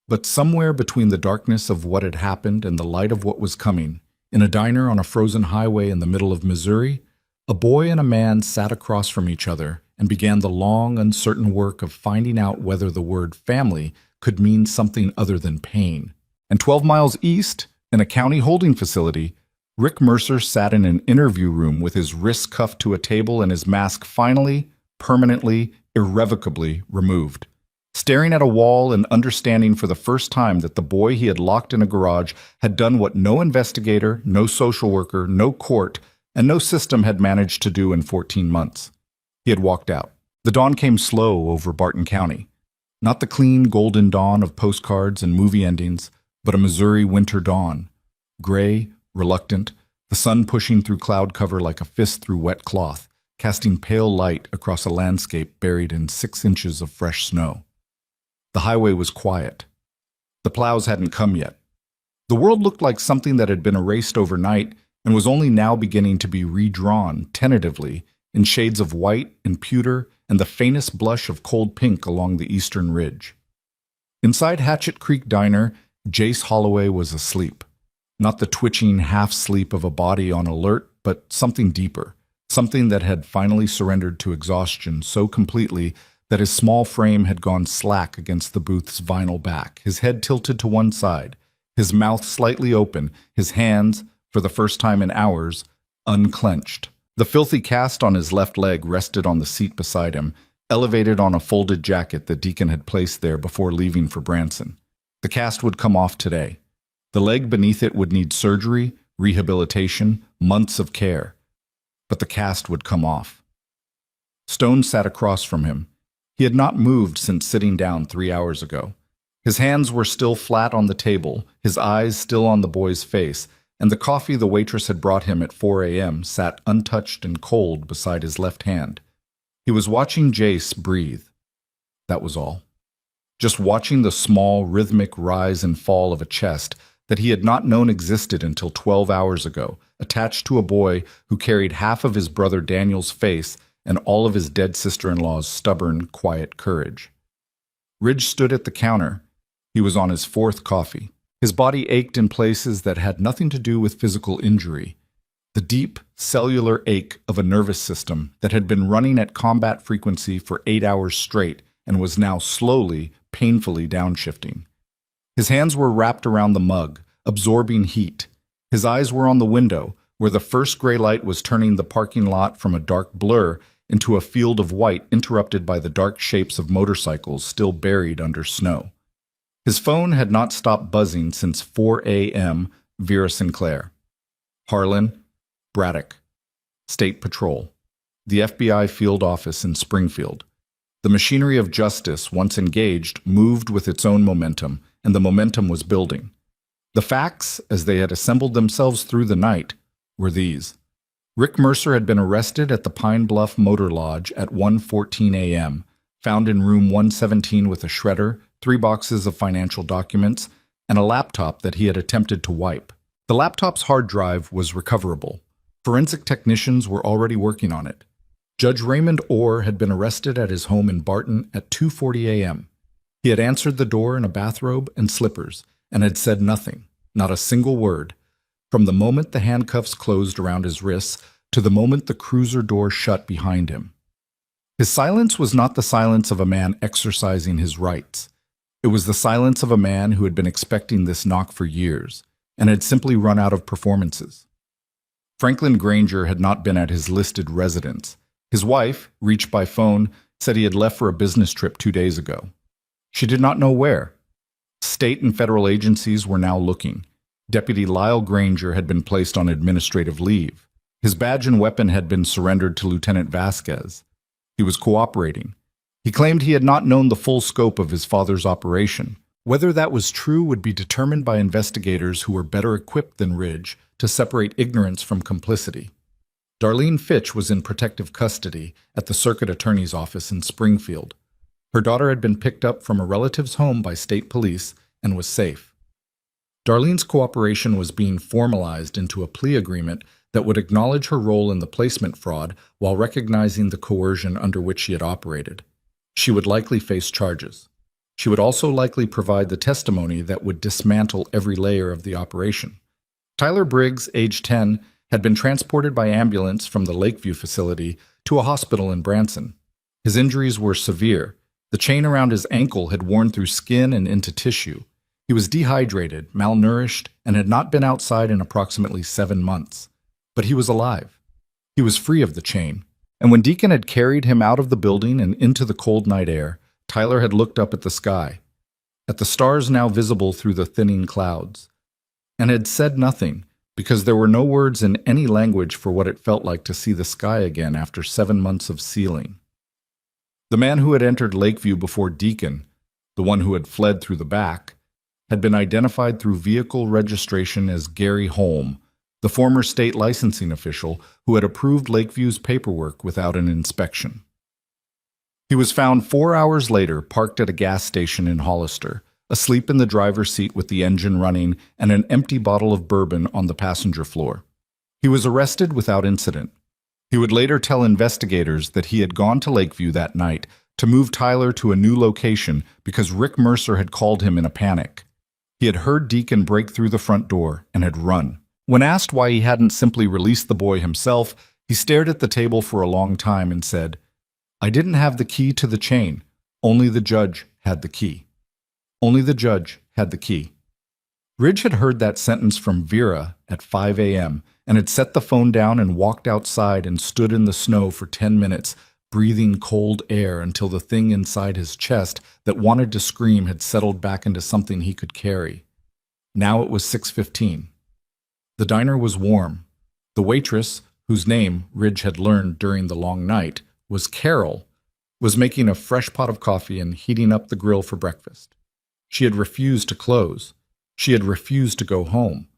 But somewhere between the darkness of what had happened and the light of what was coming, in a diner on a frozen highway in the middle of Missouri, a boy and a man sat across from each other and began the long, uncertain work of finding out whether the word family could mean something other than pain. And 12 miles east, in a county holding facility, Rick Mercer sat in an interview room with his wrists cuffed to a table and his mask finally, permanently, irrevocably removed. Staring at a wall and understanding for the first time that the boy he had locked in a garage had done what no investigator, no social worker, no court, and no system had managed to do in 14 months. He had walked out. The dawn came slow over Barton County. Not the clean, golden dawn of postcards and movie endings, but a Missouri winter dawn. Gray, reluctant, the sun pushing through cloud cover like a fist through wet cloth, casting pale light across a landscape buried in 6 inches of fresh snow. The highway was quiet. The plows hadn't come yet. The world looked like something that had been erased overnight and was only now beginning to be redrawn, tentatively, in shades of white and pewter and the faintest blush of cold pink along the eastern ridge. Inside Hatchet Creek Diner, Jace Holloway was asleep. Not the twitching half-sleep of a body on alert, but something deeper, something that had finally surrendered to exhaustion so completely that his small frame had gone slack against the booth's vinyl back, his head tilted to one side, his mouth slightly open, his hands, for the first time in hours, unclenched. The filthy cast on his left leg rested on the seat beside him, elevated on a folded jacket that Deacon had placed there before leaving for Branson. The cast would come off today. The leg beneath it would need surgery, rehabilitation, months of care. But the cast would come off. Stone sat across from him. He had not moved since sitting down 3 hours ago. His hands were still flat on the table, his eyes still on the boy's face, and the coffee the waitress had brought him at 4 a.m. sat untouched and cold beside his left hand. He was watching Jace breathe. That was all. Just watching the small, rhythmic rise and fall of a chest that he had not known existed until 12 hours ago, attached to a boy who carried half of his brother Daniel's face and all of his dead sister-in-law's stubborn, quiet courage. Ridge stood at the counter. He was on his 4th coffee. His body ached in places that had nothing to do with physical injury. The deep, cellular ache of a nervous system that had been running at combat frequency for 8 hours straight and was now slowly, painfully downshifting. His hands were wrapped around the mug, absorbing heat. His eyes were on the window, where the first gray light was turning the parking lot from a dark blur into a field of white interrupted by the dark shapes of motorcycles still buried under snow. His phone had not stopped buzzing since 4 a.m. Vera Sinclair. Harlan, Braddock, State Patrol, the FBI field office in Springfield. The machinery of justice, once engaged, moved with its own momentum, and the momentum was building. The facts, as they had assembled themselves through the night, were these. Rick Mercer had been arrested at the Pine Bluff Motor Lodge at 1:14 a.m., found in room 117 with a shredder, 3 boxes of financial documents, and a laptop that he had attempted to wipe. The laptop's hard drive was recoverable. Forensic technicians were already working on it. Judge Raymond Orr had been arrested at his home in Barton at 2:40 a.m. He had answered the door in a bathrobe and slippers and had said nothing, not a single word, from the moment the handcuffs closed around his wrists to the moment the cruiser door shut behind him. His silence was not the silence of a man exercising his rights. It was the silence of a man who had been expecting this knock for years and had simply run out of performances. Franklin Granger had not been at his listed residence. His wife, reached by phone, said he had left for a business trip 2 days ago. She did not know where. State and federal agencies were now looking. Deputy Lyle Granger had been placed on administrative leave. His badge and weapon had been surrendered to Lieutenant Vasquez. He was cooperating. He claimed he had not known the full scope of his father's operation. Whether that was true would be determined by investigators who were better equipped than Ridge to separate ignorance from complicity. Darlene Fitch was in protective custody at the circuit attorney's office in Springfield. Her daughter had been picked up from a relative's home by state police and was safe. Darlene's cooperation was being formalized into a plea agreement that would acknowledge her role in the placement fraud while recognizing the coercion under which she had operated. She would likely face charges. She would also likely provide the testimony that would dismantle every layer of the operation. Tyler Briggs, age 10, had been transported by ambulance from the Lakeview facility to a hospital in Branson. His injuries were severe. The chain around his ankle had worn through skin and into tissue. He was dehydrated, malnourished, and had not been outside in approximately 7 months. But he was alive. He was free of the chain. And when Deacon had carried him out of the building and into the cold night air, Tyler had looked up at the sky, at the stars now visible through the thinning clouds, and had said nothing, because there were no words in any language for what it felt like to see the sky again after 7 months of sealing. The man who had entered Lakeview before Deacon, the one who had fled through the back, had been identified through vehicle registration as Gary Holm, the former state licensing official who had approved Lakeview's paperwork without an inspection. He was found 4 hours later parked at a gas station in Hollister, asleep in the driver's seat with the engine running and an empty bottle of bourbon on the passenger floor. He was arrested without incident. He would later tell investigators that he had gone to Lakeview that night to move Tyler to a new location because Rick Mercer had called him in a panic. He had heard Deacon break through the front door and had run. When asked why he hadn't simply released the boy himself, he stared at the table for a long time and said, "I didn't have the key to the chain. Only the judge had the key. Only the judge had the key." Ridge had heard that sentence from Vera at 5 a.m. and had set the phone down and walked outside and stood in the snow for 10 minutes, breathing cold air until the thing inside his chest that wanted to scream had settled back into something he could carry. Now it was 6:15. The diner was warm. The waitress, whose name Ridge had learned during the long night was Carol, was making a fresh pot of coffee and heating up the grill for breakfast. She had refused to close. She had refused to go home.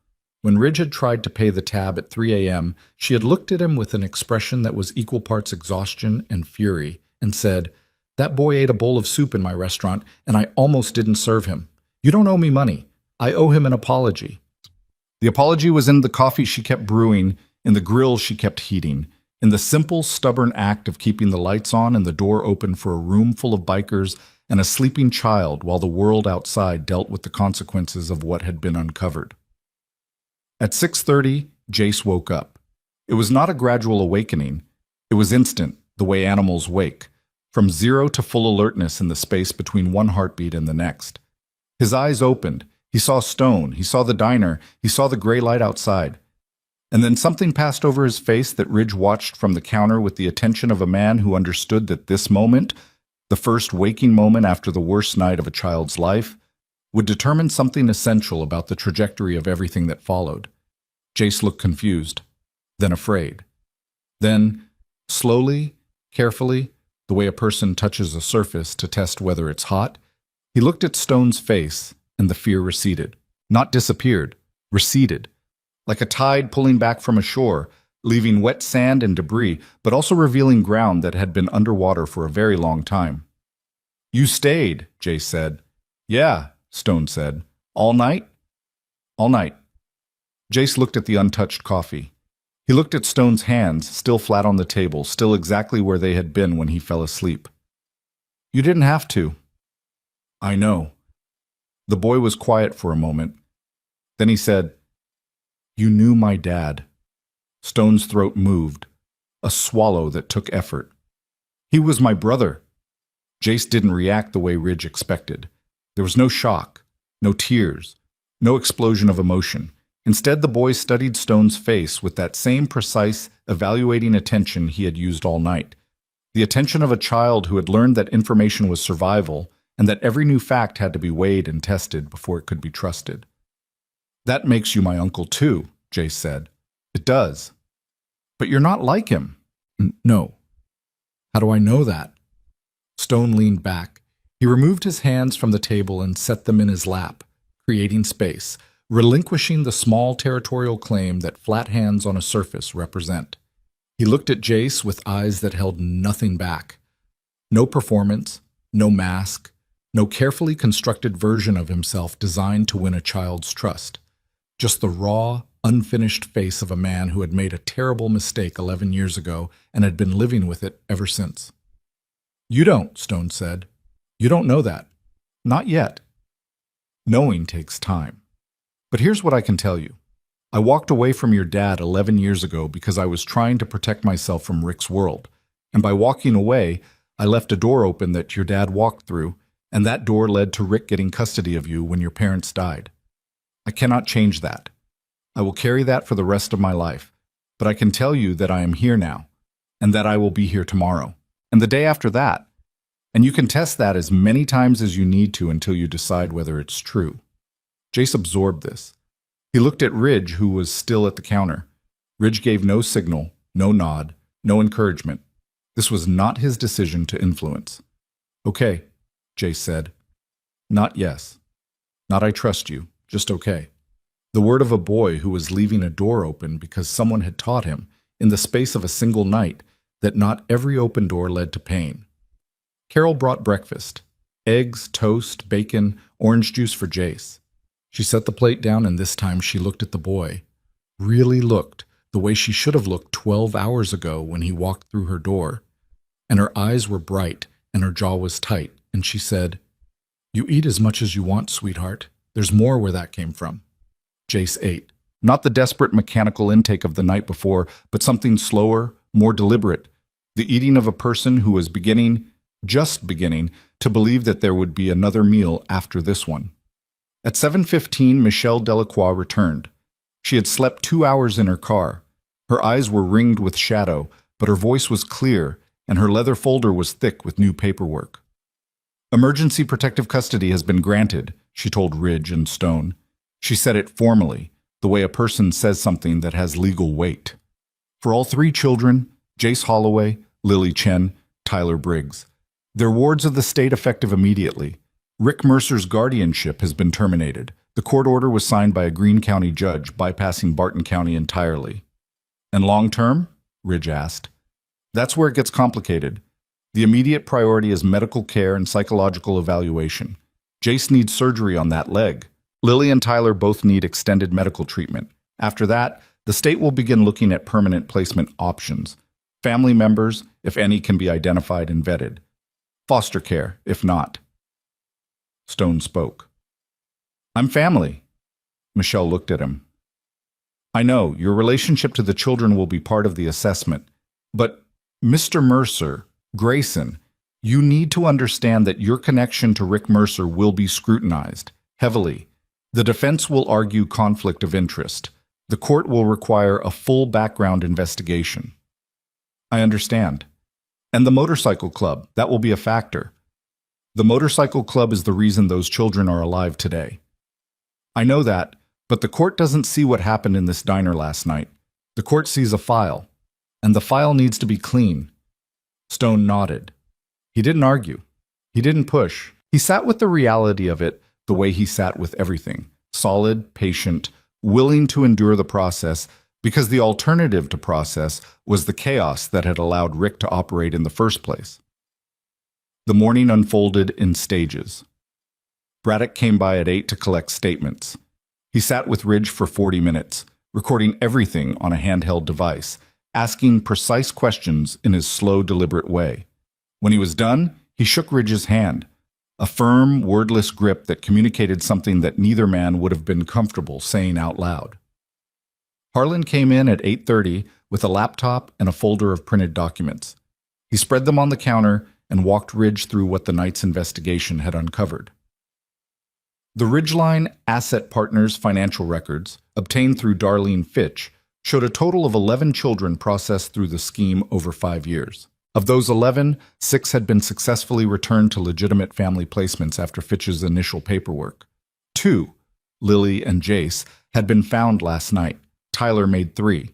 When Ridge had tried to pay the tab at 3 a.m., she had looked at him with an expression that was equal parts exhaustion and fury and said, "That boy ate a bowl of soup in my restaurant, and I almost didn't serve him. You don't owe me money. I owe him an apology." The apology was in the coffee she kept brewing, in the grill she kept heating, in the simple, stubborn act of keeping the lights on and the door open for a room full of bikers and a sleeping child while the world outside dealt with the consequences of what had been uncovered. At 6:30, Jace woke up. It was not a gradual awakening. It was instant, the way animals wake, from 0 to full alertness in the space between one heartbeat and the next. His eyes opened. He saw Stone. He saw the diner. He saw the gray light outside. And then something passed over his face that Ridge watched from the counter with the attention of a man who understood that this moment, the first waking moment after the worst night of a child's life, would determine something essential about the trajectory of everything that followed. Jace looked confused, then afraid. Then, slowly, carefully, the way a person touches a surface to test whether it's hot, he looked at Stone's face, and the fear receded. Not disappeared, receded. Like a tide pulling back from a shore, leaving wet sand and debris, but also revealing ground that had been underwater for a very long time. "You stayed," Jace said. "Yeah," Stone said. "All night?" "All night." Jace looked at the untouched coffee. He looked at Stone's hands, still flat on the table, still exactly where they had been when he fell asleep. "You didn't have to." "I know." The boy was quiet for a moment. Then he said, "You knew my dad." Stone's throat moved, a swallow that took effort. "He was my brother." Jace didn't react the way Ridge expected. There was no shock, no tears, no explosion of emotion. Instead, the boy studied Stone's face with that same precise, evaluating attention he had used all night. The attention of a child who had learned that information was survival and that every new fact had to be weighed and tested before it could be trusted. "That makes you my uncle too," Jace said. "It does." "But you're not like him." "No." How do I know that? Stone leaned back. He removed his hands from the table and set them in his lap, creating space, relinquishing the small territorial claim that flat hands on a surface represent. He looked at Jace with eyes that held nothing back. No performance, no mask, no carefully constructed version of himself designed to win a child's trust. Just the raw, unfinished face of a man who had made a terrible mistake 11 years ago and had been living with it ever since. "You don't," Stone said. "You don't know that. Not yet. Knowing takes time. But here's what I can tell you. I walked away from your dad 11 years ago because I was trying to protect myself from Rick's world. And by walking away, I left a door open that your dad walked through, and that door led to Rick getting custody of you when your parents died. I cannot change that. I will carry that for the rest of my life. But I can tell you that I am here now, and that I will be here tomorrow, and the day after that. And you can test that as many times as you need to until you decide whether it's true." Jace absorbed this. He looked at Ridge, who was still at the counter. Ridge gave no signal, no nod, no encouragement. This was not his decision to influence. "Okay," Jace said. Not yes. Not I trust you, just okay. The word of a boy who was leaving a door open because someone had taught him, in the space of a single night, that not every open door led to pain. Carol brought breakfast. Eggs, toast, bacon, orange juice for Jace. She set the plate down, and this time she looked at the boy. Really looked, the way she should have looked 12 hours ago when he walked through her door. And her eyes were bright, and her jaw was tight, and she said, "You eat as much as you want, sweetheart. There's more where that came from." Jace ate. Not the desperate mechanical intake of the night before, but something slower, more deliberate. The eating of a person who was just beginning, to believe that there would be another meal after this one. At 7:15, Michelle Delacroix returned. She had slept 2 hours in her car. Her eyes were ringed with shadow, but her voice was clear, and her leather folder was thick with new paperwork. "Emergency protective custody has been granted," she told Ridge and Stone. She said it formally, the way a person says something that has legal weight. For all 3 children, Jace Holloway, Lily Chen, Tyler Briggs. Their wards of the state effective immediately. Rick Mercer's guardianship has been terminated. The court order was signed by a Greene County judge, bypassing Barton County entirely. "And long term?" Ridge asked. "That's where it gets complicated. The immediate priority is medical care and psychological evaluation. Jace needs surgery on that leg. Lily and Tyler both need extended medical treatment. After that, the state will begin looking at permanent placement options. Family members, if any, can be identified and vetted. Foster care, if not." Stone spoke. "I'm family." Michelle looked at him. "I know, your relationship to the children will be part of the assessment. But, Mr. Mercer, Grayson, you need to understand that your connection to Rick Mercer will be scrutinized, heavily. The defense will argue conflict of interest. The court will require a full background investigation." "I understand. And the motorcycle club, that will be a factor. The motorcycle club is the reason those children are alive today." "I know that, but the court doesn't see what happened in this diner last night. The court sees a file, and the file needs to be clean." Stone nodded. He didn't argue. He didn't push. He sat with the reality of it the way he sat with everything, solid, patient, willing to endure the process, because the alternative to process was the chaos that had allowed Rick to operate in the first place. The morning unfolded in stages. Braddock came by at 8 to collect statements. He sat with Ridge for 40 minutes, recording everything on a handheld device, asking precise questions in his slow, deliberate way. When he was done, he shook Ridge's hand, a firm, wordless grip that communicated something that neither man would have been comfortable saying out loud. Harlan came in at 8:30 with a laptop and a folder of printed documents. He spread them on the counter and walked Ridge through what the night's investigation had uncovered. The Ridgeline Asset Partners financial records, obtained through Darlene Fitch, showed a total of 11 children processed through the scheme over 5 years. Of those 11, 6 had been successfully returned to legitimate family placements after Fitch's initial paperwork. 2, Lily and Jace, had been found last night. Tyler made 3.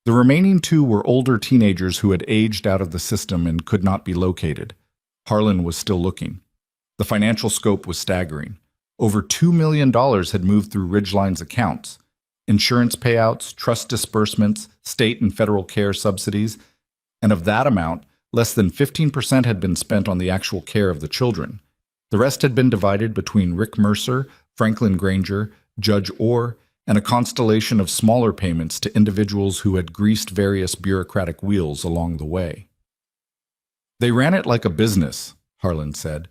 The remaining two were older teenagers who had aged out of the system and could not be located. Harlan was still looking. The financial scope was staggering. Over $2 million had moved through Ridgeline's accounts. Insurance payouts, trust disbursements, state and federal care subsidies, and of that amount, less than 15% had been spent on the actual care of the children. The rest had been divided between Rick Mercer, Franklin Granger, Judge Orr, and a constellation of smaller payments to individuals who had greased various bureaucratic wheels along the way. They ran it like a business, Harlan said.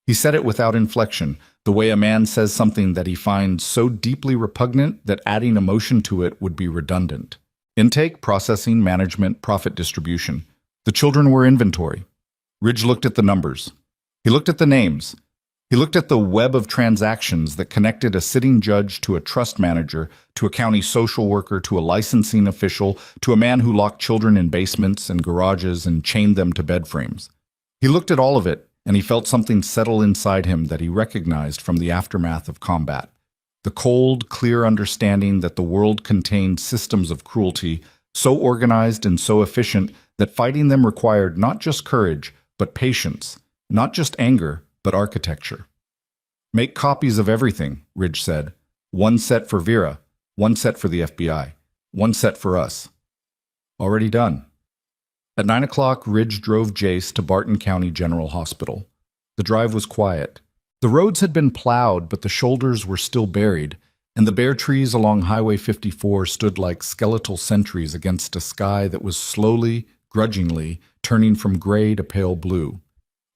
He said it without inflection, the way a man says something that he finds so deeply repugnant that adding emotion to it would be redundant. Intake, processing, management, profit distribution. The children were inventory. Ridge looked at the numbers. He looked at the names. He looked at the web of transactions that connected a sitting judge to a trust manager, to a county social worker, to a licensing official, to a man who locked children in basements and garages and chained them to bed frames. He looked at all of it, and he felt something settle inside him that he recognized from the aftermath of combat. The cold, clear understanding that the world contained systems of cruelty, so organized and so efficient that fighting them required not just courage, but patience, not just anger, but architecture. Make copies of everything, Ridge said. One set for Vera, one set for the FBI, one set for us. Already done. At 9 o'clock, Ridge drove Jace to Barton County General Hospital. The drive was quiet. The roads had been plowed, but the shoulders were still buried, and the bare trees along Highway 54 stood like skeletal sentries against a sky that was slowly, grudgingly, turning from gray to pale blue.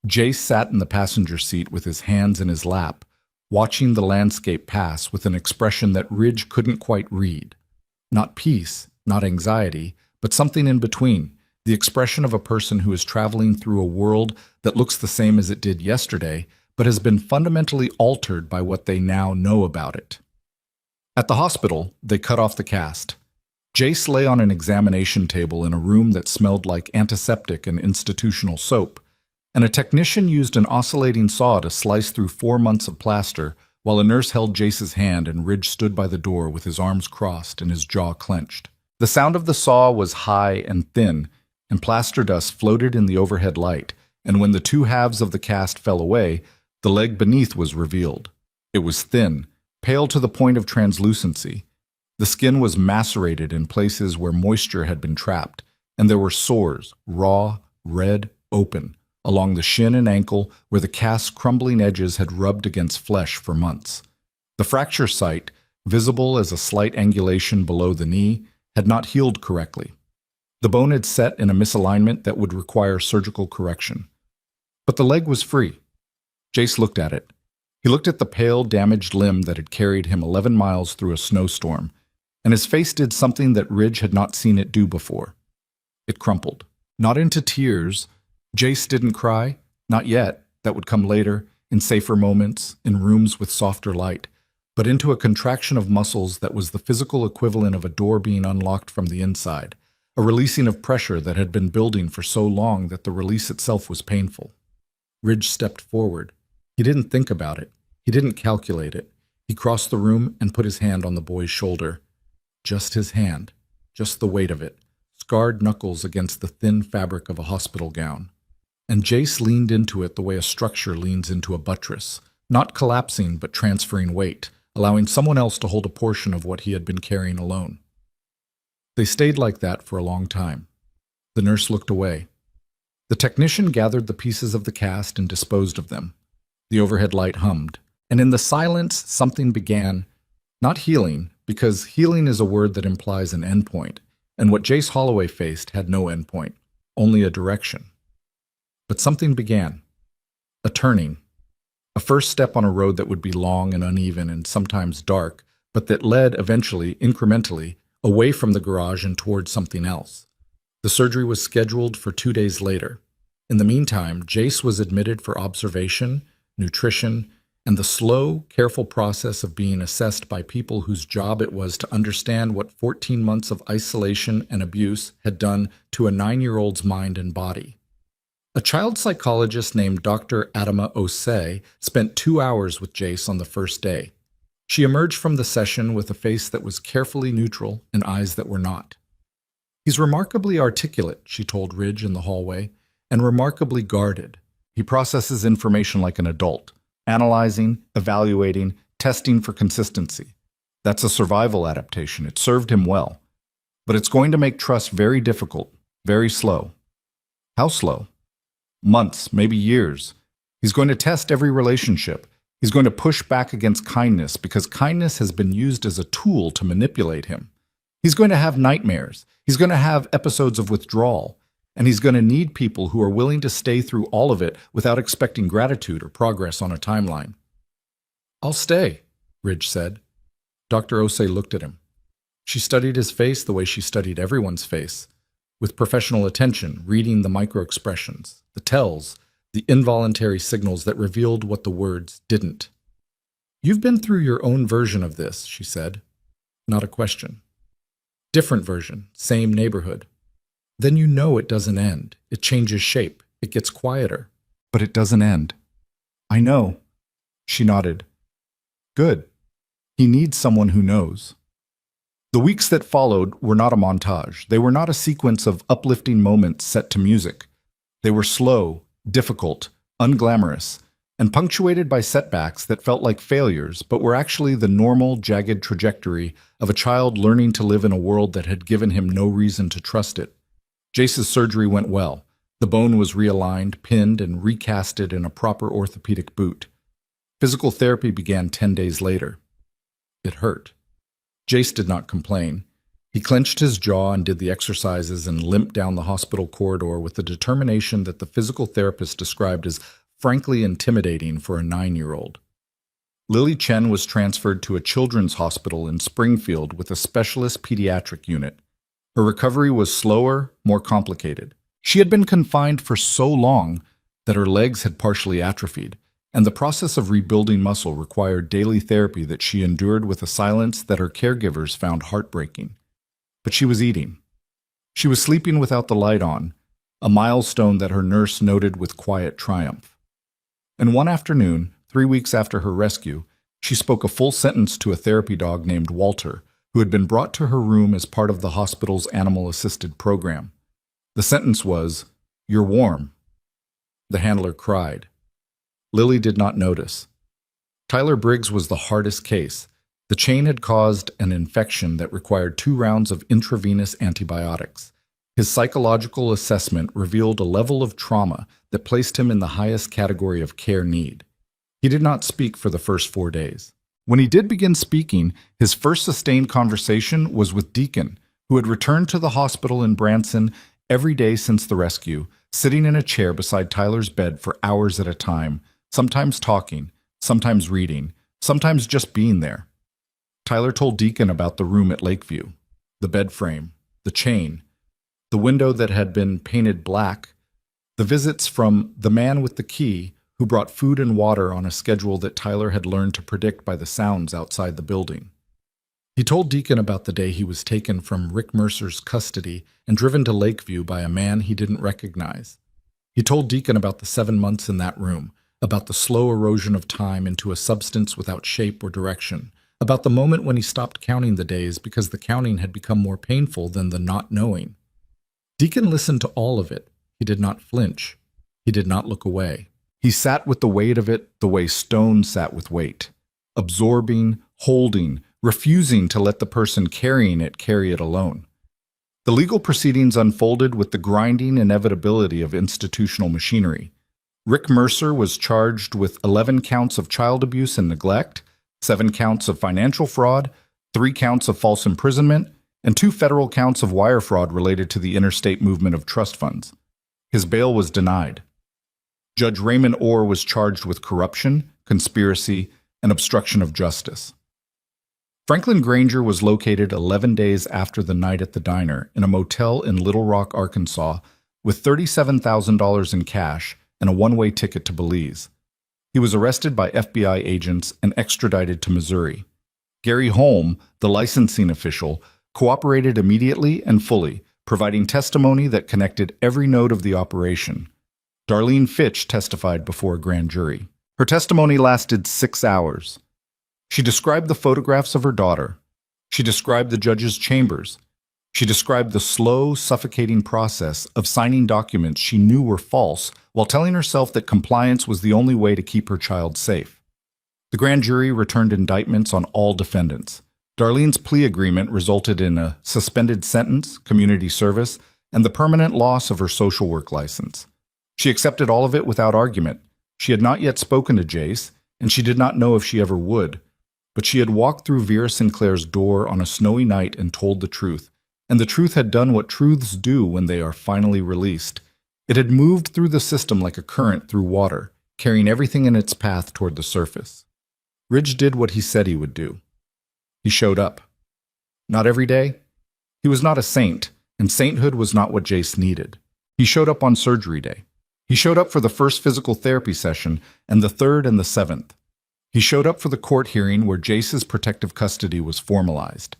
Jace sat in the passenger seat with his hands in his lap, watching the landscape pass with an expression that Ridge couldn't quite read. Not peace, not anxiety, but something in between. The expression of a person who is traveling through a world that looks the same as it did yesterday, but has been fundamentally altered by what they now know about it. At the hospital, they cut off the cast. Jace lay on an examination table in a room that smelled like antiseptic and institutional soap, and a technician used an oscillating saw to slice through 4 months of plaster, while a nurse held Jace's hand and Ridge stood by the door with his arms crossed and his jaw clenched. The sound of the saw was high and thin, and plaster dust floated in the overhead light, and when the two halves of the cast fell away, the leg beneath was revealed. It was thin, pale to the point of translucency. The skin was macerated in places where moisture had been trapped, and there were sores, raw, red, open, along the shin and ankle where the cast's crumbling edges had rubbed against flesh for months. The fracture site, visible as a slight angulation below the knee, had not healed correctly. The bone had set in a misalignment that would require surgical correction. But the leg was free. Jace looked at it. He looked at the pale, damaged limb that had carried him 11 miles through a snowstorm, and his face did something that Ridge had not seen it do before. It crumpled. Not into tears. Jace didn't cry. Not yet. That would come later, in safer moments, in rooms with softer light, but into a contraction of muscles that was the physical equivalent of a door being unlocked from the inside, a releasing of pressure that had been building for so long that the release itself was painful. Ridge stepped forward. He didn't think about it. He didn't calculate it. He crossed the room and put his hand on the boy's shoulder. Just his hand. Just the weight of it. Scarred knuckles against the thin fabric of a hospital gown. And Jace leaned into it the way a structure leans into a buttress, not collapsing but transferring weight, allowing someone else to hold a portion of what he had been carrying alone. They stayed like that for a long time. The nurse looked away. The technician gathered the pieces of the cast and disposed of them. The overhead light hummed, and in the silence something began, not healing, because healing is a word that implies an endpoint, and what Jace Holloway faced had no endpoint, only a direction. But something began. A turning. A first step on a road that would be long and uneven and sometimes dark, but that led eventually, incrementally, away from the garage and towards something else. The surgery was scheduled for 2 days later. In the meantime, Jace was admitted for observation, nutrition, and the slow, careful process of being assessed by people whose job it was to understand what 14 months of isolation and abuse had done to a 9-year-old's mind and body. A child psychologist named Dr. Adama Osei spent 2 hours with Jace on the first day. She emerged from the session with a face that was carefully neutral and eyes that were not. He's remarkably articulate, she told Ridge in the hallway, and remarkably guarded. He processes information like an adult, analyzing, evaluating, testing for consistency. That's a survival adaptation. It served him well. But it's going to make trust very difficult, very slow. How slow? Months, maybe years. He's going to test every relationship. He's going to push back against kindness because kindness has been used as a tool to manipulate him. He's going to have nightmares. He's going to have episodes of withdrawal. And he's going to need people who are willing to stay through all of it without expecting gratitude or progress on a timeline. "I'll stay," Ridge said. Dr. Osei looked at him. She studied his face the way she studied everyone's face, with professional attention, reading the micro-expressions, the tells, the involuntary signals that revealed what the words didn't. "You've been through your own version of this," she said. Not a question. Different version, same neighborhood. Then you know it doesn't end. It changes shape. It gets quieter. But it doesn't end. "I know." She nodded. "Good. He needs someone who knows." The weeks that followed were not a montage. They were not a sequence of uplifting moments set to music. They were slow, difficult, unglamorous, and punctuated by setbacks that felt like failures, but were actually the normal, jagged trajectory of a child learning to live in a world that had given him no reason to trust it. Jace's surgery went well. The bone was realigned, pinned, and recasted in a proper orthopedic boot. Physical therapy began 10 days later. It hurt. Jace did not complain. He clenched his jaw and did the exercises and limped down the hospital corridor with the determination that the physical therapist described as frankly intimidating for a 9-year-old. Lily Chen was transferred to a children's hospital in Springfield with a specialist pediatric unit. Her recovery was slower, more complicated. She had been confined for so long that her legs had partially atrophied, and the process of rebuilding muscle required daily therapy that she endured with a silence that her caregivers found heartbreaking. But she was eating. She was sleeping without the light on, a milestone that her nurse noted with quiet triumph. And one afternoon, 3 weeks after her rescue, she spoke a full sentence to a therapy dog named Walter, who had been brought to her room as part of the hospital's animal-assisted program. The sentence was, "You're warm." The handler cried. Lily did not notice. Tyler Briggs was the hardest case. The chain had caused an infection that required 2 rounds of intravenous antibiotics. His psychological assessment revealed a level of trauma that placed him in the highest category of care need. He did not speak for the first 4 days. When he did begin speaking, his first sustained conversation was with Deacon, who had returned to the hospital in Branson every day since the rescue, sitting in a chair beside Tyler's bed for hours at a time, sometimes talking, sometimes reading, sometimes just being there. Tyler told Deacon about the room at Lakeview, the bed frame, the chain, the window that had been painted black, the visits from the man with the key who brought food and water on a schedule that Tyler had learned to predict by the sounds outside the building. He told Deacon about the day he was taken from Rick Mercer's custody and driven to Lakeview by a man he didn't recognize. He told Deacon about the 7 months in that room, about the slow erosion of time into a substance without shape or direction, about the moment when he stopped counting the days because the counting had become more painful than the not knowing. Deacon listened to all of it. He did not flinch. He did not look away. He sat with the weight of it the way stone sat with weight, absorbing, holding, refusing to let the person carrying it carry it alone. The legal proceedings unfolded with the grinding inevitability of institutional machinery. Rick Mercer was charged with 11 counts of child abuse and neglect, 7 counts of financial fraud, 3 counts of false imprisonment, and 2 federal counts of wire fraud related to the interstate movement of trust funds. His bail was denied. Judge Raymond Orr was charged with corruption, conspiracy, and obstruction of justice. Franklin Granger was located 11 days after the night at the diner in a motel in Little Rock, Arkansas, with $37,000 in cash and a one-way ticket to Belize. He was arrested by FBI agents and extradited to Missouri. Gary Holm, the licensing official, cooperated immediately and fully, providing testimony that connected every node of the operation. Darlene Fitch testified before a grand jury. Her testimony lasted 6 hours. She described the photographs of her daughter. She described the judge's chambers. She described the slow, suffocating process of signing documents she knew were false while telling herself that compliance was the only way to keep her child safe. The grand jury returned indictments on all defendants. Darlene's plea agreement resulted in a suspended sentence, community service, and the permanent loss of her social work license. She accepted all of it without argument. She had not yet spoken to Jace, and she did not know if she ever would. But she had walked through Vera Sinclair's door on a snowy night and told the truth, and the truth had done what truths do when they are finally released. It had moved through the system like a current through water, carrying everything in its path toward the surface. Ridge did what he said he would do. He showed up. Not every day. He was not a saint, and sainthood was not what Jace needed. He showed up on surgery day. He showed up for the first physical therapy session and the third and the seventh. He showed up for the court hearing where Jace's protective custody was formalized.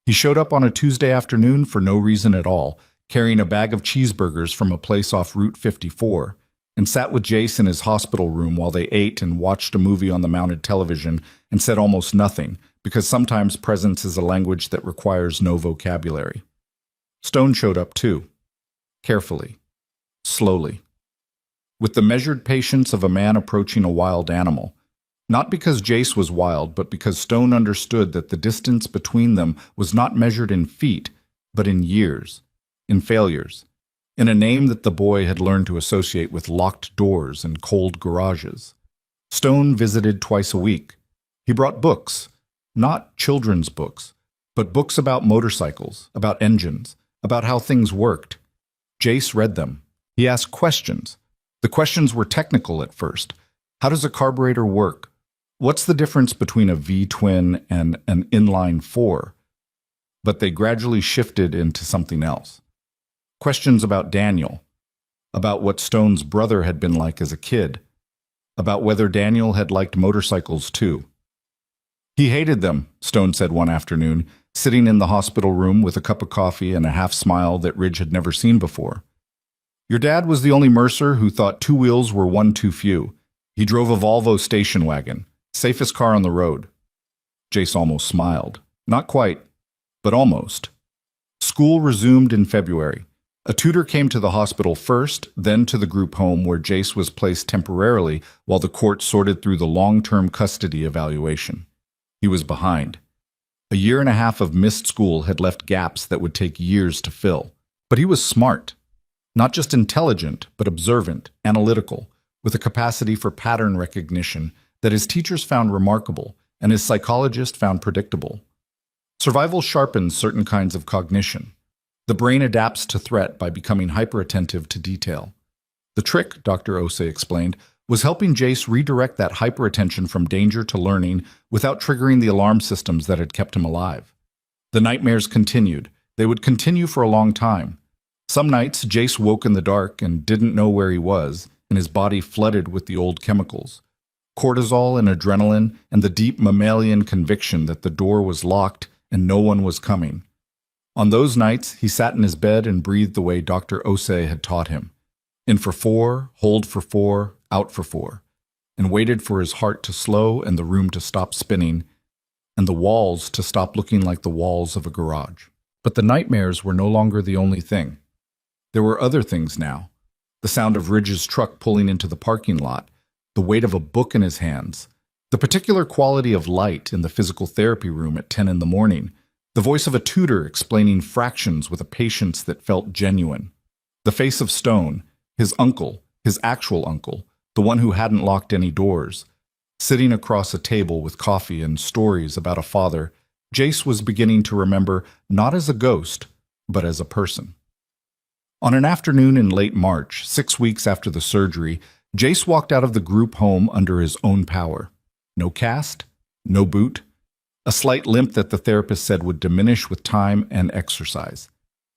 He showed up on a Tuesday afternoon for no reason at all, carrying a bag of cheeseburgers from a place off Route 54, and sat with Jace in his hospital room while they ate and watched a movie on the mounted television and said almost nothing, because sometimes presence is a language that requires no vocabulary. Stone showed up too. Carefully. Slowly. With the measured patience of a man approaching a wild animal. Not because Jace was wild, but because Stone understood that the distance between them was not measured in feet, but in years, in failures, in a name that the boy had learned to associate with locked doors and cold garages. Stone visited twice a week. He brought books, not children's books, but books about motorcycles, about engines, about how things worked. Jace read them. He asked questions. The questions were technical at first. How does a carburetor work? What's the difference between a V-twin and an inline-four? But they gradually shifted into something else. Questions about Daniel, about what Stone's brother had been like as a kid, about whether Daniel had liked motorcycles too. He hated them, Stone said one afternoon, sitting in the hospital room with a cup of coffee and a half-smile that Ridge had never seen before. Your dad was the only Mercer who thought two wheels were one too few. He drove a Volvo station wagon. Safest car on the road. Jace almost smiled. Not quite, but almost. School resumed in February. A tutor came to the hospital first, then to the group home where Jace was placed temporarily while the court sorted through the long-term custody evaluation. He was behind. A year and a half of missed school had left gaps that would take years to fill. But he was smart. Not just intelligent, but observant, analytical, with a capacity for pattern recognition that his teachers found remarkable and his psychologist found predictable. Survival sharpens certain kinds of cognition. The brain adapts to threat by becoming hyperattentive to detail. The trick, Dr. Osei explained, was helping Jace redirect that hyperattention from danger to learning without triggering the alarm systems that had kept him alive. The nightmares continued. They would continue for a long time. Some nights, Jace woke in the dark and didn't know where he was, and his body flooded with the old chemicals. Cortisol and adrenaline, and the deep mammalian conviction that the door was locked and no one was coming. On those nights, he sat in his bed and breathed the way Dr. Osei had taught him. In for 4, hold for 4, out for 4, and waited for his heart to slow and the room to stop spinning, and the walls to stop looking like the walls of a garage. But the nightmares were no longer the only thing. There were other things now. The sound of Ridge's truck pulling into the parking lot, the weight of a book in his hands, the particular quality of light in the physical therapy room at 10 in the morning, the voice of a tutor explaining fractions with a patience that felt genuine, the face of Stone, his uncle, his actual uncle, the one who hadn't locked any doors, sitting across a table with coffee and stories about a father Jace was beginning to remember not as a ghost, but as a person. On an afternoon in late March, 6 weeks after the surgery, Jace walked out of the group home under his own power. No cast, no boot, a slight limp that the therapist said would diminish with time and exercise.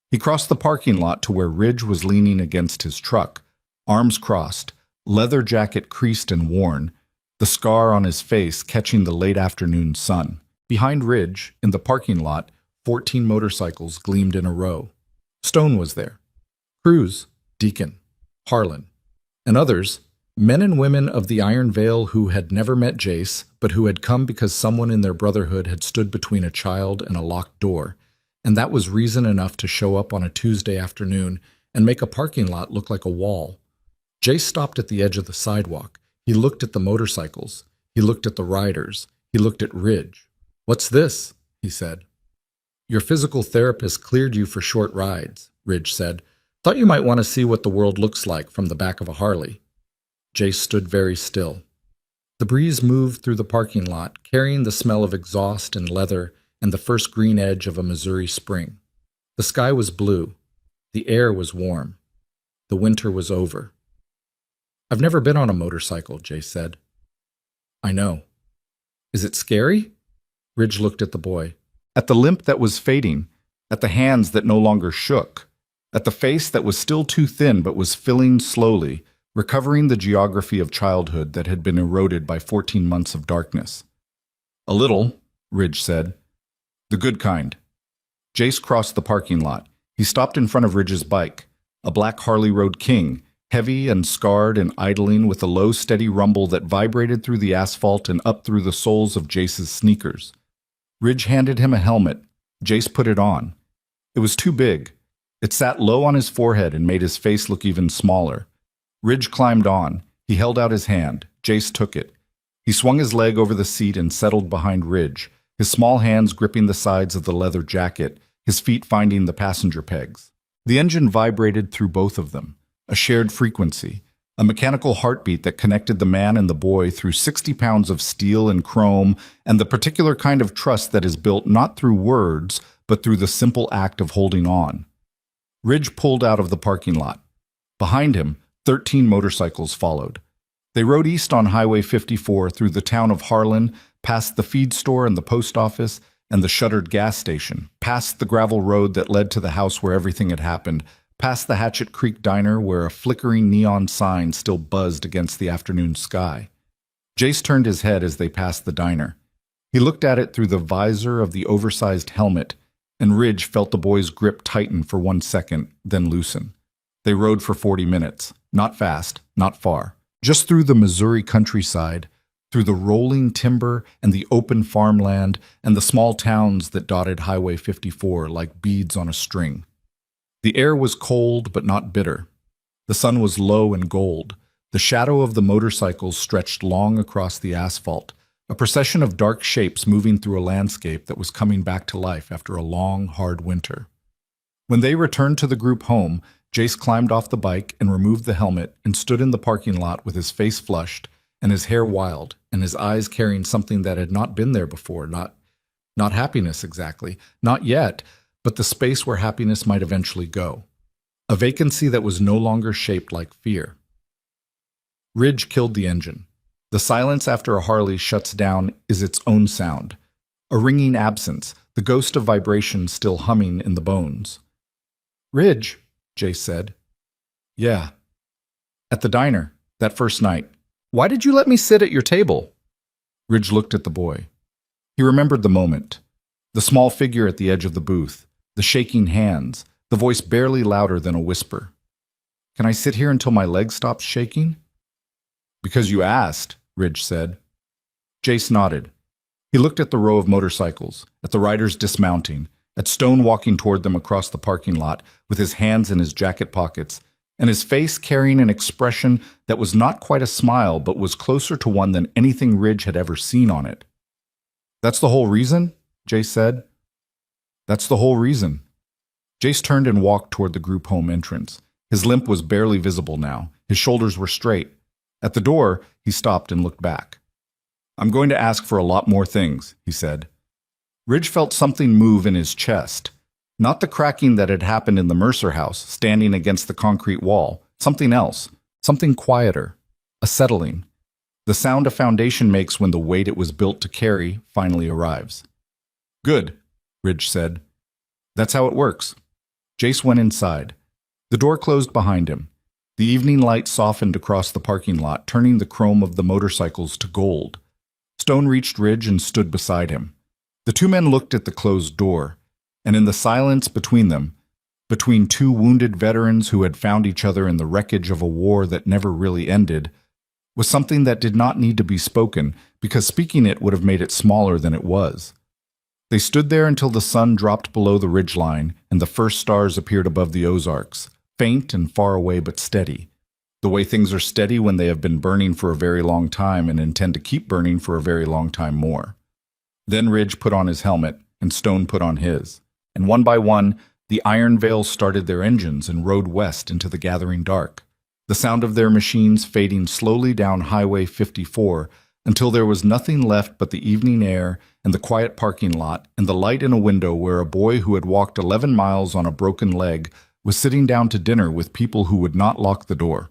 He crossed the parking lot to where Ridge was leaning against his truck, arms crossed, leather jacket creased and worn, the scar on his face catching the late afternoon sun. Behind Ridge, in the parking lot, 14 motorcycles gleamed in a row. Stone was there. Cruz, Deacon, Harlan, and others, men and women of the Iron Veil who had never met Jace, but who had come because someone in their brotherhood had stood between a child and a locked door, and that was reason enough to show up on a Tuesday afternoon and make a parking lot look like a wall. Jace stopped at the edge of the sidewalk. He looked at the motorcycles. He looked at the riders. He looked at Ridge. "What's this?" he said. "Your physical therapist cleared you for short rides," Ridge said. "Thought you might want to see what the world looks like from the back of a Harley." Jace stood very still. The breeze moved through the parking lot, carrying the smell of exhaust and leather and the first green edge of a Missouri spring. The sky was blue. The air was warm. The winter was over. "I've never been on a motorcycle," Jace said. "I know." "Is it scary?" Ridge looked at the boy. At the limp that was fading, at the hands that no longer shook, at the face that was still too thin but was filling slowly, recovering the geography of childhood that had been eroded by 14 months of darkness. "A little," Ridge said. "The good kind." Jace crossed the parking lot. He stopped in front of Ridge's bike, a black Harley Road King, heavy and scarred and idling with a low, steady rumble that vibrated through the asphalt and up through the soles of Jace's sneakers. Ridge handed him a helmet. Jace put it on. It was too big. It sat low on his forehead and made his face look even smaller. Ridge climbed on. He held out his hand. Jace took it. He swung his leg over the seat and settled behind Ridge, his small hands gripping the sides of the leather jacket, his feet finding the passenger pegs. The engine vibrated through both of them, a shared frequency, a mechanical heartbeat that connected the man and the boy through 60 pounds of steel and chrome and the particular kind of trust that is built not through words, but through the simple act of holding on. Ridge pulled out of the parking lot. Behind him, 13 motorcycles followed. They rode east on Highway 54 through the town of Harlan, past the feed store and the post office and the shuttered gas station, past the gravel road that led to the house where everything had happened, past the Hatchet Creek Diner where a flickering neon sign still buzzed against the afternoon sky. Jace turned his head as they passed the diner. He looked at it through the visor of the oversized helmet, and Ridge felt the boy's grip tighten for 1 second, then loosen. They rode for 40 minutes, not fast, not far, just through the Missouri countryside, through the rolling timber and the open farmland and the small towns that dotted Highway 54 like beads on a string. The air was cold but not bitter. The sun was low and gold. The shadow of the motorcycles stretched long across the asphalt, a procession of dark shapes moving through a landscape that was coming back to life after a long, hard winter. When they returned to the group home, Jace climbed off the bike and removed the helmet and stood in the parking lot with his face flushed and his hair wild and his eyes carrying something that had not been there before, not happiness exactly, not yet, but the space where happiness might eventually go. A vacancy that was no longer shaped like fear. Ridge killed the engine. The silence after a Harley shuts down is its own sound. A ringing absence, the ghost of vibration still humming in the bones. "Ridge," Jace said. "Yeah." "At the diner, that first night. Why did you let me sit at your table?" Ridge looked at the boy. He remembered the moment. The small figure at the edge of the booth, the shaking hands, the voice barely louder than a whisper. "Can I sit here until my leg stops shaking?" "Because you asked," Ridge said. Jace nodded. He looked at the row of motorcycles, at the riders dismounting, at Stone walking toward them across the parking lot with his hands in his jacket pockets, and his face carrying an expression that was not quite a smile but was closer to one than anything Ridge had ever seen on it. "That's the whole reason?" Jace said. "That's the whole reason." Jace turned and walked toward the group home entrance. His limp was barely visible now. His shoulders were straight. At the door, he stopped and looked back. "I'm going to ask for a lot more things," he said. Ridge felt something move in his chest. Not the cracking that had happened in the Mercer house, standing against the concrete wall. Something else. Something quieter. A settling. The sound a foundation makes when the weight it was built to carry finally arrives. "Good," Ridge said. "That's how it works." Jace went inside. The door closed behind him. The evening light softened across the parking lot, turning the chrome of the motorcycles to gold. Stone reached Ridge and stood beside him. The two men looked at the closed door, and in the silence between them, between two wounded veterans who had found each other in the wreckage of a war that never really ended, was something that did not need to be spoken, because speaking it would have made it smaller than it was. They stood there until the sun dropped below the ridgeline and the first stars appeared above the Ozarks, faint and far away but steady. The way things are steady when they have been burning for a very long time and intend to keep burning for a very long time more. Then Ridge put on his helmet, and Stone put on his. And one by one, the Iron Veils started their engines and rode west into the gathering dark, the sound of their machines fading slowly down Highway 54 until there was nothing left but the evening air and the quiet parking lot and the light in a window where a boy who had walked 11 miles on a broken leg was sitting down to dinner with people who would not lock the door.